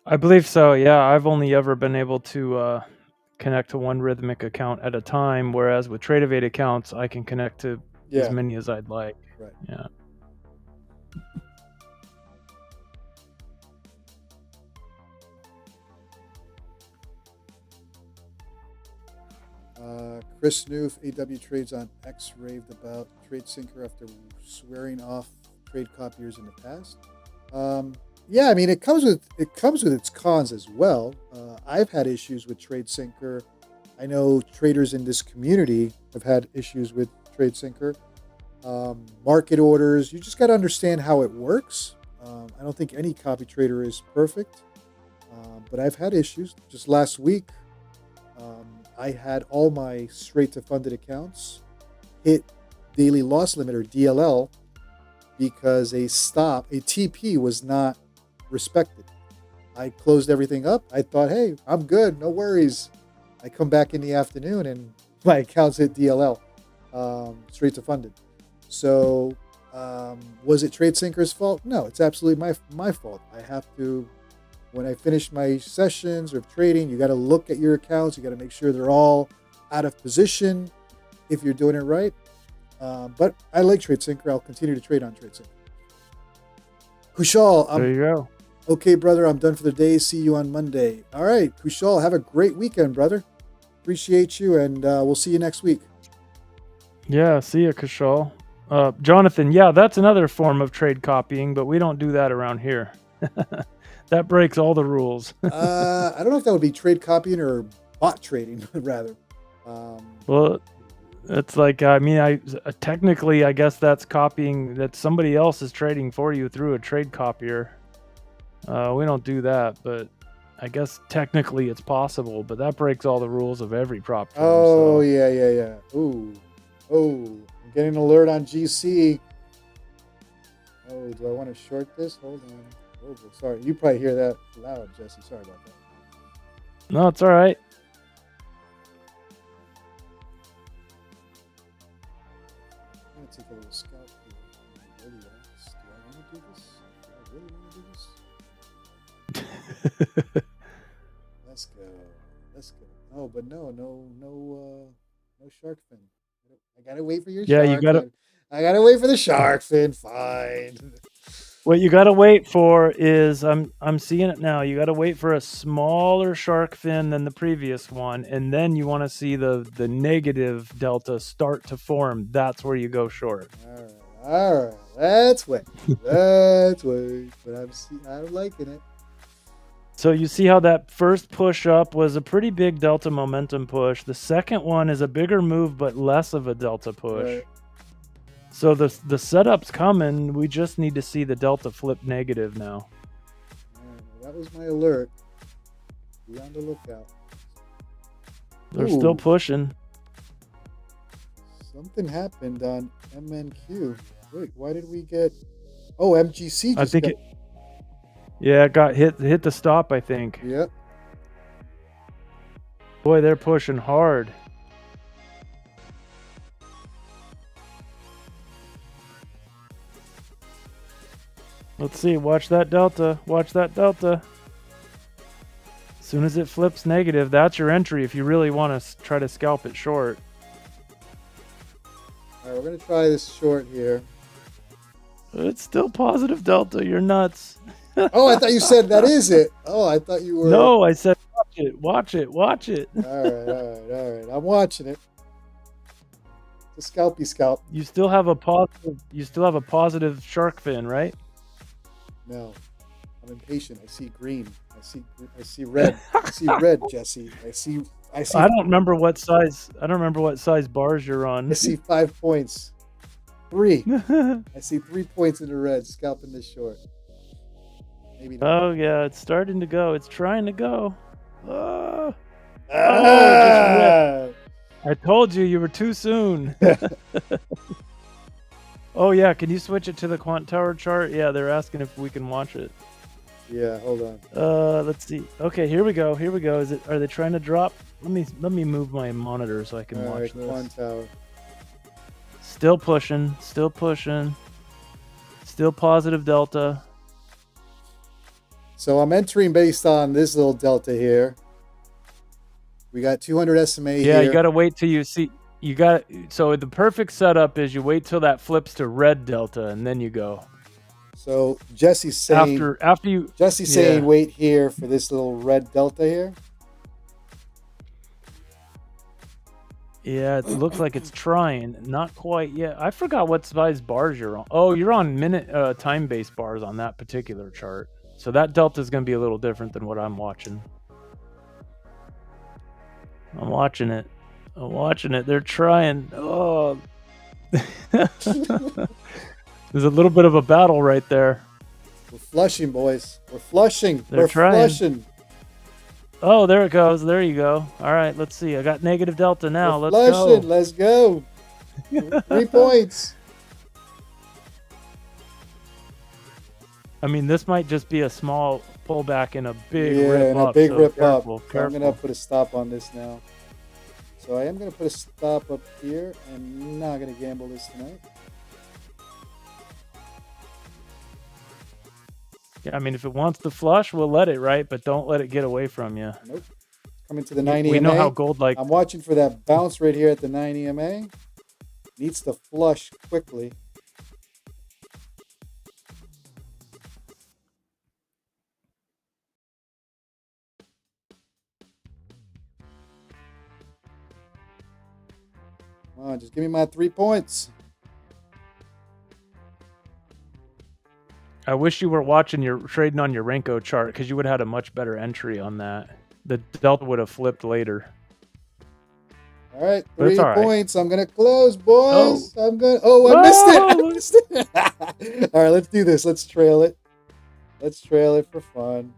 I believe so, yeah. I've only ever been able to connect to one Rhythmic account at a time, whereas with Tradeify accounts, I can connect to as many as I'd like. Right. Yeah. Chris Noof, AW Trades on X, raved about Tradesyncer after swearing off trade copiers in the past. It comes with its cons as well. I've had issues with Tradesyncer. I know traders in this community have had issues with Tradesyncer. Market orders, you just got to understand how it works. I don't think any copy trader is perfect, but I've had issues. Just last week, I had all my straight to funded accounts hit daily loss limit, or DLL, because a TP was not respected. I closed everything up. I thought, hey, I'm good, no worries. I come back in the afternoon and my accounts hit DLL, straight to funded. So Was it Tradesyncer's fault? No, it's absolutely my fault. I have to, when I finish my sessions or trading, you got to look at your accounts. You got to make sure they're all out of position if you're doing it right. But I like Tradesyncer. I'll continue to trade on Tradesyncer. Kushal, There you go. Okay, brother, I'm done for the day. See you on Monday. All right, Kushal, have a great weekend, brother. Appreciate you, and we'll see you next week. Yeah, see ya, Kushal. Jonathan, yeah, that's another form of trade copying, but we don't do that around here. That breaks all the rules. I don't know if that would be trade copying or bot trading, rather. Well, it's like, I mean, technically, I guess that's copying, that somebody else is trading for you through a trade copier. We don't do that, but I guess technically it's possible, but that breaks all the rules of every prop firm. Oh, so. Yeah. Ooh. I'm getting an alert on GC. Oh, do I want to short this? Hold on. Oh, sorry. You probably hear that loud, Jesse. Sorry about that. No, it's all right. I'm going to take a little scalp here. Bulenox. Do I want to do this? Do I really want to do this? Let's go. Oh, but no shark fin. I gotta wait for your shark fin. I gotta wait for the shark fin. Fine. What you gotta wait for is, I'm seeing it now. You gotta wait for a smaller shark fin than the previous one, and then you want to see the negative delta start to form. That's where you go short. All right. Let's wait. But I'm liking it. So you see how that first push up was a pretty big delta momentum push. The second one is a bigger move, but less of a delta push. Right. So the setup's coming. We just need to see the delta flip negative now. That was my alert. Be on the lookout. They're still pushing. Something happened on MNQ. Wait, why did we get... Oh, MGC just Yeah, it got hit the stop, I think. Yep. Boy, they're pushing hard. Let's see. Watch that delta. Watch that delta. As soon as it flips negative, that's your entry if you really want to try to scalp it short. All right, we're going to try this short here. It's still positive delta. You're nuts. Oh, I thought you said that is it. Oh, I thought you were... No, I said watch it. All right. I'm watching it. It's a scalpy scalp. You still have a positive shark fin, right? No. I'm impatient. I see green. I see red. I see red, Jesse. I see I don't remember what size bars you're on. I see 5 points. 3. I see 3 points in the red, scalping this short. Maybe not. Oh yeah, it's starting to go. It's trying to go. Oh, I told you were too soon. Oh yeah, can you switch it to the quant tower chart? Yeah, they're asking if we can watch it. Yeah, hold on. Let's see. Okay, here we go. Are they trying to drop? Let me move my monitor so I can watch this. Quant tower. Still pushing. Still positive delta. So I'm entering based on this little delta here. We got 200 SMA here. Yeah, you got to wait till you see. So the perfect setup is you wait till that flips to red delta and then you go. So Jesse's saying after you. Jesse's saying wait here for this little red delta here. Yeah, it looks like it's trying. Not quite yet. I forgot what size bars you're on. Oh, you're on minute time-based bars on that particular chart. So that delta is going to be a little different than what I'm watching. I'm watching it. They're trying. Oh. There's a little bit of a battle right there. We're flushing, boys. We're flushing. We're trying. Flushing. Oh, there it goes. There you go. All right, let's see. I got negative delta now. We're let's flushing. go. Let's go. 3 points. I mean, this might just be a small pullback and a big rip up. Careful. Careful. I'm going to put a stop on this now. So I am going to put a stop up here. I'm not going to gamble this tonight. Yeah, I mean, if it wants to flush, we'll let it, right? But don't let it get away from you. Nope. Coming to the 9 EMA. We know how gold like. I'm watching for that bounce right here at the 9 EMA. Needs to flush quickly. Come on, just give me my 3 points. I wish you were watching your trading on your Renko chart because you would have had a much better entry on that. The delta would have flipped later. All right, 3 points. Right. I'm gonna close, boys. Oh. I missed it. All right, let's do this. Let's trail it. Let's trail it for fun.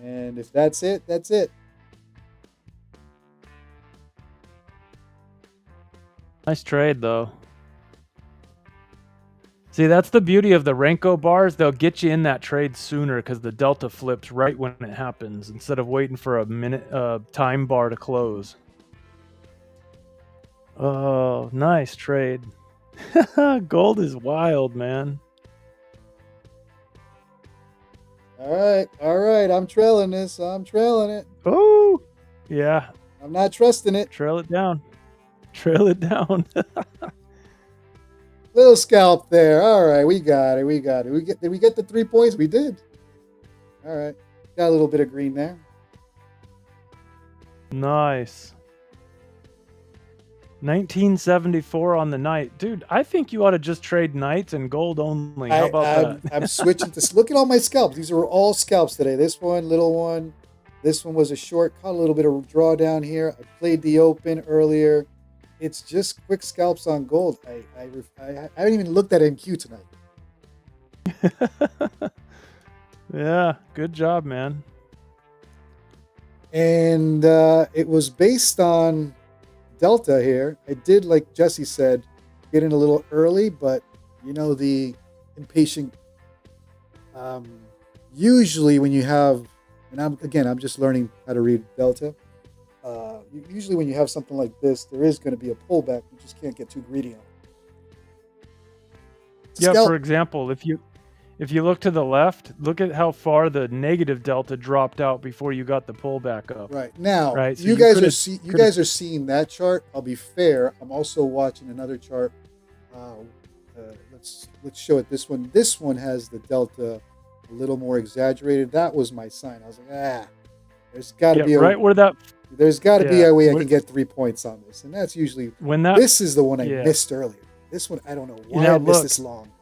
And if that's it, that's it. Nice trade, though. See, that's the beauty of the Renko bars. They'll get you in that trade sooner because the delta flips right when it happens instead of waiting for a minute time bar to close. Oh, nice trade. Gold is wild, man. All right. I'm trailing this. I'm trailing it. Oh, yeah. I'm not trusting it. Trail it down. Trail it down. Little scalp there. All right, we got it. Did we get the 3 points? We did. All right. Got a little bit of green there. Nice. 1974 on the night. Dude, I think you ought to just trade nights and gold only. How about that? I'm switching to... Look at all my scalps. These are all scalps today. This one, little one. This one was a short. Caught a little bit of drawdown here. I played the open earlier. It's just quick scalps on gold. I haven't even looked at MQ tonight. Yeah, good job, man. And it was based on delta here. I did, like Jesse said, get in a little early, but you know, the impatient. Usually, when you have, and I'm just learning how to read delta. Usually when you have something like this, there is going to be a pullback. You just can't get too greedy on it. Yeah, for example, if you look to the left, look at how far the negative delta dropped out before you got the pullback up. Right. Now, right? So you guys are seeing that chart. I'll be fair. I'm also watching another chart. Let's show it this one. This one has the delta a little more exaggerated. That was my sign. I was like, there's got to be a right where that. There's got to be a way I can get 3 points on this, and that's usually when that. This is the one I missed earlier. This one I don't know why I missed this long.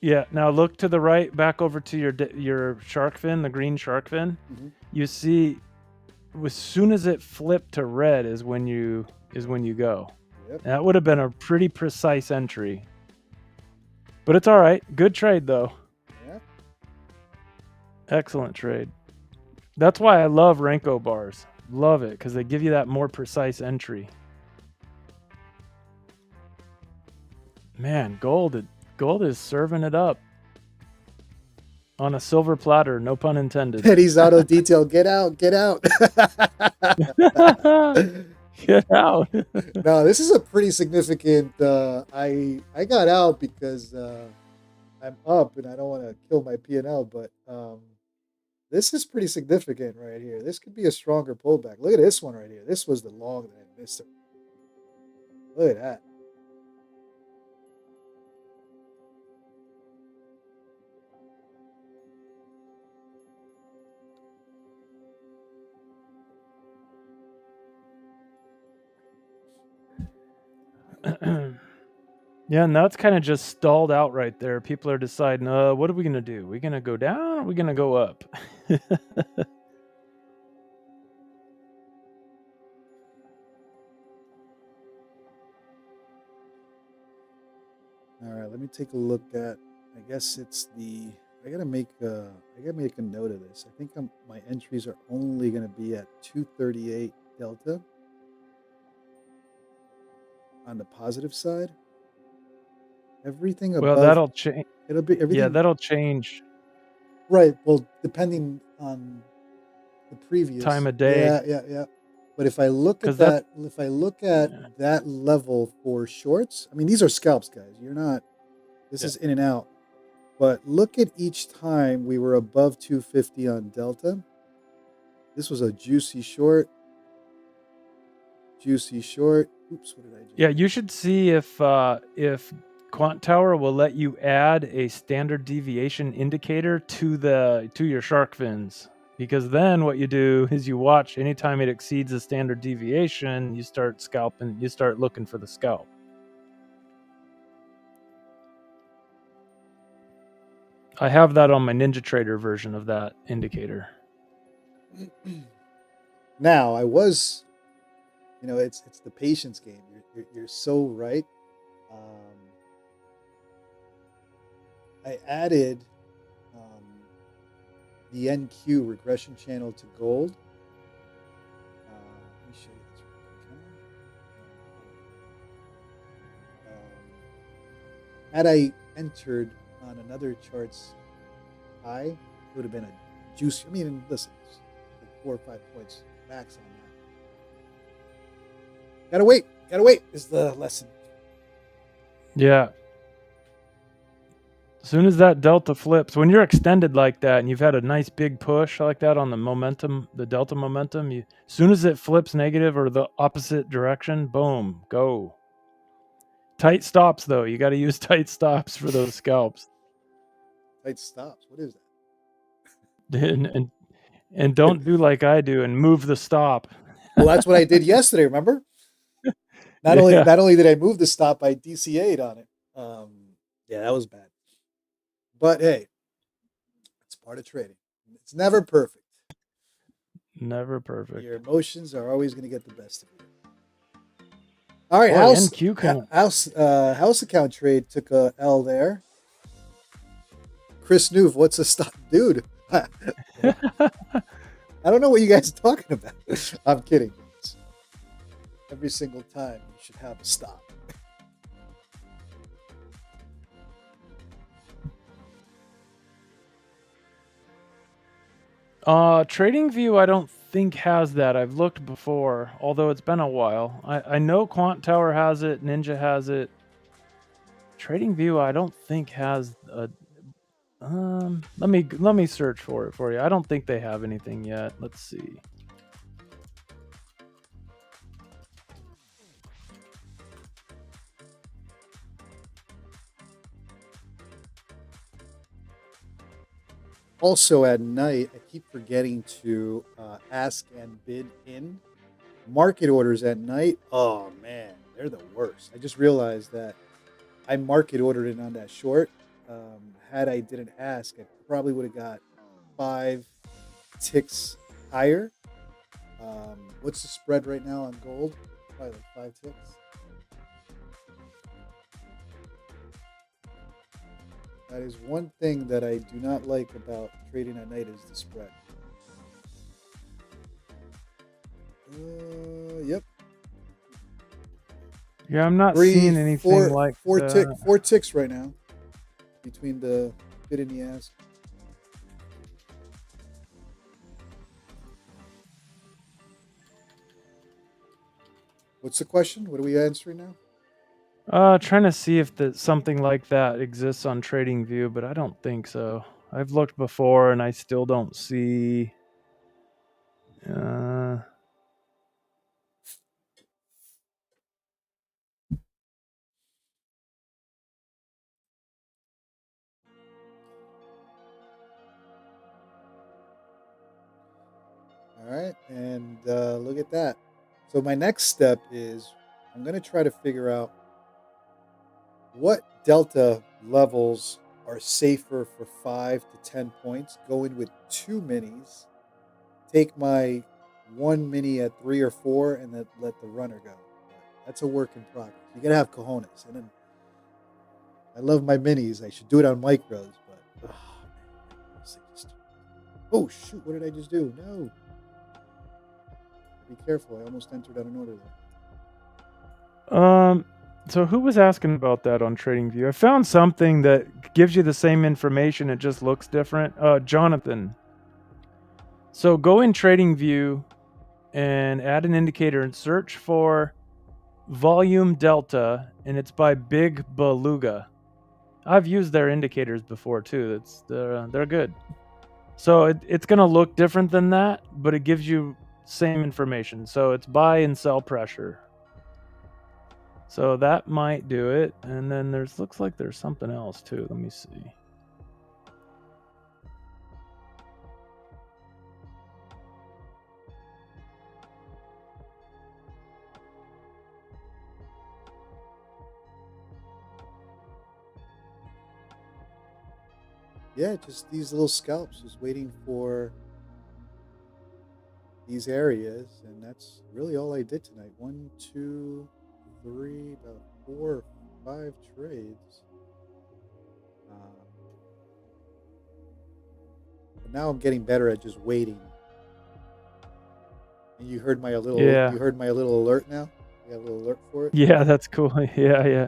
Yeah. Now look to the right, back over to your shark fin, the green shark fin. Mm-hmm. You see, as soon as it flipped to red is when you go. Yep. That would have been a pretty precise entry. But it's all right. Good trade though. Yeah. Excellent trade. That's why I love Renko bars. Love it, because they give you that more precise entry. Man, gold is serving it up. On a silver platter, no pun intended. Eddie's auto detail. Get out. Get out. No, this is a pretty significant. I got out because I'm up and I don't want to kill my P&L, but this is pretty significant right here. This could be a stronger pullback. Look at this one right here. This was the long that I missed it. Look at that. Yeah, and that's kind of just stalled out right there. People are deciding, what are we going to do? Are we going to go down or are we going to go up? All right, let me take a look at, I guess it's I gotta make a note of this. I think my entries are only gonna be at 238 delta on the positive side. Everything above. Well, that'll change. It'll be everything. Yeah, that'll change. Right. Well, depending on the previous time of day. Yeah. But if I look at that, that level for shorts, I mean, these are scalps, guys. This is in and out. But look at each time we were above 250 on Delta. This was a juicy short. Juicy short. Oops, what did I just Yeah, do? you should see if Quant Tower will let you add a standard deviation indicator to your shark fins. Because then what you do is you watch anytime it exceeds a standard deviation, you start scalping, you start looking for the scalp. I have that on my NinjaTrader version of that indicator. Now, I was, it's the patience game. You're so right. I added the NQ regression channel to gold. Let me show you this real quick. Had I entered on another chart's high, it would have been a juicy. I mean, listen, it's like 4 or 5 points max on that. Gotta wait is the lesson. Yeah. As soon as that delta flips, when you're extended like that and you've had a nice big push like that on the momentum, the delta momentum, as soon as it flips negative or the opposite direction, boom, go. Tight stops, though. You got to use tight stops for those scalps. Tight stops. What is that? And don't do like I do and move the stop. Well, that's what I did yesterday. Remember? Not only did I move the stop, I DCA'd on it. Yeah, that was bad. But hey, it's part of trading. It's never perfect. Never perfect. Your emotions are always going to get the best of you. All right, house account trade took a L there. Chris Newf, what's a stop, dude? I don't know what you guys are talking about. I'm kidding. Every single time you should have a stop. TradingView, I don't think has that. I've looked before, although it's been a while. I know Quant Tower has it, Ninja has it. TradingView, I don't think has a. Let me search for it for you. I don't think they have anything yet. Let's see. Also at night, I keep forgetting to ask and bid in market orders at night. Oh man, they're the worst. I just realized that I market ordered it on that short. Had I didn't ask, I probably would have got 5 ticks higher. What's the spread right now on gold? Probably like 5 ticks. That is one thing that I do not like about trading at night is the spread. Yep. Yeah, I'm not seeing anything like 4 ticks right now between the bid and the ask. What's the question? What are we answering now? Trying to see if something like that exists on TradingView, but I don't think so. I've looked before and I still don't see. All right, and look at that. So my next step is I'm going to try to figure out what delta levels are safer for 5 to 10 points. Go in with 2 minis. Take my 1 mini at 3 or 4 and then let the runner go. That's a work in progress. You got to have cojones. And then I love my minis. I should do it on micros, but oh shoot, what did I just do? No. Be careful. I almost entered on an order there. So who was asking about that on TradingView? I found something that gives you the same information. It just looks different. Jonathan. So go in TradingView and add an indicator and search for volume delta, and it's by Big Beluga. I've used their indicators before too. They're good. So it's going to look different than that, but it gives you same information. So it's buy and sell pressure. So that might do it. And then looks like there's something else too. Let me see. Yeah, just these little scalps, just waiting for these areas, and that's really all I did tonight. 1, 2, 3, about 4 or 5 trades. But now I'm getting better at just waiting. And you heard my little alert now? You got a little alert for it? Yeah, that's cool. Yeah.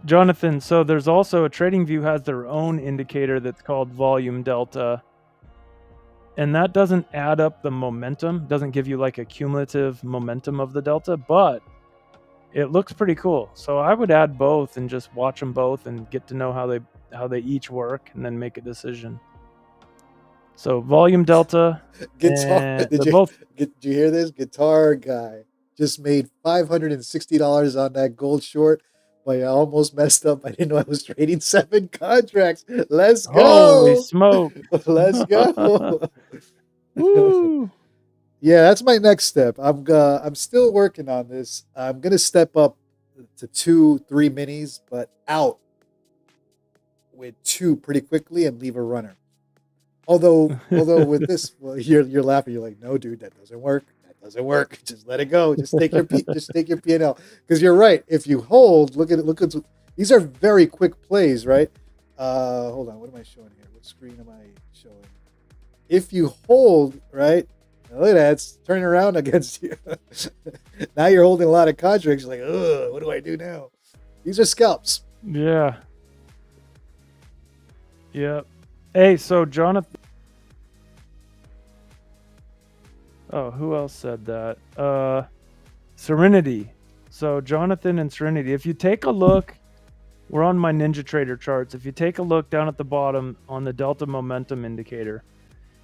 Jonathan, so there's also TradingView has their own indicator that's called volume delta. And that doesn't add up the momentum, doesn't give you like a cumulative momentum of the delta, but it looks pretty cool. So I would add both and just watch them both and get to know how they each work and then make a decision. So volume delta. Did you hear this? Guitar guy just made $560 on that gold short, but I almost messed up. I didn't know I was trading 7 contracts. Let's go! Holy smoke! Let's go! Woo! Yeah, that's my next step. I'm still working on this. I'm gonna step up to 2, 3 minis, but out with 2 pretty quickly and leave a runner. Although with this, well, you're laughing. You're like, no, dude, that doesn't work. That doesn't work. Just let it go. Just take your P&L. Because you're right. If you hold, look at these are very quick plays, right? Hold on. What am I showing here? What screen am I showing? If you hold, right? Now look at that. It's turning around against you. Now you're holding a lot of contracts. You're like, ugh, what do I do now? These are scalps. Yeah. Yep. Hey, so Jonathan. Oh, who else said that? Serenity. So Jonathan and Serenity. If you take a look, we're on my NinjaTrader charts. If you take a look down at the bottom on the delta momentum indicator,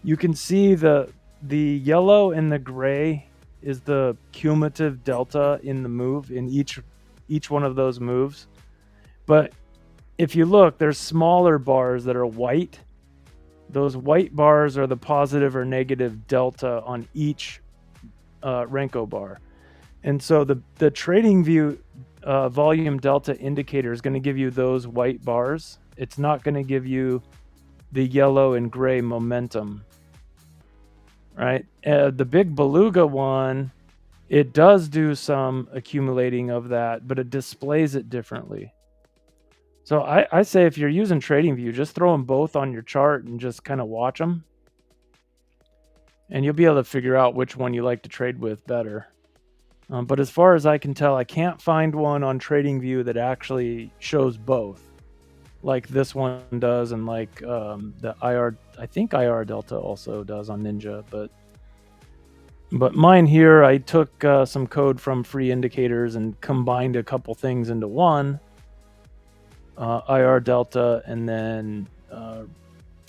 you can see the yellow and the gray is the cumulative delta in the move in each one of those moves. But if you look, there's smaller bars that are white. Those white bars are the positive or negative delta on each Renko bar. And so the TradingView volume delta indicator is going to give you those white bars. It's not going to give you the yellow and gray momentum, right? The big beluga one, it does do some accumulating of that, but it displays it differently. So I say if you're using TradingView, just throw them both on your chart and just kind of watch them. And you'll be able to figure out which one you like to trade with better. But as far as I can tell, I can't find one on TradingView that actually shows both, like this one does, and like the IR. I think IR Delta also does on Ninja, but mine here, I took some code from Free Indicators and combined a couple things into one, IR Delta, and then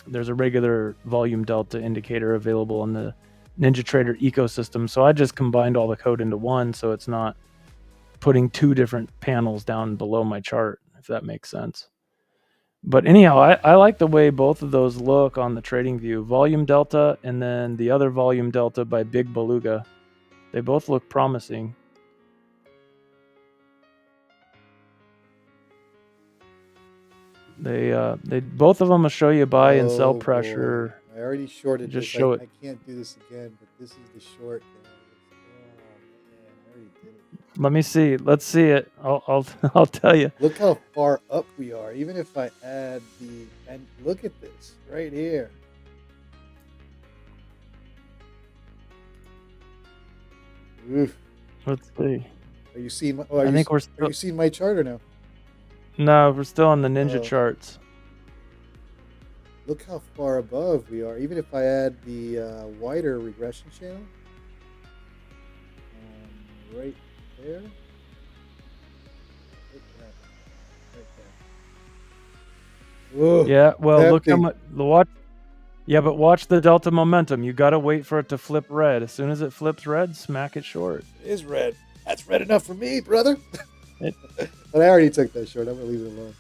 there's a regular volume delta indicator available on the NinjaTrader ecosystem. So I just combined all the code into one, so it's not putting 2 different panels down below my chart, if that makes sense. But anyhow, I like the way both of those look on the TradingView. Volume delta and then the other volume delta by Big Beluga. They both look promising. They both of them will show you buy and sell pressure. Boy. I already shorted just this. Show it. I can't do this again, but this is the short. Oh man, I already did it. Let me see. Let's see it. I'll tell you. Look how far up we are. Even if I add and look at this right here. Oof. Let's see. Are you seeing? Are you seeing my chart or no? No, we're still on the Ninja charts. Look how far above we are. Even if I add the wider regression channel, right there. Right there. Ooh, Yeah, well, look how tempting. much the watch. Yeah, but watch the delta momentum. You got to wait for it to flip red. As soon as it flips red, smack it short. It is red. That's red enough for me, brother. It, But I already took that short. I'm gonna leave it alone.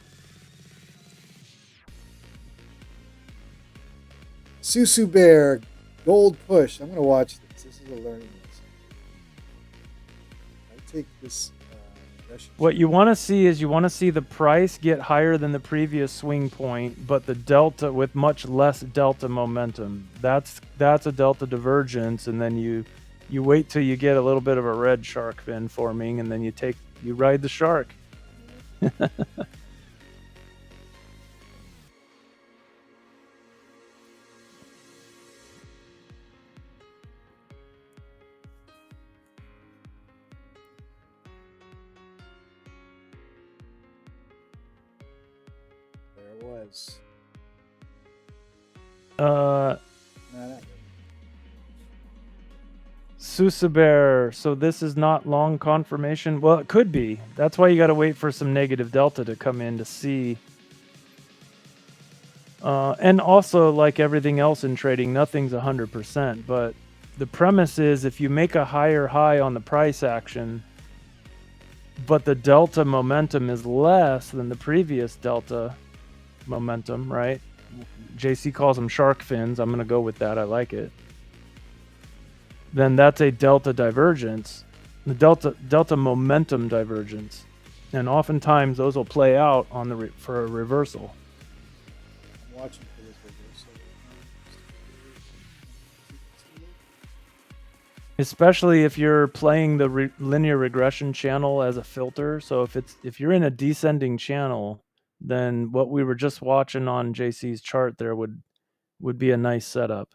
Susu Bear, gold push. I'm gonna watch this. This is a learning lesson. I take this. what you want to see is you want to see the price get higher than the previous swing point, but the delta with much less delta momentum. That's a delta divergence, and then you wait till you get a little bit of a red shark fin forming, and then you ride the shark. There it was. Uh, Nah, not Susabear, so this is not long confirmation? Well, it could be. That's why you got to wait for some negative delta to come in to see. And also, like everything else in trading, nothing's 100%. But the premise is if you make a higher high on the price action, but the delta momentum is less than the previous delta momentum, right? JC calls them shark fins. I'm going to go with that. I like it. Then that's a delta divergence, the delta momentum divergence, and oftentimes those will play out on for a reversal. I'm watching for this reversal. Especially if you're playing the linear regression channel as a filter. So if you're in a descending channel, then what we were just watching on JC's chart there would be a nice setup.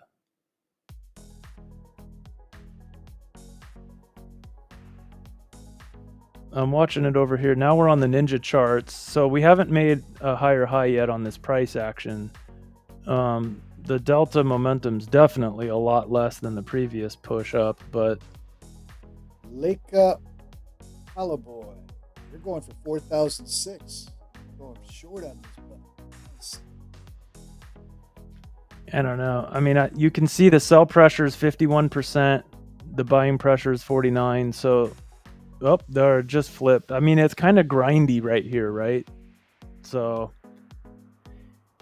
I'm watching it over here. Now we're on the ninja charts. So we haven't made a higher high yet on this price action. The delta momentum's definitely a lot less than the previous push up, but Leica Halaboy. You're going for 4,006. Going short on this one. I don't know. I mean, you can see the sell pressure is 51%. The buying pressure is 49%. So, they're just flipped. I mean, it's kind of grindy right here, right? So,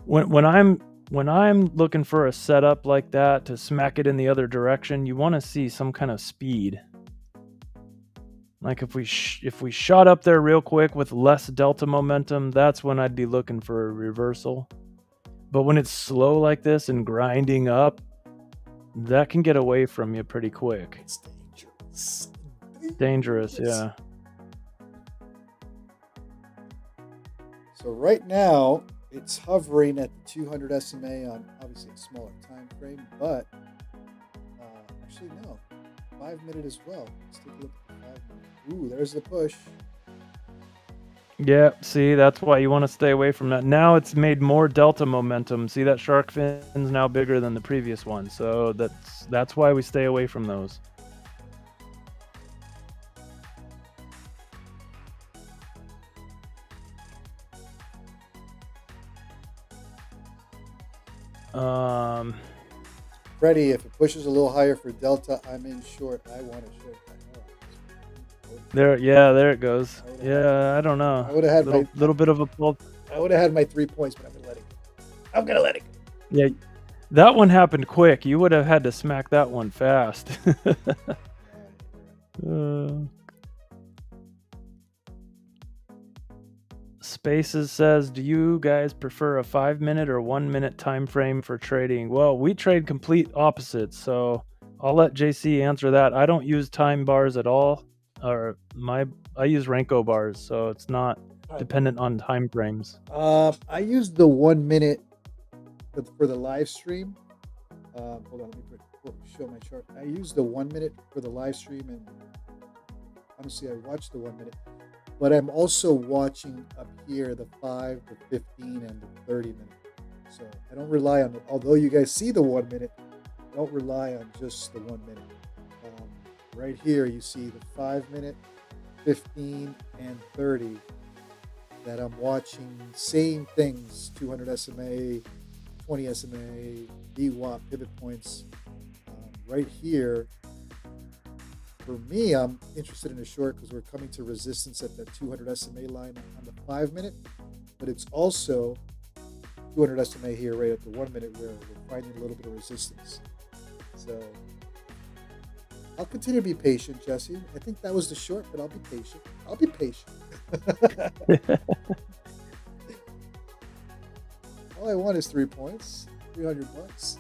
when I'm looking for a setup like that to smack it in the other direction, you want to see some kind of speed. Like if we shot up there real quick with less delta momentum, that's when I'd be looking for a reversal. But when it's slow like this and grinding up, that can get away from you pretty quick. It's dangerous. Dangerous, yeah. So right now, it's hovering at the 200 SMA on obviously a smaller time frame, but actually no, 5 minute as well. Let's take a look at the 5 minute. Ooh, there's the push. Yeah, see, that's why you want to stay away from that. Now it's made more delta momentum. See, that shark fin's now bigger than the previous one, so that's why we stay away from those. Freddie, if it pushes a little higher for delta, I'm in short. I want to short. There it goes. Yeah, I don't know. I would have had my little bit of a pull. I would have had my 3 points, but I'm gonna let it go. I'm gonna let it go. Yeah, that one happened quick. You would have had to smack that one fast. Spaces says, do you guys prefer a 5 minute or 1 minute time frame for trading? Well, we trade complete opposites, so I'll let JC answer that. I don't use time bars at all, or I use Renko bars, so it's not dependent on time frames. I use the 1 minute for the live stream. Hold on, let me show my chart. I use the 1 minute for the live stream, and honestly, I watch the 1 minute. But I'm also watching up here the 5, the 15, and the 30 minute. So I don't rely on it. Although you guys see the 1 minute, I don't rely on just the 1 minute. Right here, you see the 5 minute, 15, and 30. that I'm watching same things, 200 SMA, 20 SMA, VWAP, pivot points, right here. For me, I'm interested in a short because we're coming to resistance at that 200 SMA line on the 5 minute, but it's also 200 SMA here right at the 1 minute where we're finding a little bit of resistance. So I'll continue to be patient, Jesse. I think that was the short, but I'll be patient. I'll be patient. All I want is 3 points, $300,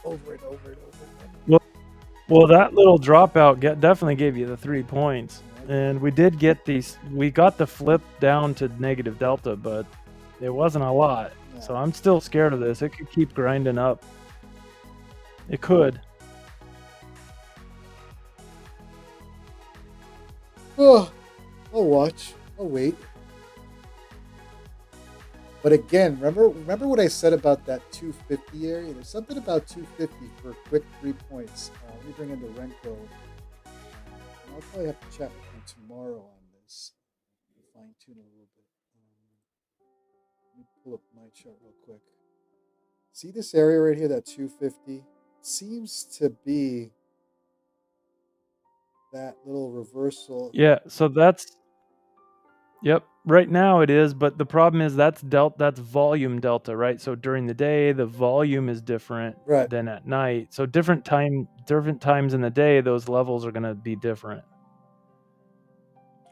over and over and over again. Well, that little dropout definitely gave you the 3 points, and we did get these. We got the flip down to negative delta, but it wasn't a lot. No. So I'm still scared of this. It could keep grinding up. It could. Oh, I'll watch. I'll wait. But again, remember what I said about that 250 area? There's something about 250 for a quick 3 points. Let me bring in the Renko. I'll probably have to chat with you tomorrow on this. Fine tune it a little bit. Let me pull up my chart real quick. See this area right here, that 250? Seems to be that little reversal. Yeah, so that's... Yep, right now it is, but the problem is that's volume delta, right? So during the day, the volume is different than at night. So different times in the day, those levels are going to be different.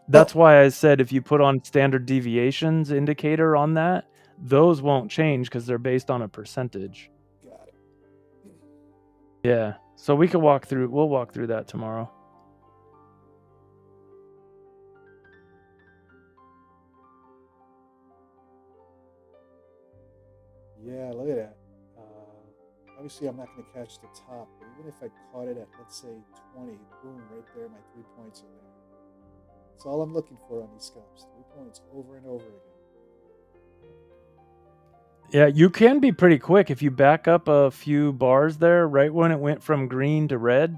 That's why I said if you put on standard deviations indicator on that, those won't change because they're based on a percentage. Got it. Yeah, so we'll walk through that tomorrow. Yeah, look at that. Obviously, I'm not going to catch the top, but even if I caught it at, let's say, 20, boom, right there, my 3 points are there. That's all I'm looking for on these scalps. 3 points over and over again. Yeah, you can be pretty quick if you back up a few bars there, right when it went from green to red.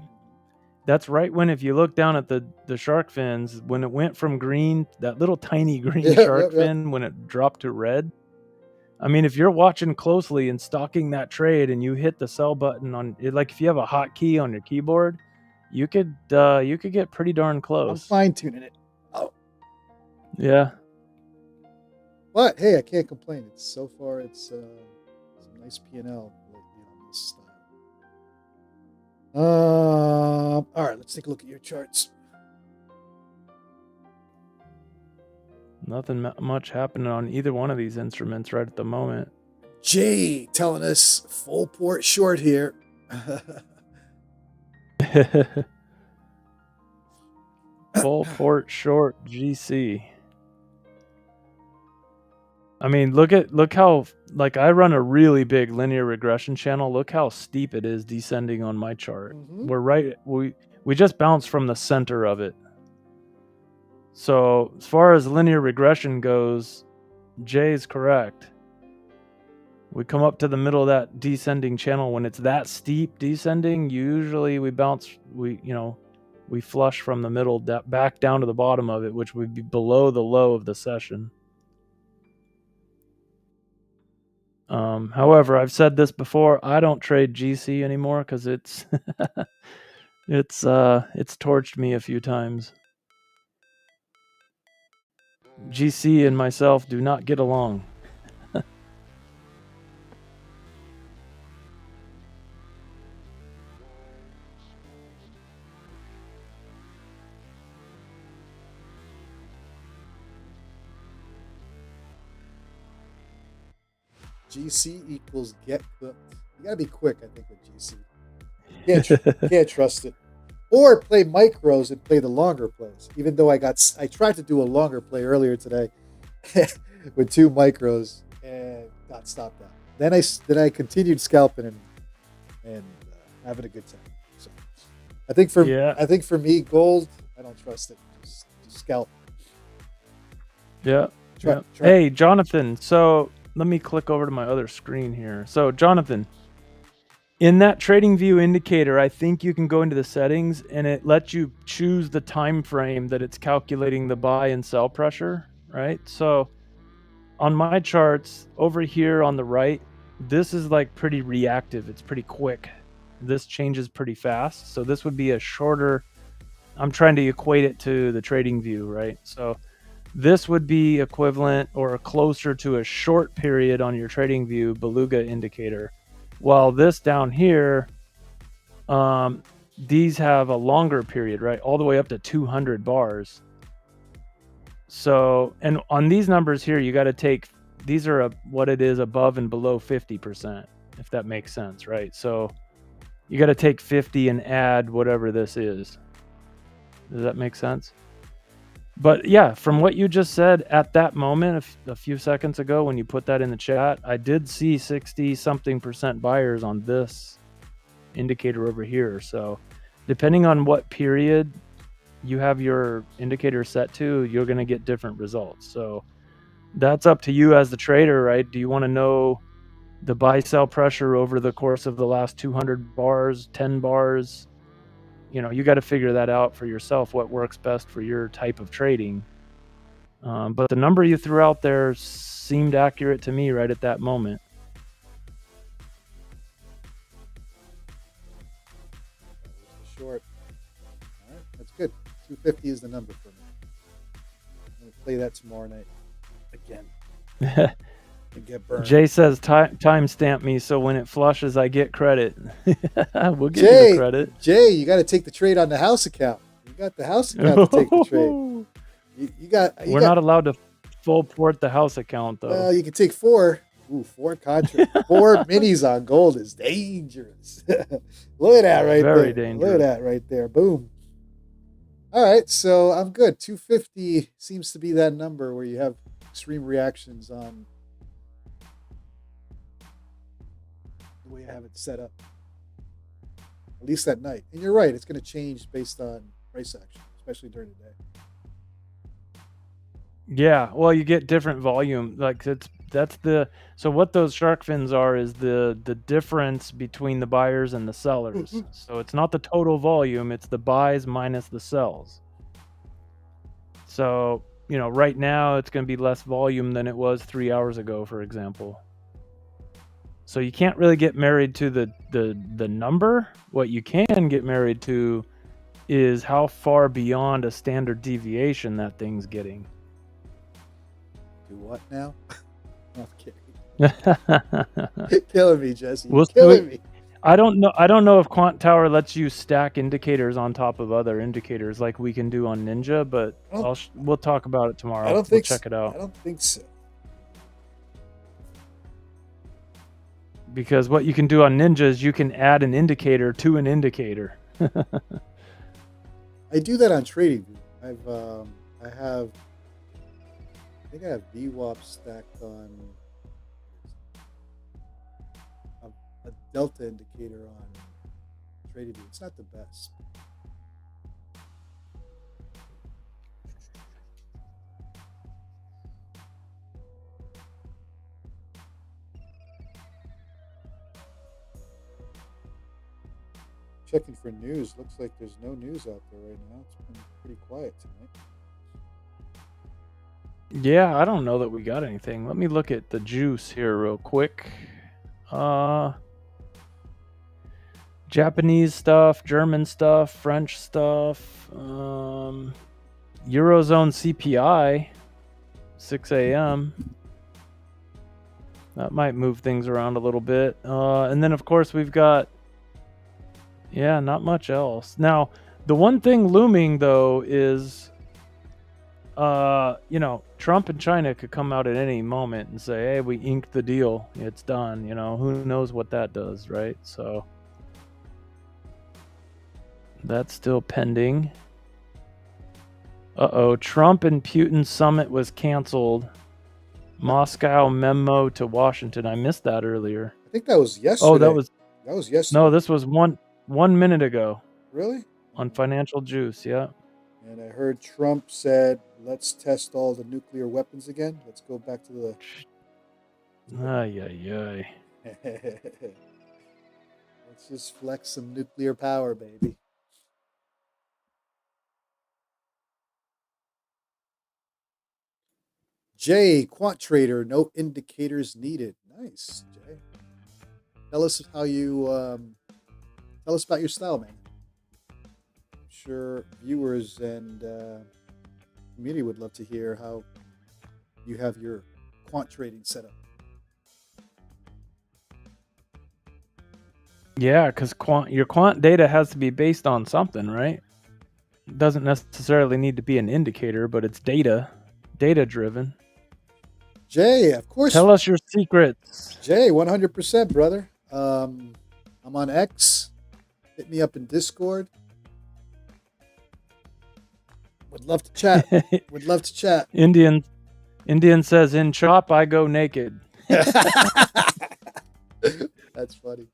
That's right when, if you look down at the shark fins, when it went from green, that little tiny green shark fin, when it dropped to red. I mean, if you're watching closely and stalking that trade and you hit the sell button on, like if you have a hotkey on your keyboard, you could get pretty darn close. I'm fine tuning it. Oh, yeah. But hey, I can't complain. It's so far it's some nice P&L lately on this style. All right, let's take a look at your charts. Nothing much happening on either one of these instruments right at the moment. Jay telling us full port short here. Full port short GC. I mean, look how, like, I run a really big linear regression channel. Look how steep it is descending on my chart. We just bounced from the center of it. So as far as linear regression goes, Jay's correct. We come up to the middle of that descending channel. When it's that steep descending, usually we flush from the middle back down to the bottom of it, which would be below the low of the session. However, I've said this before, I don't trade GC anymore because it's it's torched me a few times. GC and myself do not get along. GC equals get cooked. You gotta be quick, I think, with GC. Can't trust it. Or play micros and play the longer plays. Even though I tried to do a longer play earlier today with 2 micros and got stopped out. Then I continued scalping and having a good time. So I think for me, gold, I don't trust it. Just scalp. Yeah. Try. Hey, Jonathan. So let me click over to my other screen here. So Jonathan, in that trading view indicator, I think you can go into the settings and it lets you choose the time frame that it's calculating the buy and sell pressure, right? So on my charts over here on the right, this is like pretty reactive. It's pretty quick. This changes pretty fast. So this would be a shorter, I'm trying to equate it to the trading view, right? So this would be equivalent or closer to a short period on your trading view beluga indicator. While this down here, these have a longer period, right? All the way up to 200 bars. So, and on these numbers here, you got to take, these are what it is above and below 50%, if that makes sense, right? So you got to take 50 and add whatever this is. Does that make sense? But yeah, from what you just said at that moment, a few seconds ago, when you put that in the chat, I did see 60 something % buyers on this indicator over here. So depending on what period you have your indicator set to, you're going to get different results. So that's up to you as the trader, right? Do you want to know the buy sell pressure over the course of the last 200 bars, 10 bars? You know, you got to figure that out for yourself, what works best for your type of trading. But the number you threw out there seemed accurate to me right at that moment. That was the short. All right, that's good. 250 is the number for me. I'm going to play that tomorrow night again. And get burned. Jay says time stamp me so when it flushes I get credit. We'll give you the credit. Jay, you got to take the trade on the house account. You got the house account to take the trade. We're not allowed to full port the house account though. Well, you can take 4. Ooh, 4 contracts. 4 minis on gold is dangerous. Look at that right there. Very dangerous. Look at that right there. Boom. All right, so I'm good. 250 seems to be that number where you have extreme reactions on the way you have it set up, at least at night. And you're right, it's going to change based on price action, especially during the day. Yeah, well, you get different volume. Like so what those shark fins are is the difference between the buyers and the sellers. Mm-hmm. So it's not the total volume, it's the buys minus the sells. So, you know, right now it's going to be less volume than it was 3 hours ago, for example. So you can't really get married to the number. What you can get married to is how far beyond a standard deviation that thing's getting. Do what now? I'm kidding. Killing me, Jesse. Killing me. I don't know if Quant Tower lets you stack indicators on top of other indicators like we can do on Ninja, but we'll talk about it tomorrow. We'll check it out. I don't think so. Because what you can do on Ninja is you can add an indicator to an indicator. I do that on TradingView. I think I have VWAP stacked on a delta indicator on TradingView. It's not the best. Checking for news. Looks like there's no news out there right now. It's been pretty quiet tonight. Yeah, I don't know that we got anything. Let me look at the juice here real quick. Japanese stuff, German stuff, French stuff, Eurozone CPI, 6 a.m. That might move things around a little bit. And then, of course, we've got, not much else. Now, the one thing looming, though, is, Trump and China could come out at any moment and say, hey, we inked the deal. It's done. Who knows what that does, right? So that's still pending. Trump and Putin summit was canceled. Moscow memo to Washington. I missed that earlier. I think that was yesterday. Oh, that was yesterday. No, this was one minute ago. Really? On Financial Juice, yeah. And I heard Trump said, let's test all the nuclear weapons again. Let's go back to the... Ay. Let's just flex some nuclear power, baby. Jay, quant trader, no indicators needed. Nice, Jay. Tell us how you tell us about your style, man. I'm sure viewers and community would love to hear how you have your quant trading set up. Yeah, because your quant data has to be based on something, right? It doesn't necessarily need to be an indicator, but it's data driven. Jay, of course. Tell us your secrets. Jay, 100%, brother. I'm on X. Hit me up in Discord. Would love to chat. Would love to chat. Indian says, in chop, I go naked. That's funny.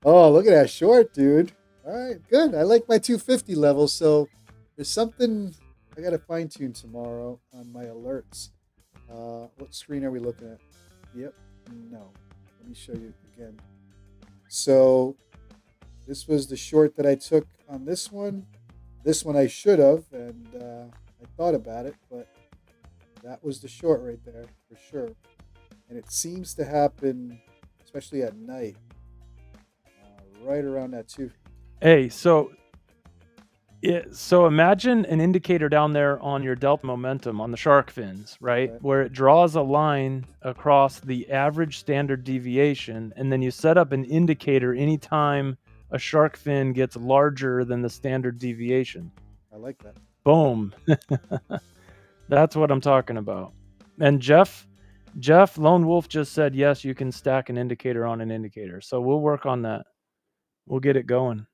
Oh, look at that short, dude. All right, good. I like my 250 level, so there's something I got to fine tune tomorrow on my alerts. What screen are we looking at? Yep. No. Let me show you again. So this was the short that I took on this one. This one I should have, and I thought about it, but that was the short right there for sure. And it seems to happen, especially at night, right around that too. Hey, so imagine an indicator down there on your delta momentum on the shark fins, right? Where it draws a line across the average standard deviation, and then you set up an indicator anytime a shark fin gets larger than the standard deviation. I like that. Boom. That's what I'm talking about. And Jeff Lone Wolf just said, yes, you can stack an indicator on an indicator. So we'll work on that. We'll get it going.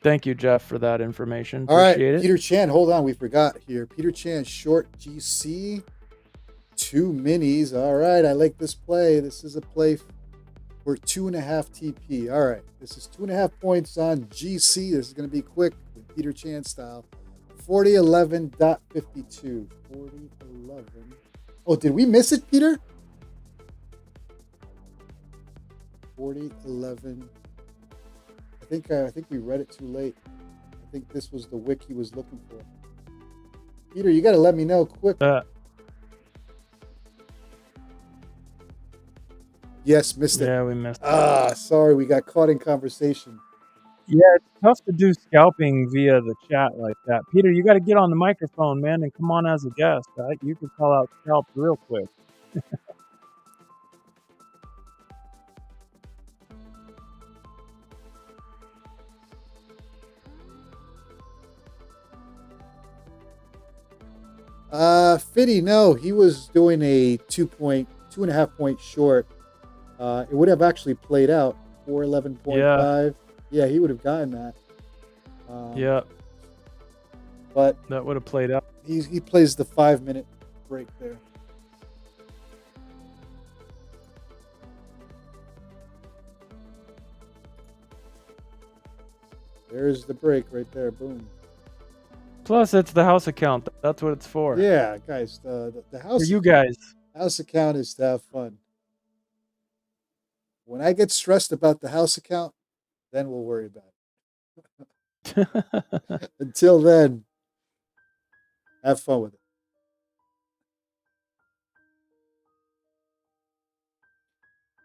Thank you, Jeff, for that information. Appreciate it. Peter Chan, hold on. We forgot here. Peter Chan, short GC, 2 minis. All right. I like this play. This is a play for 2.5 TP. All right. This is 2.5 points on GC. This is going to be quick with Peter Chan style. 4011.52. 4011. Oh, did we miss it, Peter? 4011. I think we read it too late. I think this was the wick he was looking for. Peter, you got to let me know quick. Yes, missed it. Yeah, we missed it. Sorry, we got caught in conversation. Yeah, it's tough to do scalping via the chat like that. Peter, you got to get on the microphone, man, and come on as a guest. Right? You could call out scalp real quick. Fitty, no, he was doing a 2.5 point short. It would have actually played out 411.5. Yeah, he would have gotten that. Yeah, but that would have played out. He plays the 5-minute break there. There's the break right there. Boom. Plus, it's the house account. That's what it's for. Yeah, guys. The house. For you guys. House account is to have fun. When I get stressed about the house account, then we'll worry about it. Until then, have fun with it.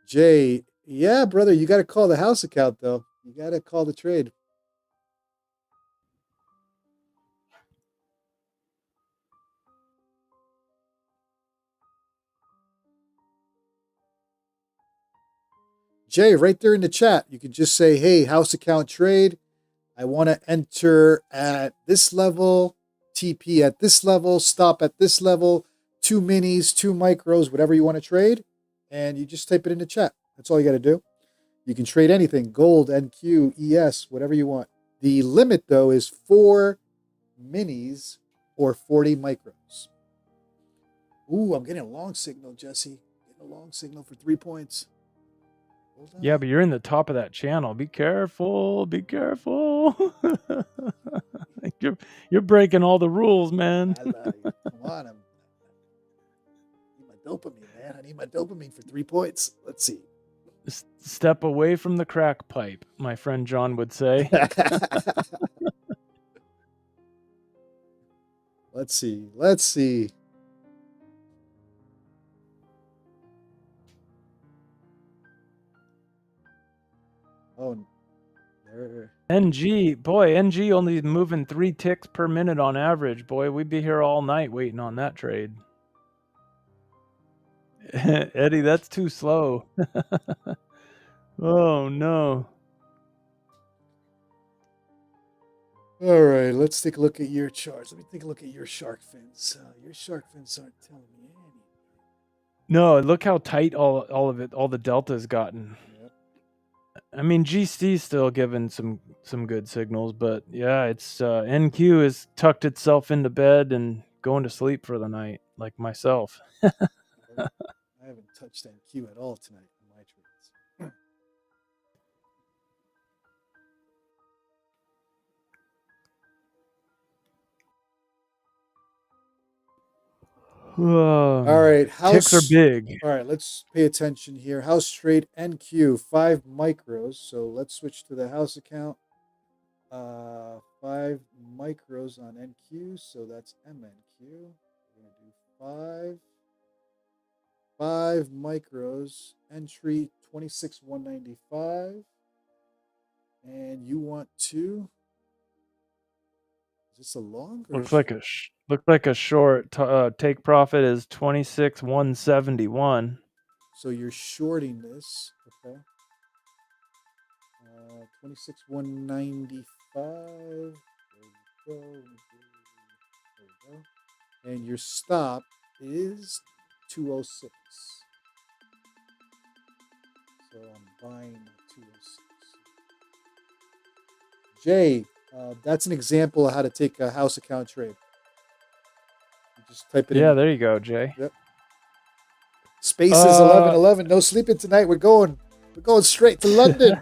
Jay, yeah, brother, you got to call the house account, though. You got to call the trade. Jay, right there in the chat, you could just say, hey, house account trade. I want to enter at this level, TP at this level, stop at this level, 2 minis, 2 micros, whatever you want to trade. And you just type it in the chat. That's all you got to do. You can trade anything, gold, NQ, ES, whatever you want. The limit, though, is 4 minis or 40 micros. Ooh, I'm getting a long signal, Jesse. Getting a long signal for 3 points. Yeah, but you're in the top of that channel. Be careful. Be careful. You're breaking all the rules, man. I love you. Come on. I need my dopamine, man. I need my dopamine for 3 points. Let's see. Step away from the crack pipe, my friend John would say. Let's see. Let's see. Oh, there. NG, boy, NG only moving 3 ticks per minute on average. Boy, we'd be here all night waiting on that trade. Eddie, that's too slow. Oh, no. All right, let's take a look at your charts. Let me take a look at your shark fins. Your shark fins aren't telling me anything. No, look how tight all of it, all the delta's gotten. Yep. I mean, GC's still giving some good signals, but yeah, it's NQ has tucked itself into bed and going to sleep for the night, like myself. I haven't touched NQ at all tonight in my trades. All right, ticks are big. All right, let's pay attention here. House trade NQ 5 micros. So let's switch to the house account. 5 micros on NQ, so that's MNQ. We're gonna do 5 micros. Entry 26,195, and you want to. Is this a long? Or Looks like a short. Take profit is 26,171. So you're shorting this, okay? 26,195. There we go. There we go. And your stop is 206. So I'm buying 206. Jay, that's an example of how to take a house account trade. You just type it in. Yeah, there you go, Jay. Yep. Space is 11:11. No sleeping tonight. We're going straight to London.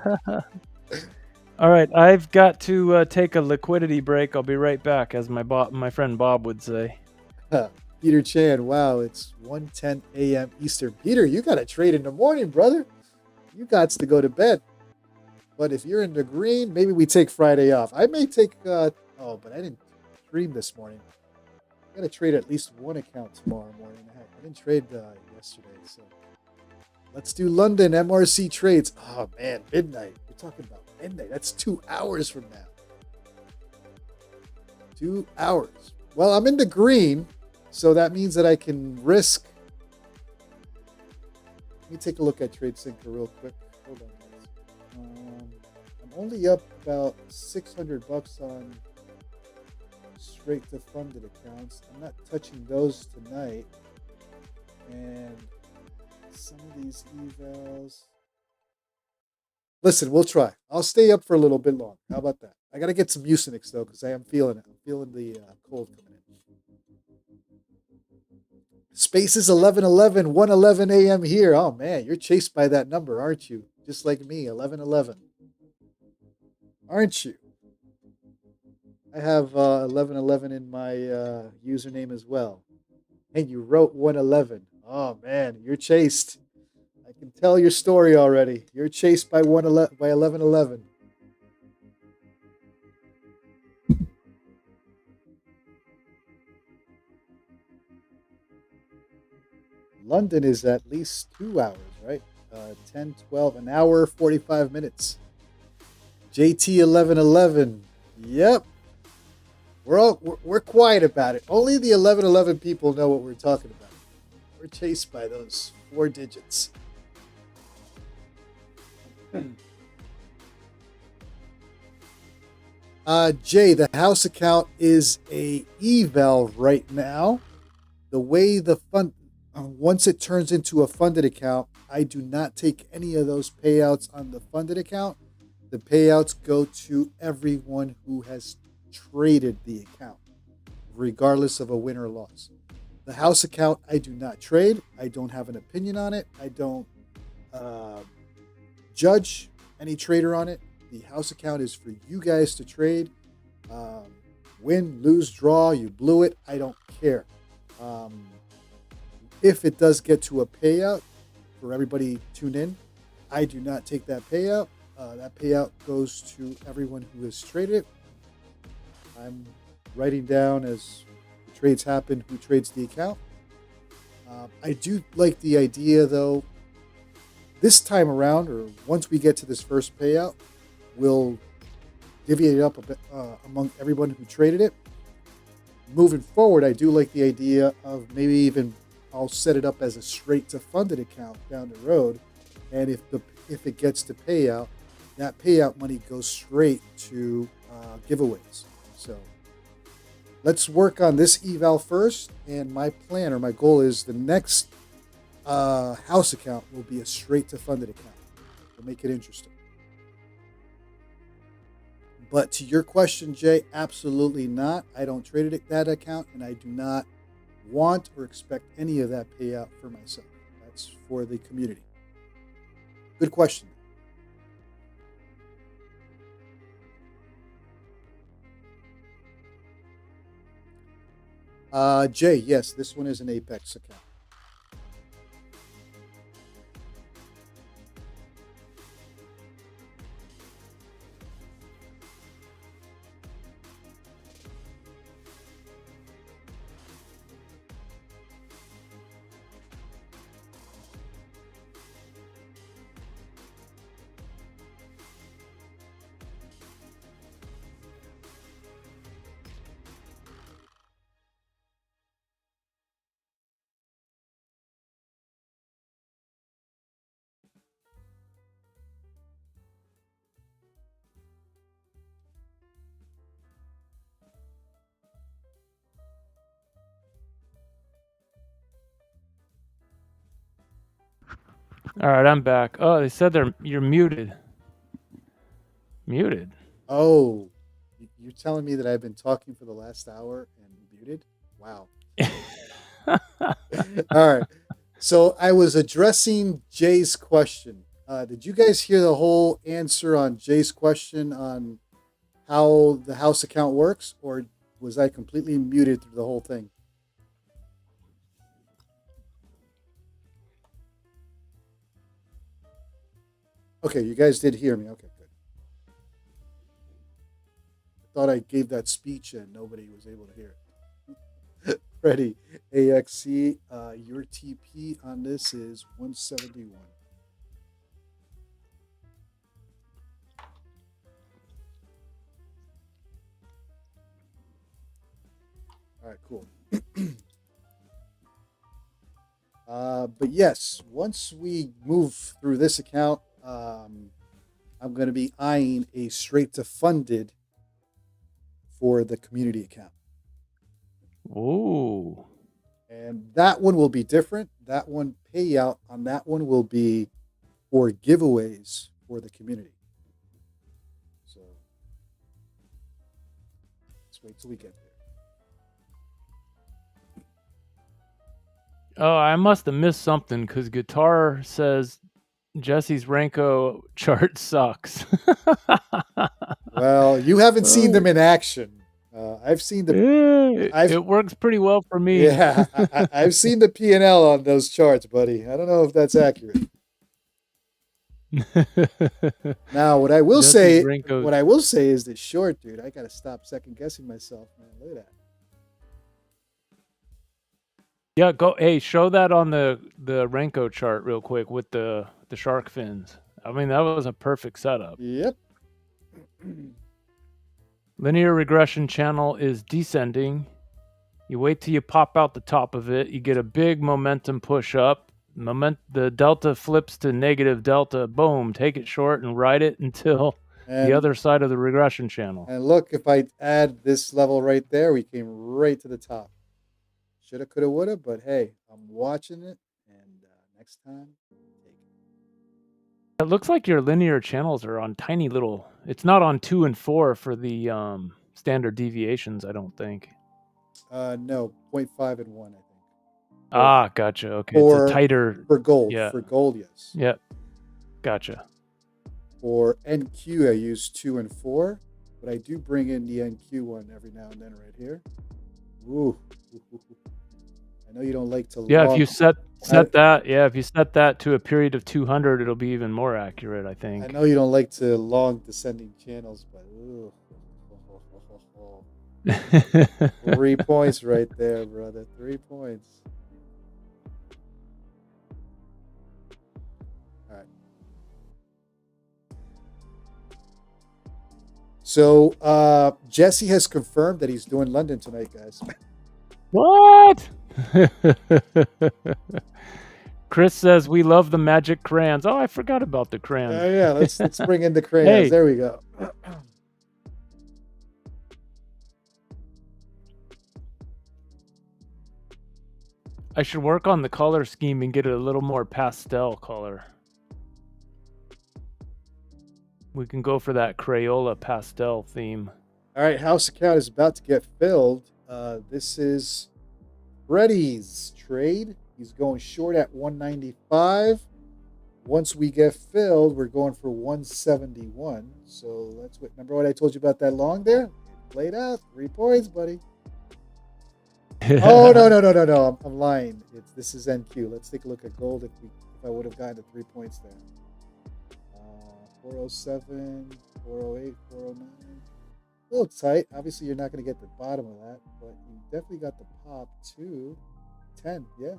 All right, I've got to take a liquidity break. I'll be right back, as my friend Bob would say. Peter Chan, wow, it's 1:10 a.m. Eastern. Peter, you got to trade in the morning, brother. You got to go to bed. But if you're in the green, maybe we take Friday off. I may take, but I didn't stream this morning. I got to trade at least one account tomorrow morning. I didn't trade yesterday, so let's do London MRC trades. Oh, man, midnight. We're talking about midnight. That's 2 hours from now. 2 hours. Well, I'm in the green, so that means that I can risk. Let me take a look at Tradesyncer real quick. Hold on, guys. I'm only up about $600 on straight to funded accounts. I'm not touching those tonight. And some of these evals. Listen, we'll try. I'll stay up for a little bit long. How about that? I got to get some Mucinix, though, because I am feeling it. I'm feeling the cold coming in. Space is 11:11, 1:11 a.m. here. Oh, man, you're chased by that number, aren't you? Just like me, 11:11. Aren't you? I have 11:11 in my username as well. And you wrote 1:11. Oh, man, you're chased. I can tell your story already. You're chased by 11:11. London is at least 2 hours, right? 10, 12, an hour, 45 minutes. JT 11:11. Yep. We're quiet about it. Only the 11:11 people know what we're talking about. We're chased by those 4 digits. Jay, the house account is a eval right now. The way the fund, once it turns into a funded account, I do not take any of those payouts on the funded account. The payouts go to everyone who has traded the account, regardless of a win or loss. The house account, I do not trade. I don't have an opinion on it. I don't judge any trader on it. The house account is for you guys to trade. Win, lose, draw, you blew it. I don't care. If it does get to a payout, for everybody tune in, I do not take that payout. That payout goes to everyone who has traded it. I'm writing down as the trades happen, who trades the account. I do like the idea, though, this time around, or once we get to this first payout, we'll divvy it up a bit among everyone who traded it. Moving forward, I do like the idea of maybe even I'll set it up as a straight to funded account down the road, and if it gets to payout, that payout money goes straight to giveaways. So let's work on this eval first, and my plan or my goal is the next house account will be a straight to funded account. We'll make it interesting. But to your question, Jay, absolutely not. I don't trade that account, and I do not want or expect any of that payout for myself. That's for the community. Good question. Jay, yes, this one is an Apex account. All right, I'm back. Oh, they said you're muted. Muted. Oh, you're telling me that I've been talking for the last hour and muted? Wow. All right. So I was addressing Jay's question. Did you guys hear the whole answer on Jay's question on how the house account works, or was I completely muted through the whole thing? Okay, you guys did hear me. Okay, good. I thought I gave that speech and nobody was able to hear it. Freddie, AXC, your TP on this is 171. All right, cool. But yes, once we move through this account, I'm going to be eyeing a straight to funded for the community account. Ooh. And that one will be different. That one payout on that one will be for giveaways for the community. So let's wait till we get there. Oh, I must have missed something because Guitar says Jesse's Renko chart sucks. Well, you haven't seen them in action. I've seen the. It works pretty well for me. Yeah, I've seen the P&L on those charts, buddy. I don't know if that's accurate. Now, what I will say is this short, dude. I gotta stop second guessing myself, man. Look at that. Yeah, go. Hey, show that on the Renko chart real quick with the shark fins. I mean, that was a perfect setup. Yep. Linear regression channel is descending. You wait till you pop out the top of it. You get a big momentum push up. The delta flips to negative delta. Boom. Take it short and ride it until the other side of the regression channel. And look, if I add this level right there, we came right to the top. Shoulda, coulda, woulda, but hey, I'm watching it, and next time, take it. It looks like your linear channels are on tiny little. It's not on 2 and 4 for the standard deviations, I don't think. No, 0.5 and 1, I think. Gotcha. Okay, it's a tighter for gold. Yeah. For gold, yes. Yep. Gotcha. For NQ, I use 2 and 4, but I do bring in the NQ one every now and then right here. Ooh. I know you don't like to. Yeah, if you set that, if you set that to a period of 200, it'll be even more accurate, I think. I know you don't like to long descending channels, but 3 points right there, brother. 3 points. All right. So Jesse has confirmed that he's doing London tonight, guys. What? Chris says we love the magic crayons. Oh, I forgot about the crayons. Yeah, let's bring in the crayons. Hey. There we go. I should work on the color scheme and get it a little more pastel color. We can go for that Crayola pastel theme. All right, house account is about to get filled. This is Freddie's trade. He's going short at 195. Once we get filled, we're going for 171. So that's what. Remember what I told you about that long there? It played out. 3 points, buddy. Oh no! I'm lying. This is NQ. Let's take a look at gold. If I would have gotten the 3 points there. 407, 408, 409. A little tight. Obviously, you're not going to get the bottom of that, but you definitely got the pop to 10. Yeah.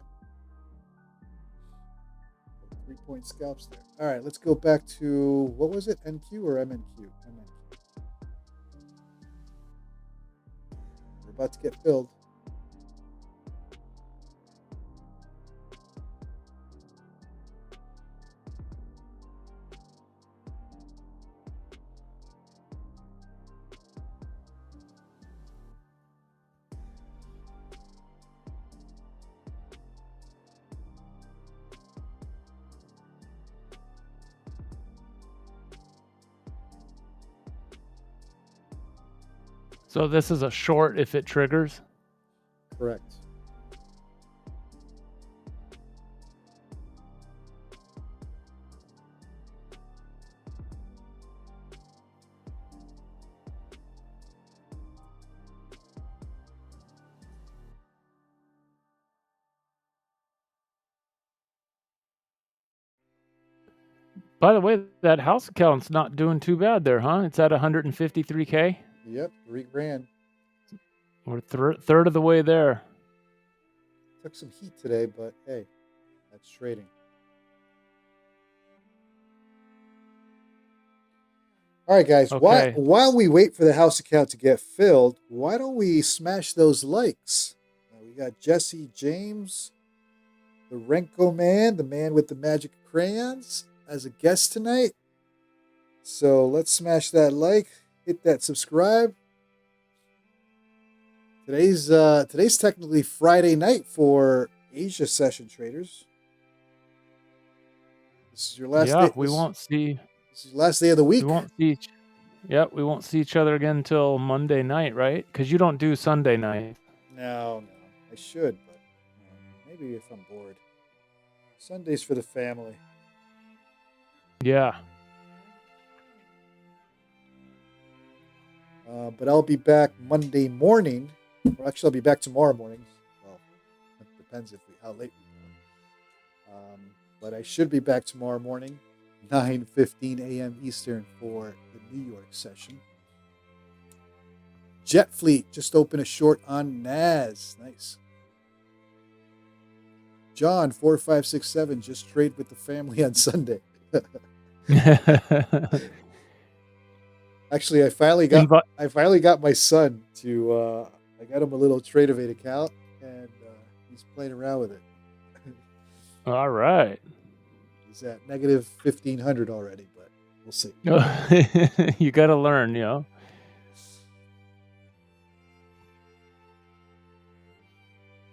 3 point scalps there. All right, let's go back to, what was it? NQ or MNQ? MNQ. We're about to get filled. So this is a short if it triggers? Correct. By the way, that house account's not doing too bad there, huh? It's at 153K. Yep, $3,000. We're third of the way there. Took some heat today, but hey, that's trading. All right, guys. Okay. While we wait for the house account to get filled, why don't we smash those likes? We got Jesse James, the Renko man, the man with the magic crayons, as a guest tonight. So let's smash that like, hit that subscribe. Today's technically Friday night for Asia session traders. This is your last day. We won't see. This is your last day of the week. We won't see. We won't see each other again until Monday night, right? Because you don't do Sunday night. No, I should, but maybe if I'm bored. Sunday's for the family. Yeah. But I'll be back Monday morning. Or actually, I'll be back tomorrow morning. Well, it depends how late we go. But I should be back tomorrow morning, 9:15 a.m. Eastern for the New York session. Jet Fleet just opened a short on NAS. Nice. John 4567 just trade with the family on Sunday. Actually, I finally got my son to. I got him a little Tradeify account, and he's playing around with it. All right. He's at negative 1,500 already, but we'll see. You got to learn, you know.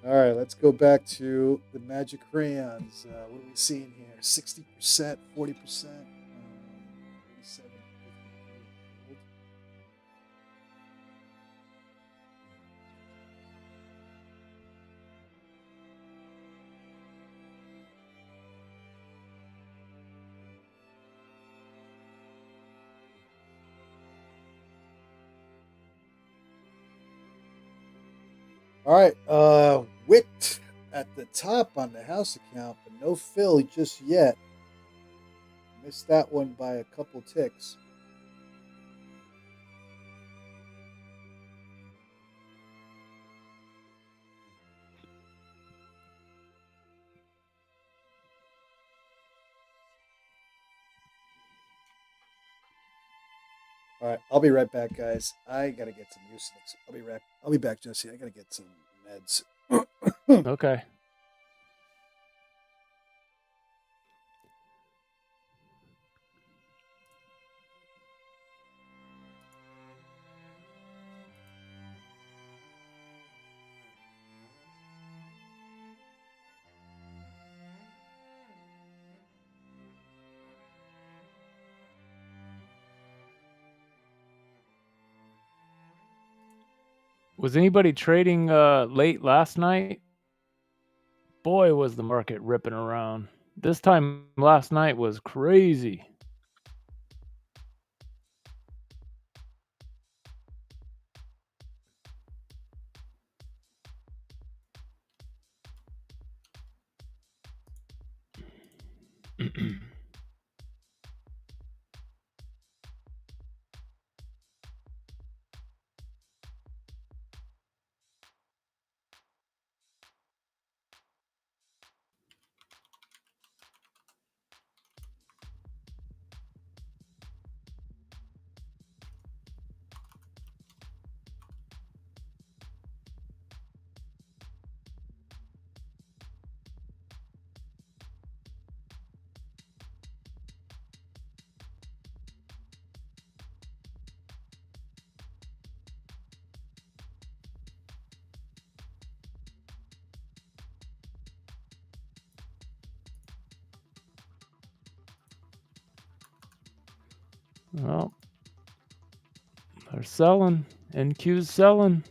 All right, let's go back to the magic crayons. What are we seeing here? 60%, 40%, 47. All right, Wicked at the top on the house account, but no fill just yet. Missed that one by a couple ticks. All right, I'll be right back, guys. I gotta get some Mucinex. I'll be back, Jesse. I gotta get some meds. Okay. Was anybody trading late last night? Boy, was the market ripping around. This time last night was crazy. Well, they're selling. NQ's selling.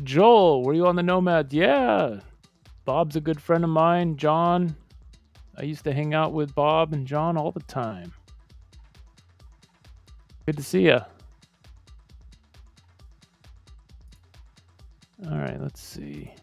Joel, were you on the Nomad? Yeah. Bob's a good friend of mine. John, I used to hang out with Bob and John all the time. Good to see you. All right, let's see.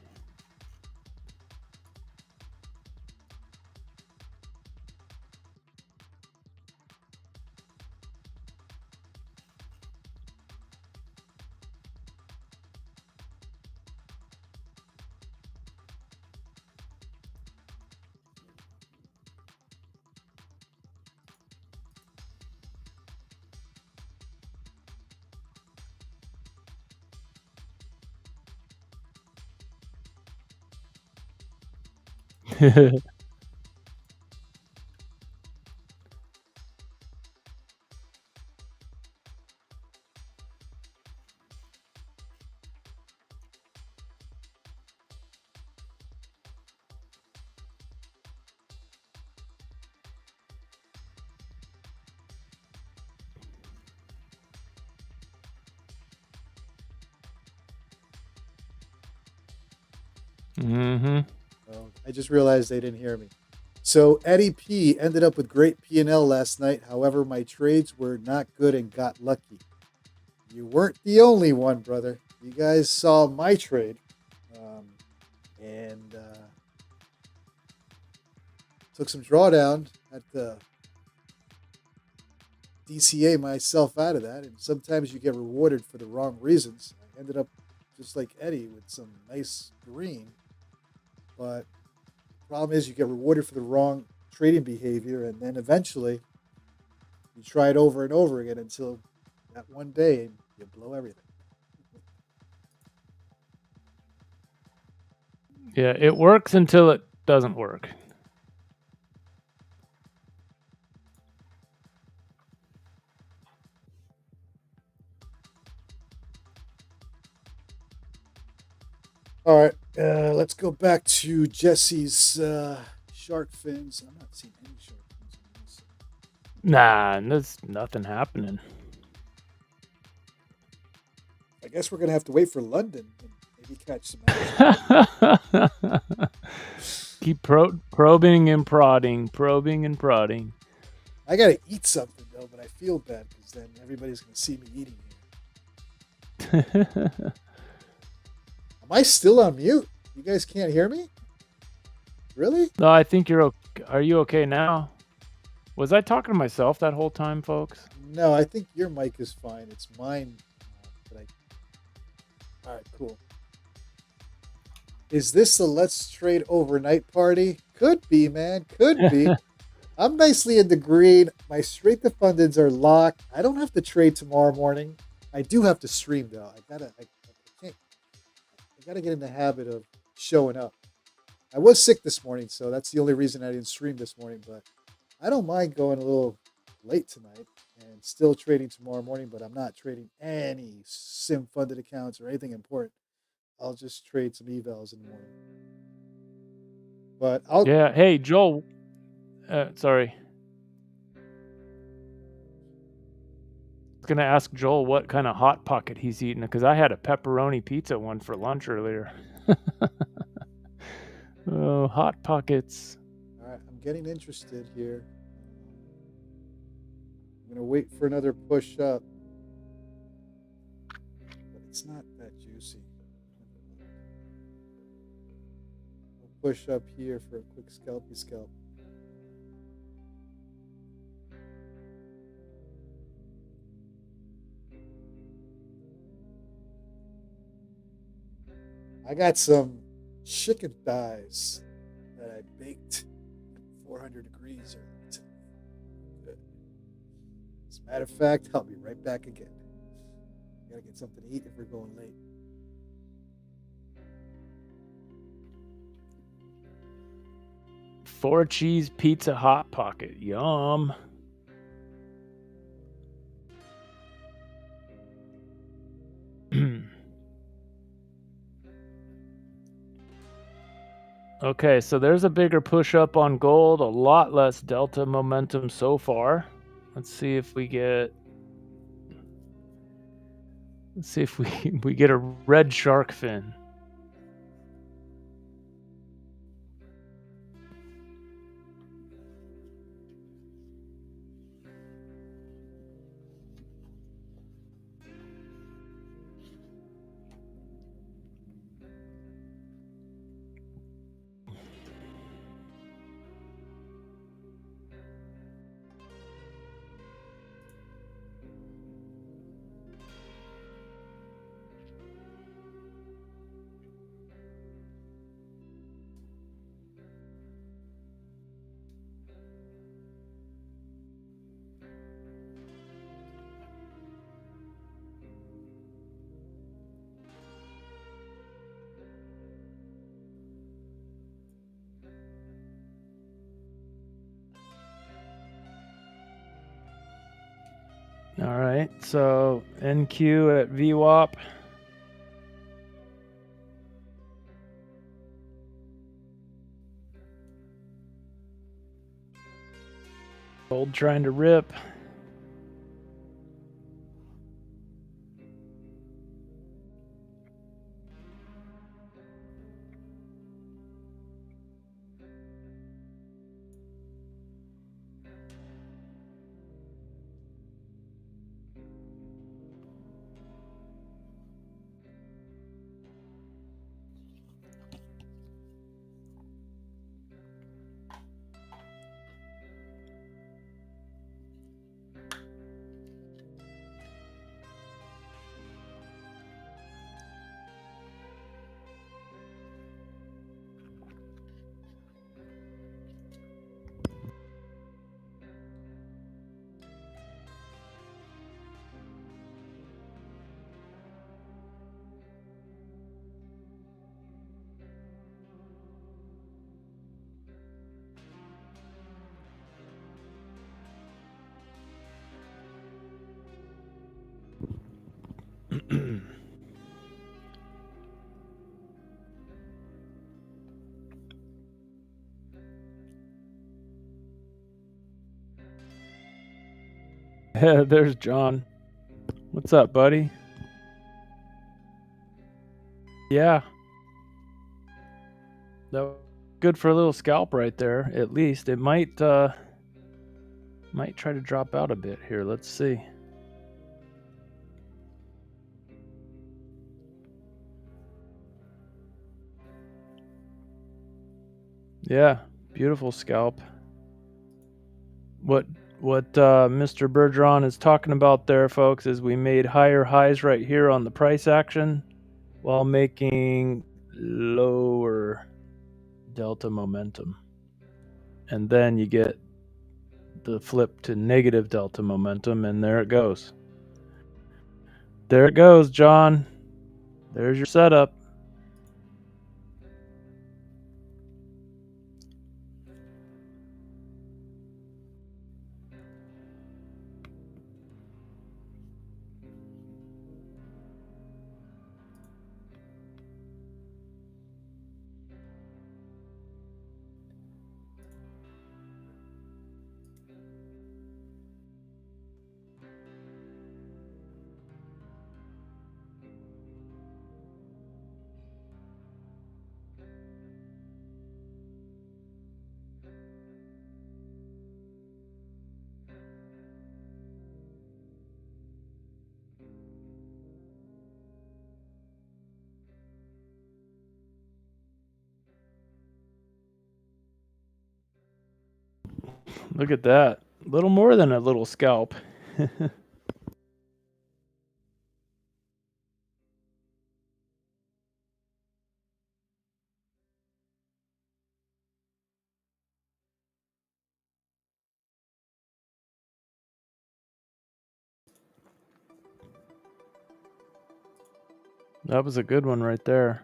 Mm-hmm. Oh, I just realized they didn't hear me. So Eddie P ended up with great P&L last night. However, my trades were not good and got lucky. You weren't the only one, brother. You guys saw my trade, and took some drawdown. Had to DCA myself out of that, and sometimes you get rewarded for the wrong reasons. I ended up just like Eddie with some nice green, but the problem is you get rewarded for the wrong trading behavior, and then eventually you try it over and over again until that one day you blow everything. Yeah, it works until it doesn't work. All right, let's go back to Jesse's shark fins. I'm not seeing any shark fins on this. Nah, there's nothing happening. I guess we're gonna have to wait for London and maybe catch some action. Keep probing and prodding, probing and prodding. I gotta eat something though, but I feel bad because then everybody's gonna see me eating here. Am I still on mute? You guys can't hear me? Really? No, I think you're okay. Are you okay now? Was I talking to myself that whole time, folks? No, I think your mic is fine. It's mine. All right, cool. Is this the Let's Trade overnight party? Could be, man. Could be. I'm nicely in the green. My straight to fundeds are locked. I don't have to trade tomorrow morning. I do have to stream though. I gotta get in the habit of showing up. I was sick this morning, so that's the only reason I didn't stream this morning. But I don't mind going a little late tonight and still trading tomorrow morning. But I'm not trading any sim funded accounts or anything important. I'll just trade some evals in the morning. But I'll Yeah. Hey, Joel. Sorry. I was gonna ask Joel what kind of hot pocket he's eating because I had a pepperoni pizza one for lunch earlier. Oh, hot pockets. All right, I'm getting interested here. I'm gonna wait for another push up, but it's not that juicy. I'll push up here for a quick scalpy scalp. I got some chicken thighs that I baked at 400 degrees. Good. As a matter of fact, I'll be right back again. Gotta get something to eat if we're going late. Four cheese pizza hot pocket. Yum. Okay, so there's a bigger push up on gold, a lot less delta momentum so far. Let's see if we get we get a red shark fin. All right, so NQ at VWAP. Gold trying to rip. There's John. What's up, buddy? Yeah. That was good for a little scalp right there, at least. It might try to drop out a bit here. Let's see. Yeah, beautiful scalp. What Mr. Bergeron is talking about there, folks, is we made higher highs right here on the price action while making lower delta momentum. And then you get the flip to negative delta momentum, and there it goes. There it goes, John. There's your setup. Look at that. A little more than a little scalp. That was a good one right there.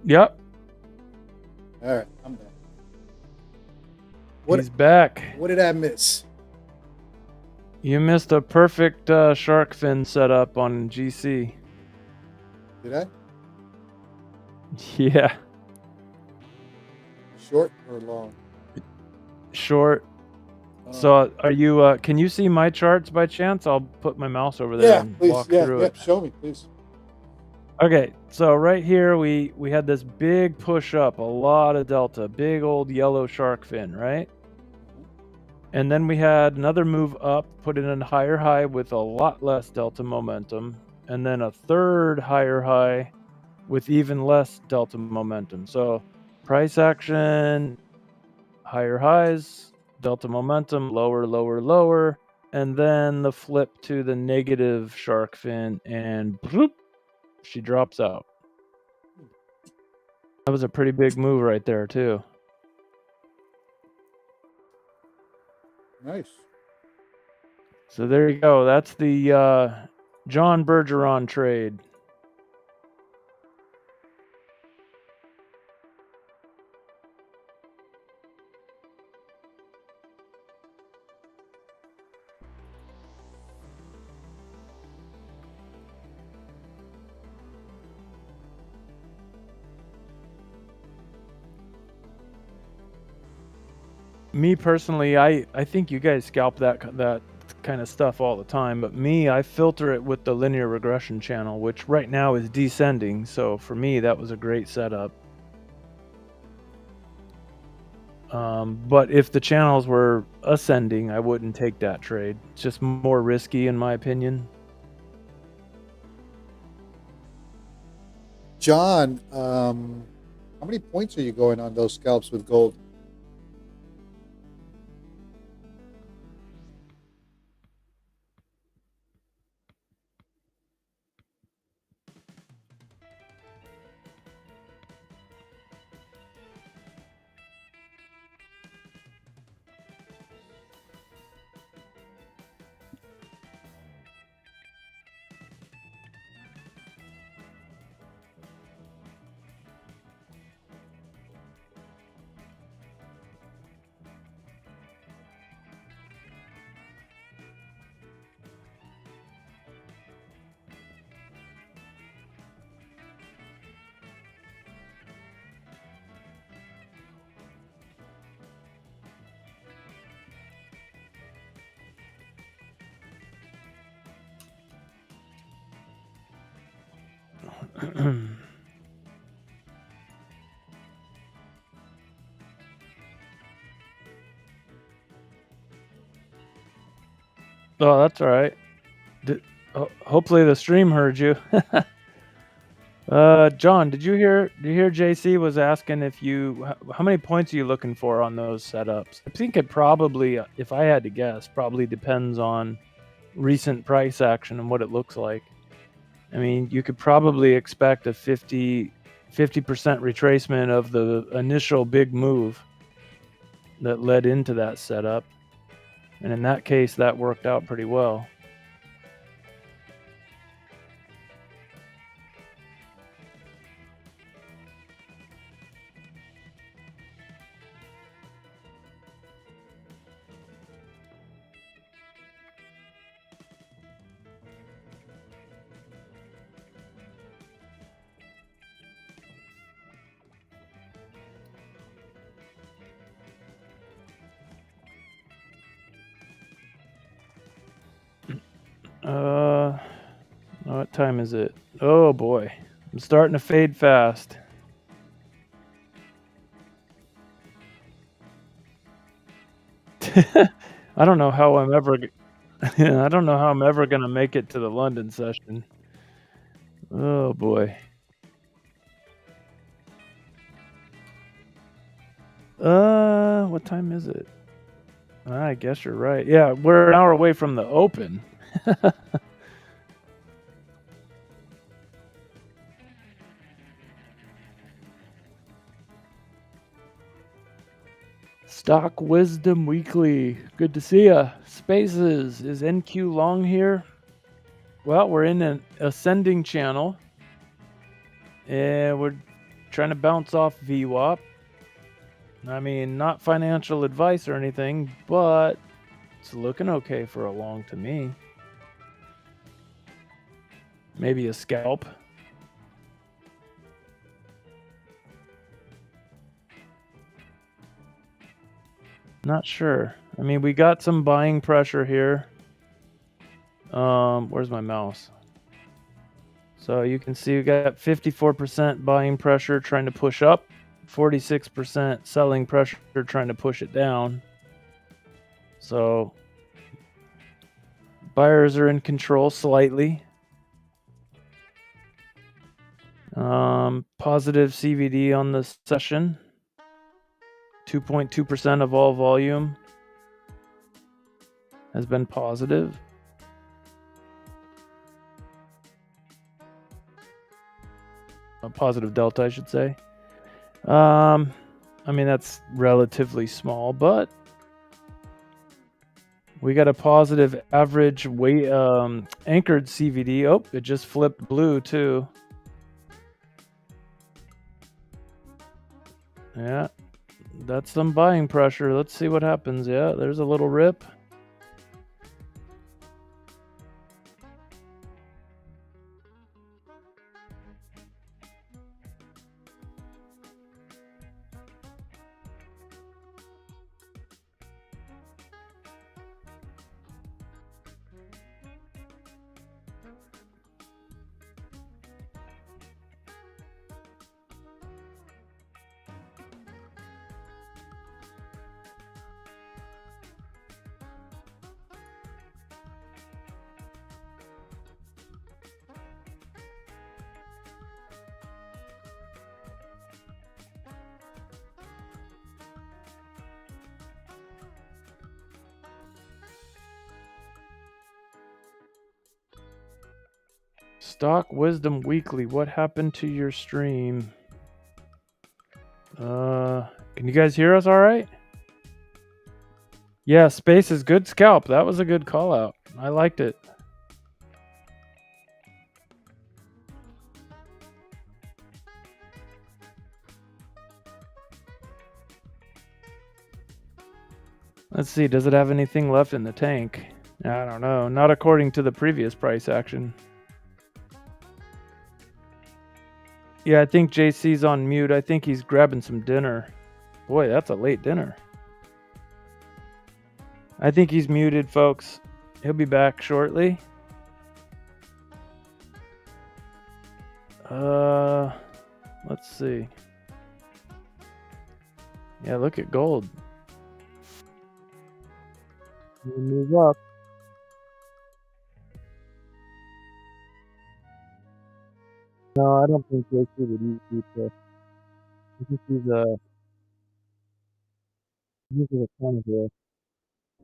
Yep. All right, I'm back. He's back. What did I miss? You missed a perfect shark fin setup on GC. Did I? Yeah. Short or long? Short. So are you can you see my charts by chance? I'll put my mouse over there and please. walk through it. Show me, please. Okay, so right here we had this big push up, a lot of delta, big old yellow shark fin, right? And then we had another move up, put in a higher high with a lot less delta momentum, and then a third higher high with even less delta momentum. So price action, higher highs, delta momentum, lower, lower, lower, and then the flip to the negative shark fin, and bloop, she drops out. That was a pretty big move right there, too. Nice. So there you go. That's the John Bergeron trade. Me personally, I think you guys scalp that kind of stuff all the time, but me, I filter it with the linear regression channel, which right now is descending. So for me, that was a great setup. But if the channels were ascending, I wouldn't take that trade. It's just more risky, in my opinion. John, how many points are you going on those scalps with gold? Oh, that's all right. Hopefully the stream heard you. John, did you hear JC was asking if how many points are you looking for on those setups? I think it probably, if I had to guess, probably depends on recent price action and what it looks like. I mean, you could probably expect a 50% retracement of the initial big move that led into that setup. And in that case, that worked out pretty well. What time is it? Oh boy, I'm starting to fade fast. I don't know how I'm ever gonna make it to the London session. Oh boy. What time is it? I guess you're right. Yeah, we're an hour away from the open. Stock Wisdom Weekly. Good to see ya. Spaces. Is NQ long here? Well, we're in an ascending channel. And we're trying to bounce off VWAP. I mean, not financial advice or anything, but it's looking okay for a long to me. Maybe a scalp. Not sure. I mean, we got some buying pressure here. Where's my mouse? So you can see we got 54% buying pressure trying to push up, 46% selling pressure trying to push it down. So buyers are in control slightly. Positive CVD on the session. 2.2% of all volume has been positive. A positive delta, I should say. I mean, that's relatively small, but we got a positive average weight anchored CVD. Oh, it just flipped blue too. Yeah, that's some buying pressure. Let's see what happens. Yeah, there's a little rip. Stock Wisdom Weekly. What happened to your stream? Can you guys hear us all right? Yeah, space is good scalp. That was a good call out. I liked it. Let's see, does it have anything left in the tank? I don't know. Not according to the previous price action. Yeah, I think JC's on mute. I think he's grabbing some dinner. Boy, that's a late dinner. I think he's muted, folks. He'll be back shortly. Let's see. Yeah, look at gold. We move up. No, I don't think JC would eat pizza. I think he's a connoisseur. I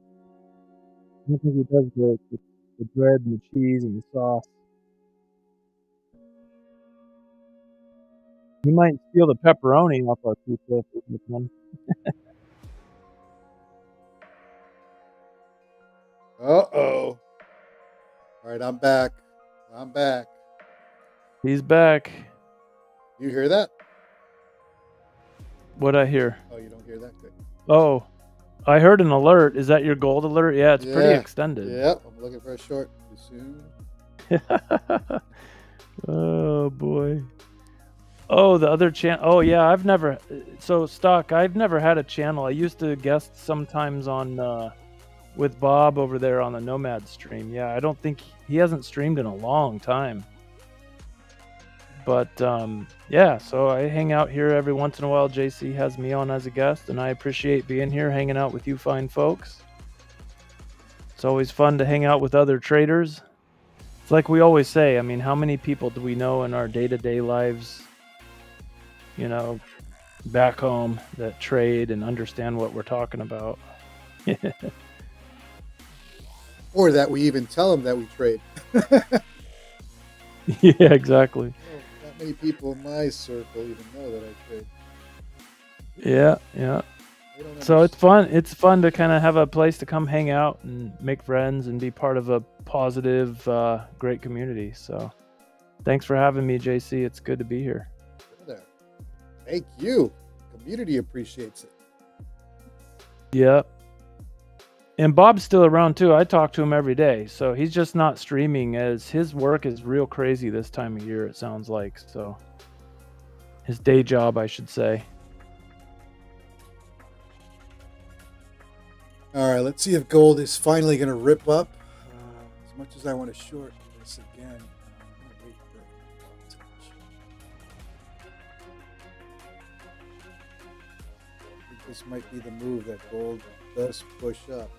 don't think he does the bread and the cheese and the sauce. He might steal the pepperoni off our pizza if we get one. Uh-oh. All right, I'm back. I'm back. He's back. You hear that? What'd I hear? Oh, you don't hear that? Good. Oh, I heard an alert. Is that your gold alert? Yeah, it's pretty extended. Yep, I'm looking for a short soon. Oh, boy. Oh, the other channel. Oh, yeah, I've never had a channel. I used to guest sometimes on with Bob over there on the Nomad stream. Yeah, I don't think he hasn't streamed in a long time. But yeah, so I hang out here every once in a while. JC has me on as a guest, and I appreciate being here, hanging out with you fine folks. It's always fun to hang out with other traders. It's like we always say, I mean, how many people do we know in our day-to-day lives, you know, back home that trade and understand what we're talking about? Or that we even tell them that we trade. Yeah, exactly. Not many people in my circle even know that I trade. Yeah. So it's fun. It's fun to kind of have a place to come hang out and make friends and be part of a positive, great community. So thanks for having me, JC. It's good to be here. Thank you. The community appreciates it. Yep. And Bob's still around too. I talk to him every day. So he's just not streaming, as his work is real crazy this time of year, it sounds like. So his day job, I should say. All right, let's see if gold is finally going to rip up. As much as I want to short this again, I'm going to wait for it to touch. I think this might be the move that gold does push up.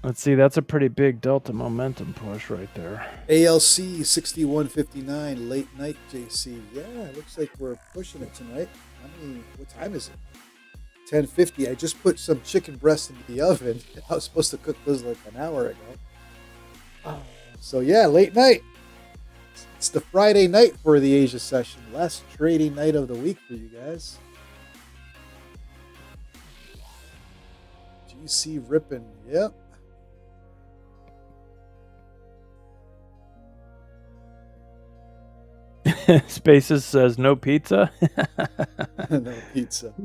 Let's see, that's a pretty big delta momentum push right there. ALC 6159, late night JC. Yeah, it looks like we're pushing it tonight. What time is it? 10:50. I just put some chicken breast in the oven. I was supposed to cook those like an hour ago. So yeah, late night. It's the Friday night for the Asia session. Last trading night of the week for you guys. GC ripping. Yep. Spaces says no pizza. No pizza. I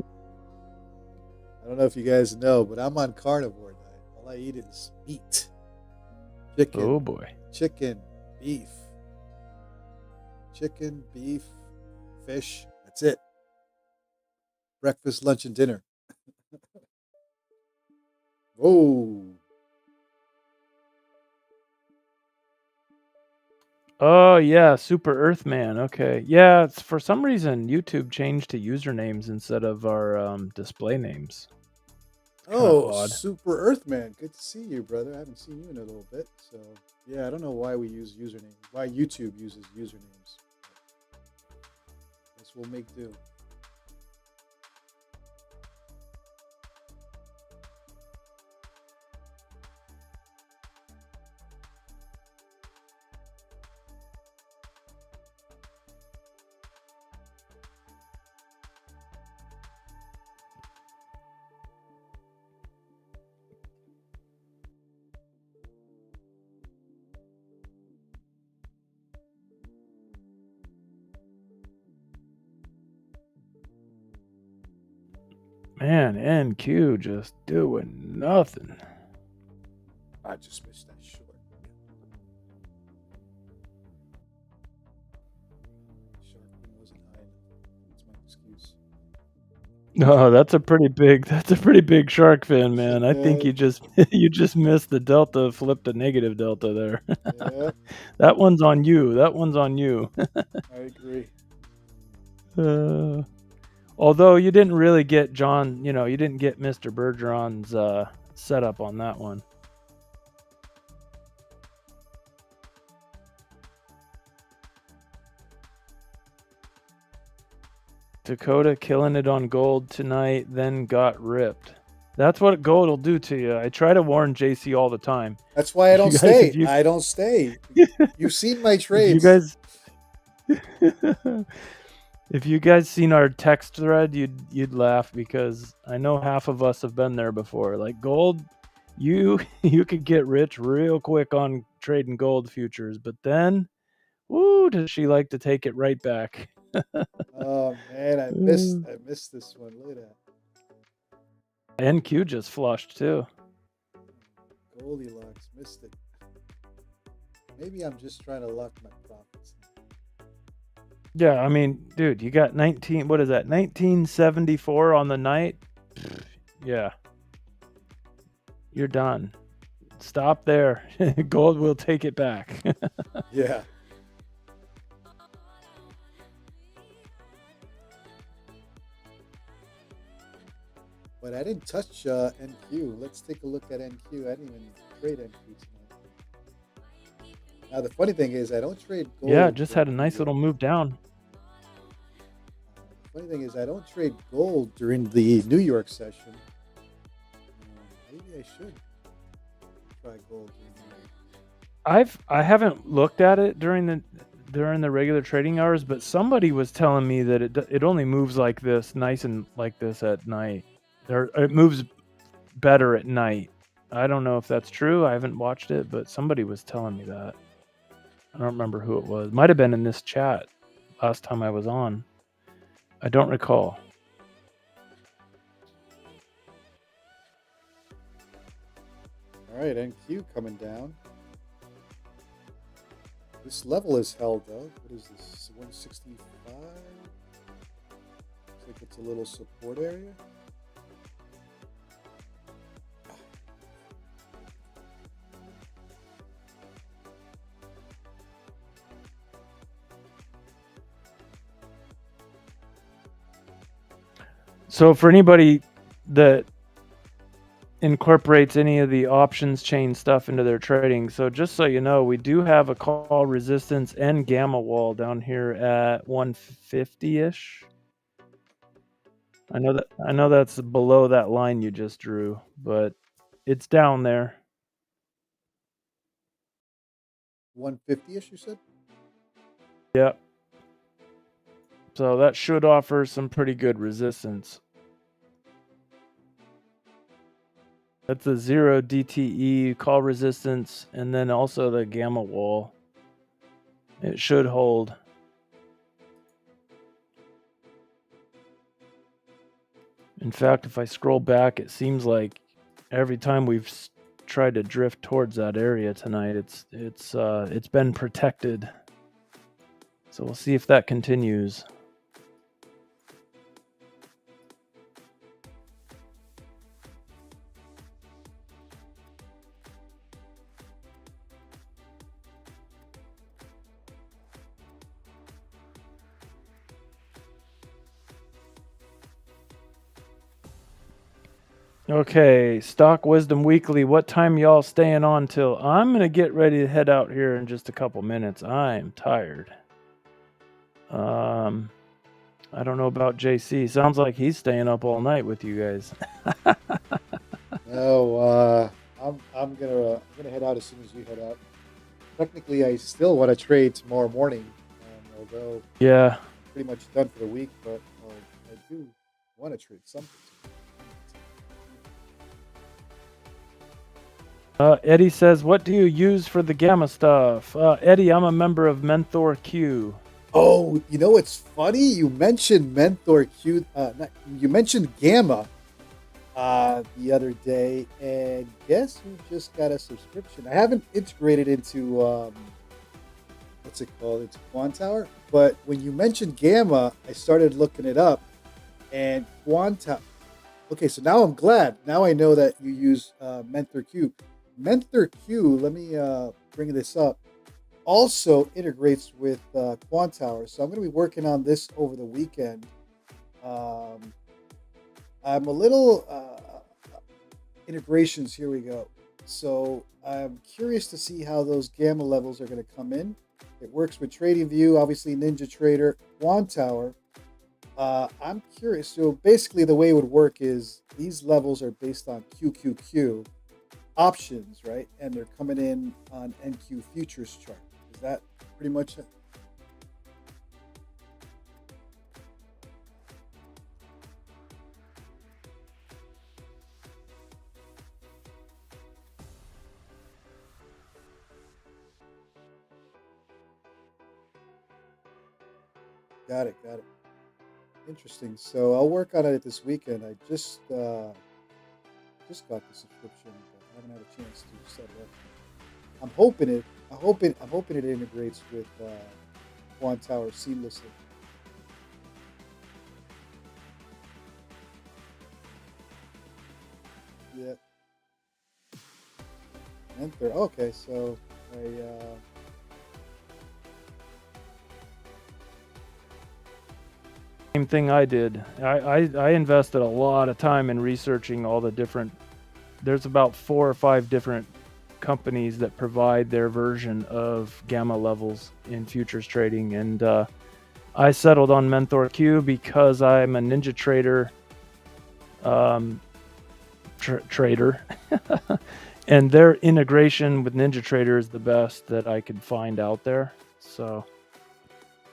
don't know if you guys know, but I'm on carnivore diet. All I eat is meat. Chicken. Oh boy. Chicken, beef. Chicken, beef, fish. That's it. Breakfast, lunch, and dinner. Whoa. Oh yeah, Super Earthman. Okay, yeah. It's for some reason YouTube changed to usernames instead of our display names. Oh, Super Earthman. Good to see you, brother. I haven't seen you in a little bit. So yeah, I don't know why we use usernames. Why YouTube uses usernames. Guess we'll make do. Man, NQ just doing nothing. I just missed that short. Sharpening wasn't high enough. That's my excuse. No, that's a pretty big shark fin, man. I think Yeah, you just you just missed the delta, flipped the negative delta there. yeah, That one's on you. That one's on you. I agree. Uh, although you didn't really get John, you didn't get Mr. Bergeron's setup on that one. Dakota killing it on gold tonight, then got ripped. That's what gold will do to you. I try to warn JC all the time. That's why I don't You guys, stay. I don't stay. You've seen my if you trades. guys, if you guys seen our text thread, you'd laugh because I know half of us have been there before. Like gold, you could get rich real quick on trading gold futures, but then, woo, does she like to take it right back? Oh man, I missed this one. Look at that. NQ just flushed too. Goldilocks missed it. Maybe I'm just trying to lock my profits. Yeah, I mean, dude, you got 1974 on the night. Yeah. You're done. Stop there. Gold will take it back. Yeah. But I didn't touch NQ. Let's take a look at NQ. I didn't even trade NQ tonight. Now the funny thing is I don't trade gold. Yeah, just had a nice little move down. The funny thing is I don't trade gold during the New York session. Maybe I should try gold. I haven't looked at it during the regular trading hours, but somebody was telling me that it only moves like this, nice and like this at night. It moves better at night. I don't know if that's true. I haven't watched it, but somebody was telling me that. I don't remember who it was. Might have been in this chat last time I was on. I don't recall. All right, NQ coming down. This level is held though. What is this? 165? Looks like it's a little support area. So for anybody that incorporates any of the options chain stuff into their trading, so just so you know, we do have a call resistance and gamma wall down here at 150-ish. I know that's below that line you just drew, but it's down there. 150-ish, you said? Yep. So that should offer some pretty good resistance. That's the 0 DTE call resistance, and then also the gamma wall. It should hold. In fact, if I scroll back, it seems like every time we've tried to drift towards that area tonight, it's been protected. So we'll see if that continues. Okay, Stock Wisdom Weekly. What time y'all staying on till? I'm going to get ready to head out here in just a couple minutes. I am tired. I don't know about JC. Sounds like he's staying up all night with you guys. No, I'm gonna head out as soon as you head out. Technically, I still want to trade tomorrow morning, although Yeah. I'm pretty much done for the week. But I do want to trade something. Eddie says, what do you use for the gamma stuff? Eddie, I'm a member of Mentor Q. Oh, you know what's funny? You mentioned Mentor Q. You mentioned Gamma the other day, and guess who just got a subscription? I haven't integrated into what's it called? It's Quant Tower. But when you mentioned Gamma, I started looking it up, and Quanta. Okay, so now I'm glad. Now I know that you use Mentor Q. Mentor Q, let me bring this up, also integrates with Quantower. So I'm going to be working on this over the weekend. Um, I'm a little integrations. Here we go. So I'm curious to see how those gamma levels are going to come in. It works with TradingView, obviously NinjaTrader, Quantower. I'm curious. So basically, the way it would work is these levels are based on QQQ options, right? And they're coming in on NQ futures chart. Is that pretty much it? Got it. Got it. Interesting. So I'll work on it this weekend. I just got the subscription, but I haven't had a chance to set it up. I'm hoping it. I'm hoping it integrates with Quantower seamlessly. Yeah. Enter. Okay, so I Same thing I did. I invested a lot of time in researching all the different. There's about 4 or 5 different companies that provide their version of gamma levels in futures trading, and I settled on Mentor Q because I'm a NinjaTrader trader, and their integration with NinjaTrader is the best that I could find out there. So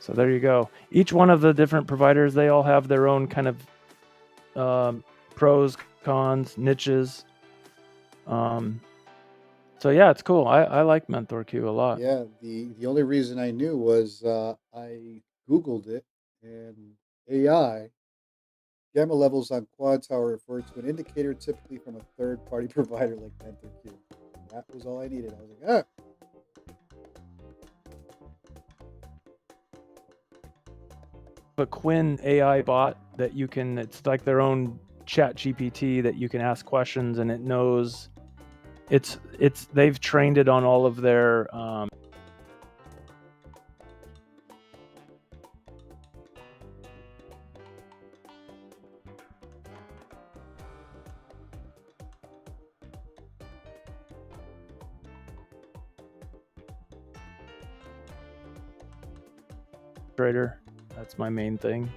there you go. Each one of the different providers, they all have their own kind of pros, cons, niches. So yeah, it's cool. I like Mentor Q a lot. yeah. The only reason I knew was I Googled it, and AI gamma levels on Quad Tower refer to an indicator typically from a third-party provider like Mentor Q. That was all I needed. I was like, ah. A Quinn AI bot that you can, it's like their own chat GPT that you can ask questions and it knows. They've trained it on all of their trader. That's my main thing.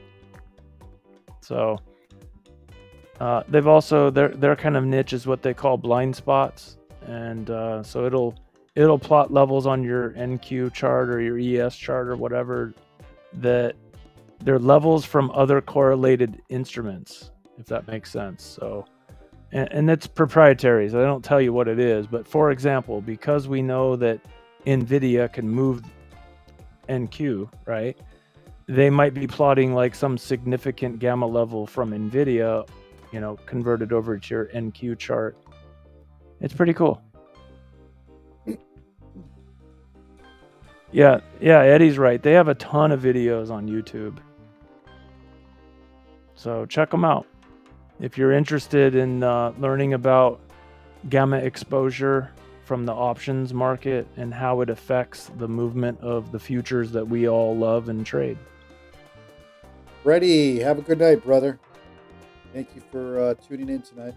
So they've also their kind of niche is what they call blind spots, and so it'll plot levels on your NQ chart or your ES chart or whatever that they're levels from other correlated instruments, if that makes sense. So and it's proprietary, so they don't tell you what it is. But for example, because we know that NVIDIA can move NQ, right? They might be plotting like some significant gamma level from NVIDIA, converted over to your NQ chart. It's pretty cool. Yeah, Eddie's right. They have a ton of videos on YouTube. So check them out. If you're interested in learning about gamma exposure from the options market and how it affects the movement of the futures that we all love and trade. Freddie, have a good night, brother. Thank you for tuning in tonight.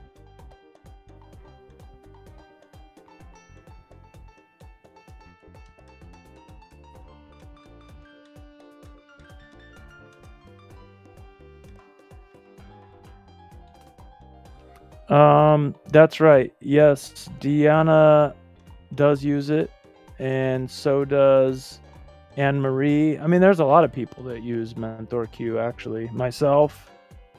That's right. Yes, Deanna does use it, and so does Anne Marie. I mean, there's a lot of people that use Mentor Q, actually. Myself,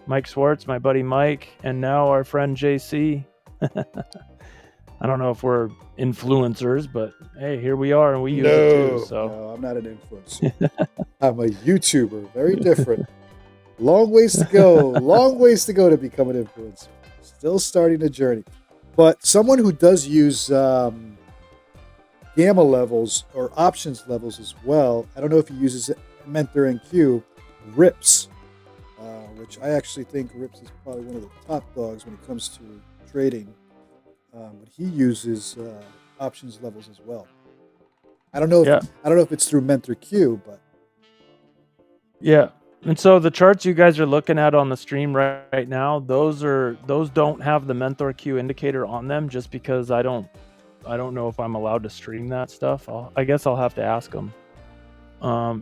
Mike Swartz, my buddy Mike, and now our friend JC. I don't know if we're influencers, but hey, here we are, and we use it too. So no, I'm not an influencer. I'm a YouTuber. Very different. Long ways to go. Long ways to go to become an influencer. Still starting the journey. But someone who does use gamma levels or options levels as well, I don't know if he uses Mentor NQ, Rips. which I actually think Rips is probably one of the top dogs when it comes to trading. But he uses options levels as well. I don't know if it's through Mentor Q, but Yeah. And so the charts you guys are looking at on the stream right now, those don't have the Mentor Q indicator on them, just because I don't know if I'm allowed to stream that stuff. I guess I'll have to ask them.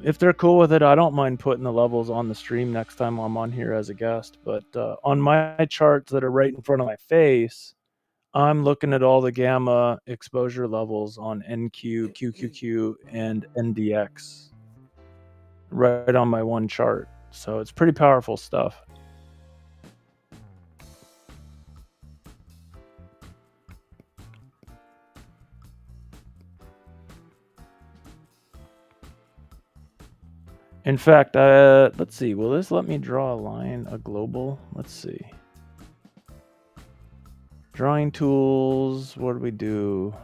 If they're cool with it, I don't mind putting the levels on the stream next time I'm on here as a guest. But on my charts that are right in front of my face, I'm looking at all the gamma exposure levels on NQ, QQQ, and NDX right on my one chart. So it's pretty powerful stuff. In fact, let's see. Will this let me draw a line, a global? Let's see. Drawing tools. What do we do?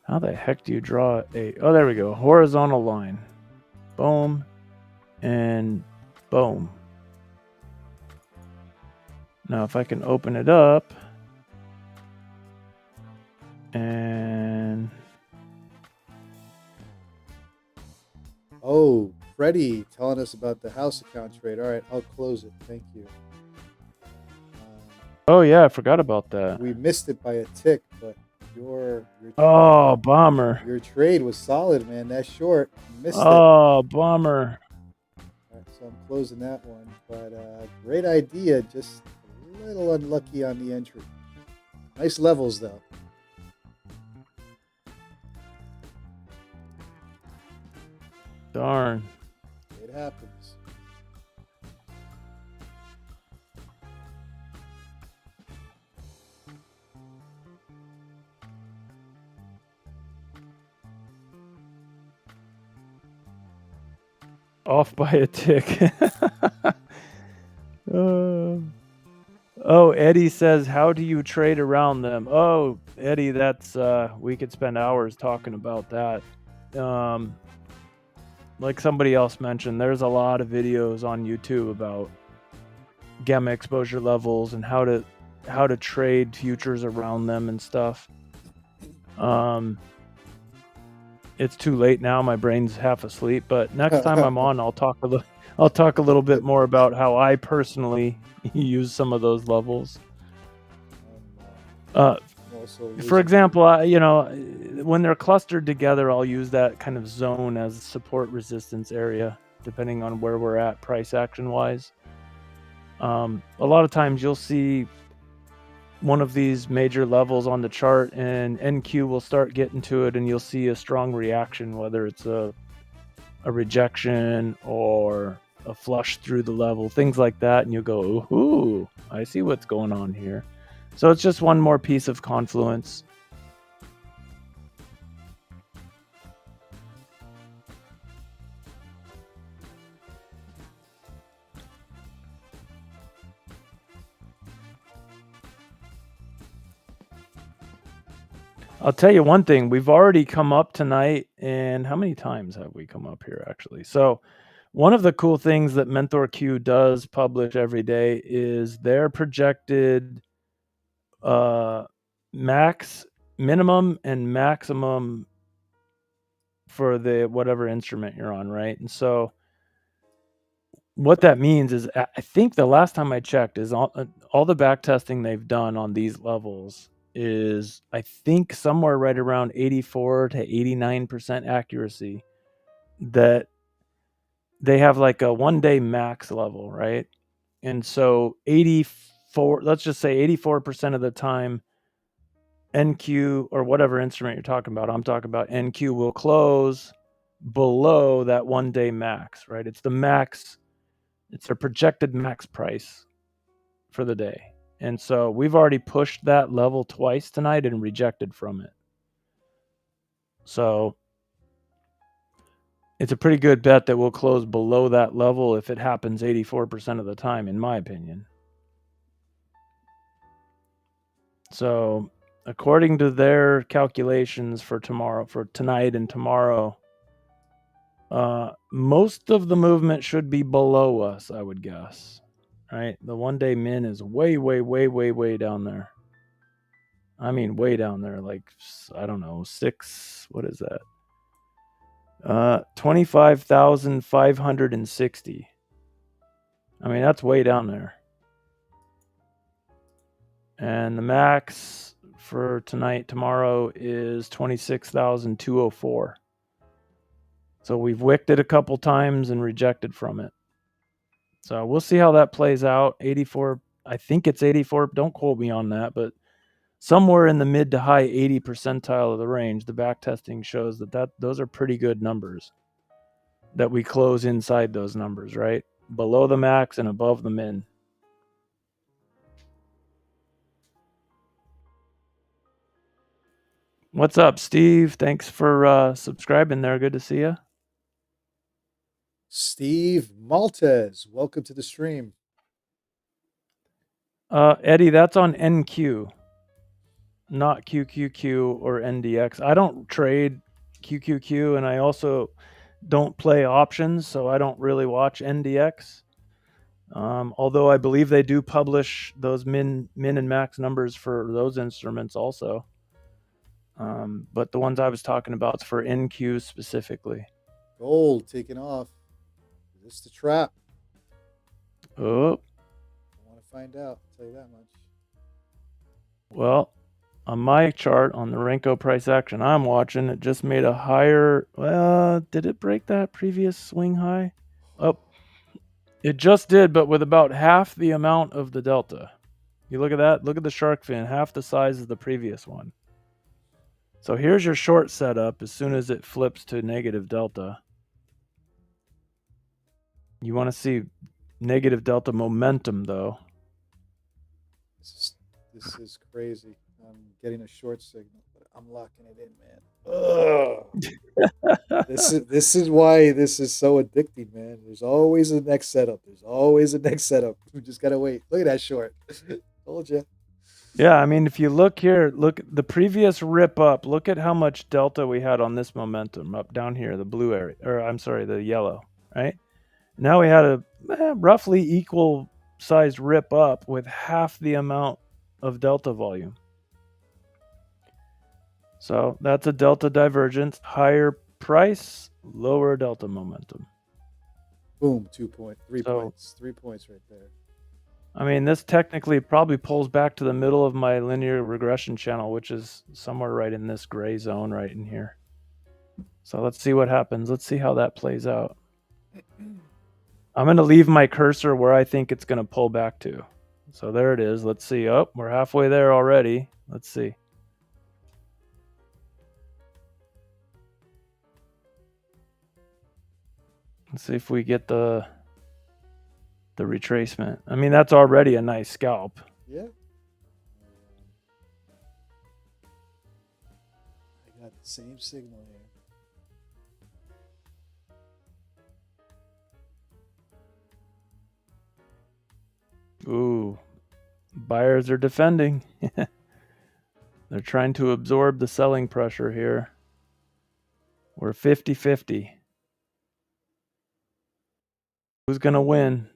How the heck do you draw oh, there we go. Horizontal line. Boom. And boom. Now, if I can open it up and... Oh, Freddie telling us about the house account trade. All right, I'll close it. Thank you. Oh, yeah, I forgot about that. We missed it by a tick, but your oh, bummer. Your trade was solid, man. That short, you missed it. Oh, bummer. All right, so I'm closing that one. But great idea, just a little unlucky on the entry. Nice levels, though. Darn. It happens. Off by a tick. Oh, Eddie says, how do you trade around them? Oh, Eddie, that's we could spend hours talking about that. Like somebody else mentioned, there's a lot of videos on YouTube about gamma exposure levels and how to trade futures around them and stuff. It's too late now. My brain's half asleep. But next time I'm on, I'll talk a little bit more about how I personally use some of those levels. For example, when they're clustered together, I'll use that kind of zone as a support resistance area, depending on where we're at price action wise. A lot of times you'll see one of these major levels on the chart and NQ will start getting to it and you'll see a strong reaction, whether it's a rejection or a flush through the level, things like that. And you'll go, ooh, I see what's going on here. So it's just one more piece of confluence. I'll tell you one thing, we've already come up tonight, and how many times have we come up here actually? So one of the cool things that Mentor Q does publish every day is their projected minimum and maximum for the whatever instrument you're on, right? And so what that means is, I think the last time I checked is all the back testing they've done on these levels is, I think, somewhere right around 84 to 89% accuracy, that they have like a 1 day max level, right? And so 84, let's just say 84% of the time, NQ or whatever instrument you're talking about, I'm talking about NQ, will close below that 1 day max, right? It's the max, it's their projected max price for the day. And so we've already pushed that level twice tonight and rejected from it. So it's a pretty good bet that we'll close below that level if it happens 84% of the time, in my opinion. So according to their calculations for tonight and tomorrow, Most of the movement should be below us, I would guess. Right? The 1-day min is way, way, way, way, way down there. I mean, way down there. Like, I don't know, what is that? 25,560. I mean, that's way down there. And the max for tomorrow is 26,204. So we've wicked it a couple times and rejected from it. So we'll see how that plays out. 84, I think it's 84. Don't quote me on that, but somewhere in the mid to high 80 percentile of the range, the back testing shows that those are pretty good numbers. That we close inside those numbers, right? Below the max and above the min. What's up, Steve? Thanks for subscribing there. Good to see you. Steve Maltez, welcome to the stream. Eddie, that's on NQ, not QQQ or NDX. I don't trade QQQ, and I also don't play options, so I don't really watch NDX. Although I believe they do publish those min and max numbers for those instruments also. But the ones I was talking about is for NQ specifically. Gold taking off. Is this the trap? Oh. I want to find out. I'll tell you that much. Well, on my chart, on the Renko price action I'm watching, it just made a higher. Did it break that previous swing high? Oh, it just did, but with about half the amount of the delta. You look at that. Look at the shark fin, half the size of the previous one. So here's your short setup as soon as it flips to negative delta. You want to see negative delta momentum, though. This is crazy. I'm getting a short signal, but I'm locking it in, man. Ugh. This is why this is so addicting, man. There's always a next setup. There's always a next setup. We just gotta wait. Look at that short. Told you. Yeah, I mean, if you look here, look at the previous rip up. Look at how much delta we had on this momentum up down here, the blue area, or I'm sorry, the yellow, right? Now we had a roughly equal sized rip up with half the amount of delta volume. So that's a delta divergence, higher price, lower delta momentum. Boom, 2 points, 3 points, 3 points right there. I mean, this technically probably pulls back to the middle of my linear regression channel, which is somewhere right in this gray zone right in here. So let's see what happens. Let's see how that plays out. I'm going to leave my cursor where I think it's going to pull back to. So there it is. Let's see. Oh, we're halfway there already. Let's see. Let's see if we get the retracement. I mean, that's already a nice scalp. Yeah. I got the same signal here. Ooh, buyers are defending. They're trying to absorb the selling pressure here. We're 50-50. Who's going to win?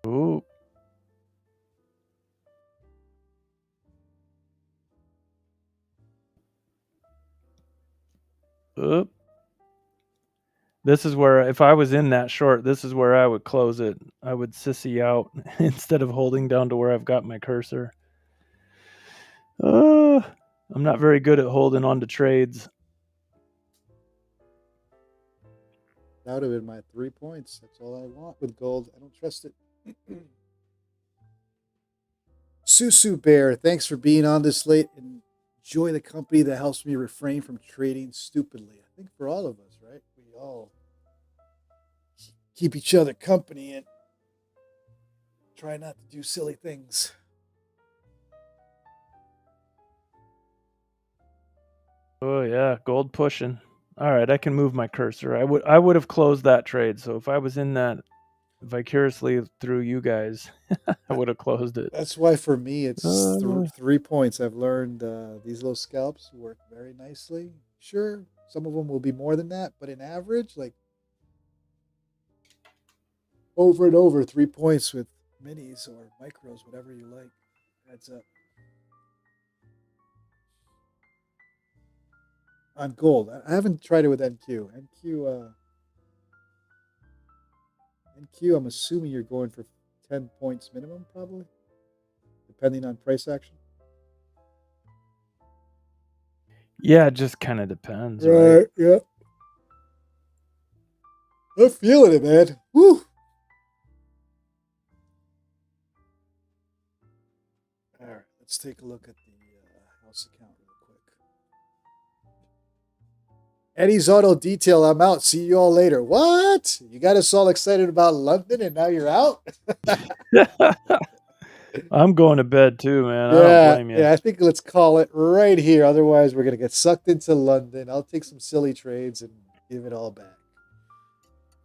Ooh. Oop. This is where, if I was in that short, this is where I would close it. I would sissy out instead of holding down to where I've got my cursor. I'm not very good at holding on to trades. That would have been my 3 points. That's all I want with gold. I don't trust it. Susu Bear, thanks for being on this late. Enjoy the company that helps me refrain from trading stupidly. I think for all of us, right? We all keep each other company and try not to do silly things. Oh yeah, gold pushing. All right, I can move my cursor. I would have closed that trade. So if I was in that vicariously through you guys, I would have closed it. That's why for me it's Uh, 3 points. I've learned these little scalps work very nicely. Sure, some of them will be more than that, but in average, like over and over, 3 points with minis or micros, whatever you like, adds up. On gold, I haven't tried it with NQ. NQ, I'm assuming you're going for 10 points minimum, probably, depending on price action. yeah, it just kind of depends, right? Right, yeah. I'm feeling it, man. Woo! All right, let's take a look at the house account real quick. Eddie's Auto Detail, I'm out. See you all later. What? You got us all excited about London and now you're out? I'm going to bed too, man. I don't Yeah, blame you. yeah, I think let's call it right here. Otherwise, we're going to get sucked into London. I'll take some silly trades and give it all back.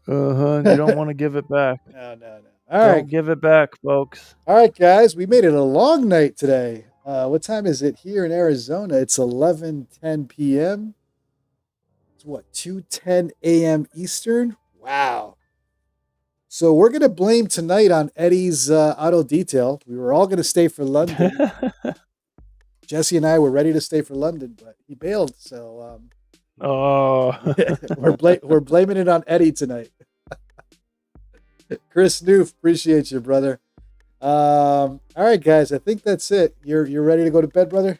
You don't want to give it back. No. Don't give it back, folks. All right, guys. We made it a long night today. What time is it here in Arizona? It's 11:10 p.m. It's what, 2:10 a.m. Eastern? Wow. So we're going to blame tonight on Eddie's auto detail. We were all going to stay for London. Jesse and I were ready to stay for London, but he bailed. So we're blaming it on Eddie tonight. Chris Noof, appreciate you, brother. All right, guys, I think that's it. You're ready to go to bed, brother?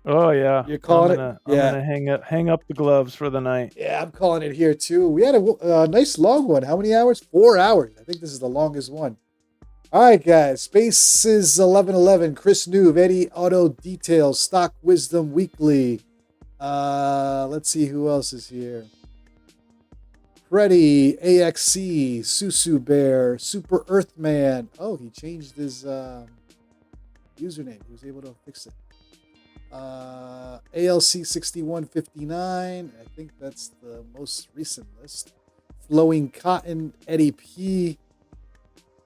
Oh yeah. You're calling I'm it? Yeah. gonna hang up the gloves for the night. Yeah, I'm calling it here too. We had a nice long one. How many hours? 4 hours. I think this is the longest one. All right, guys. Spaces 1111. Chris Noob, Eddie Auto Details, Stock Wisdom Weekly. Let's see who else is here. Freddy, AXC, Susu Bear, Super Earthman. Oh, he changed his username. He was able to fix it. ALC 6159. I think that's the most recent list. Flowing Cotton, Eddie P.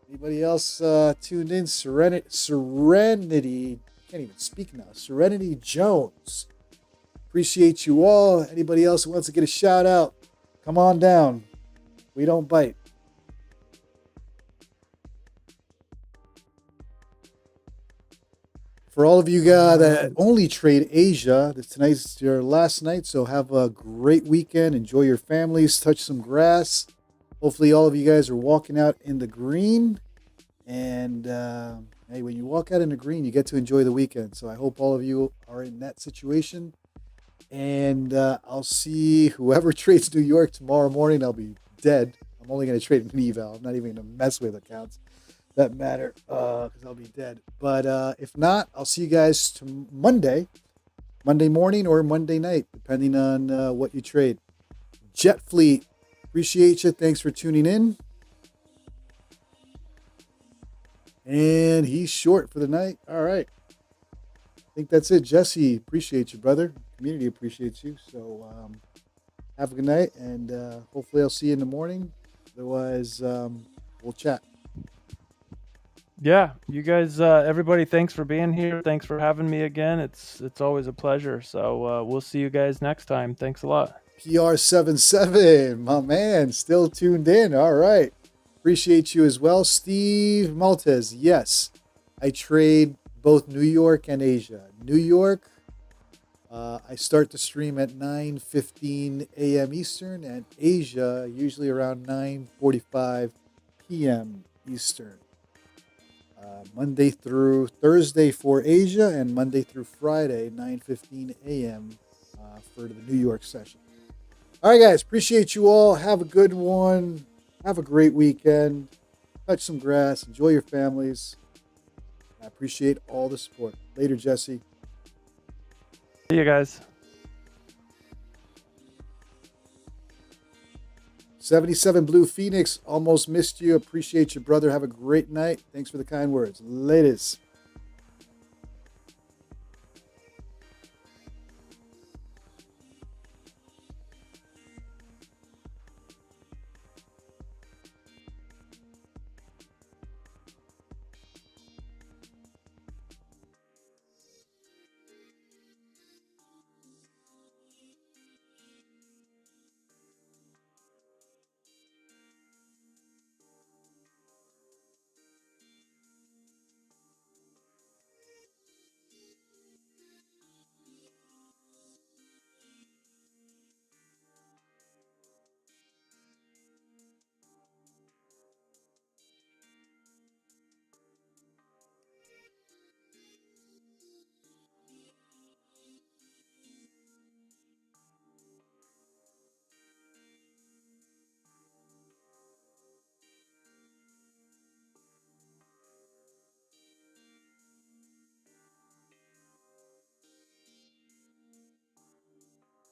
Anybody else tuned in? Serenity. Can't even speak now. Serenity Jones. Appreciate you all. Anybody else who wants to get a shout out? Come on down. We don't bite. For all of you guys that only trade Asia, tonight's your last night, so have a great weekend. Enjoy your families. Touch some grass. Hopefully all of you guys are walking out in the green. And hey, when you walk out in the green, you get to enjoy the weekend. So I hope all of you are in that situation. And I'll see whoever trades New York tomorrow morning. I'll be dead. I'm only going to trade an eval. I'm not even going to mess with accounts that matter because I'll be dead. But if not, I'll see you guys Monday morning or Monday night, depending on what you trade. Jet Fleet, appreciate you. Thanks for tuning in. And he's short for the night. All right. I think that's it. Jesse, appreciate you, brother. Community appreciates you. So have a good night, and hopefully I'll see you in the morning. Otherwise, we'll chat. Yeah, you guys, everybody, thanks for being here. Thanks for having me again. It's always a pleasure. So we'll see you guys next time. Thanks a lot. PR77, my man, still tuned in. All right. Appreciate you as well. Steve Maltez, yes, I trade both New York and Asia. New York, I start the stream at 9:15 a.m. Eastern, and Asia usually around 9:45 p.m. Eastern. Monday through Thursday for Asia, and Monday through Friday, 9:15 a.m. For the New York session. All right, guys. Appreciate you all. Have a good one. Have a great weekend. Touch some grass. Enjoy your families. I appreciate all the support. Later, Jesse. See you guys. 77 Blue Phoenix, almost missed you. Appreciate you, brother. Have a great night. Thanks for the kind words. Latest.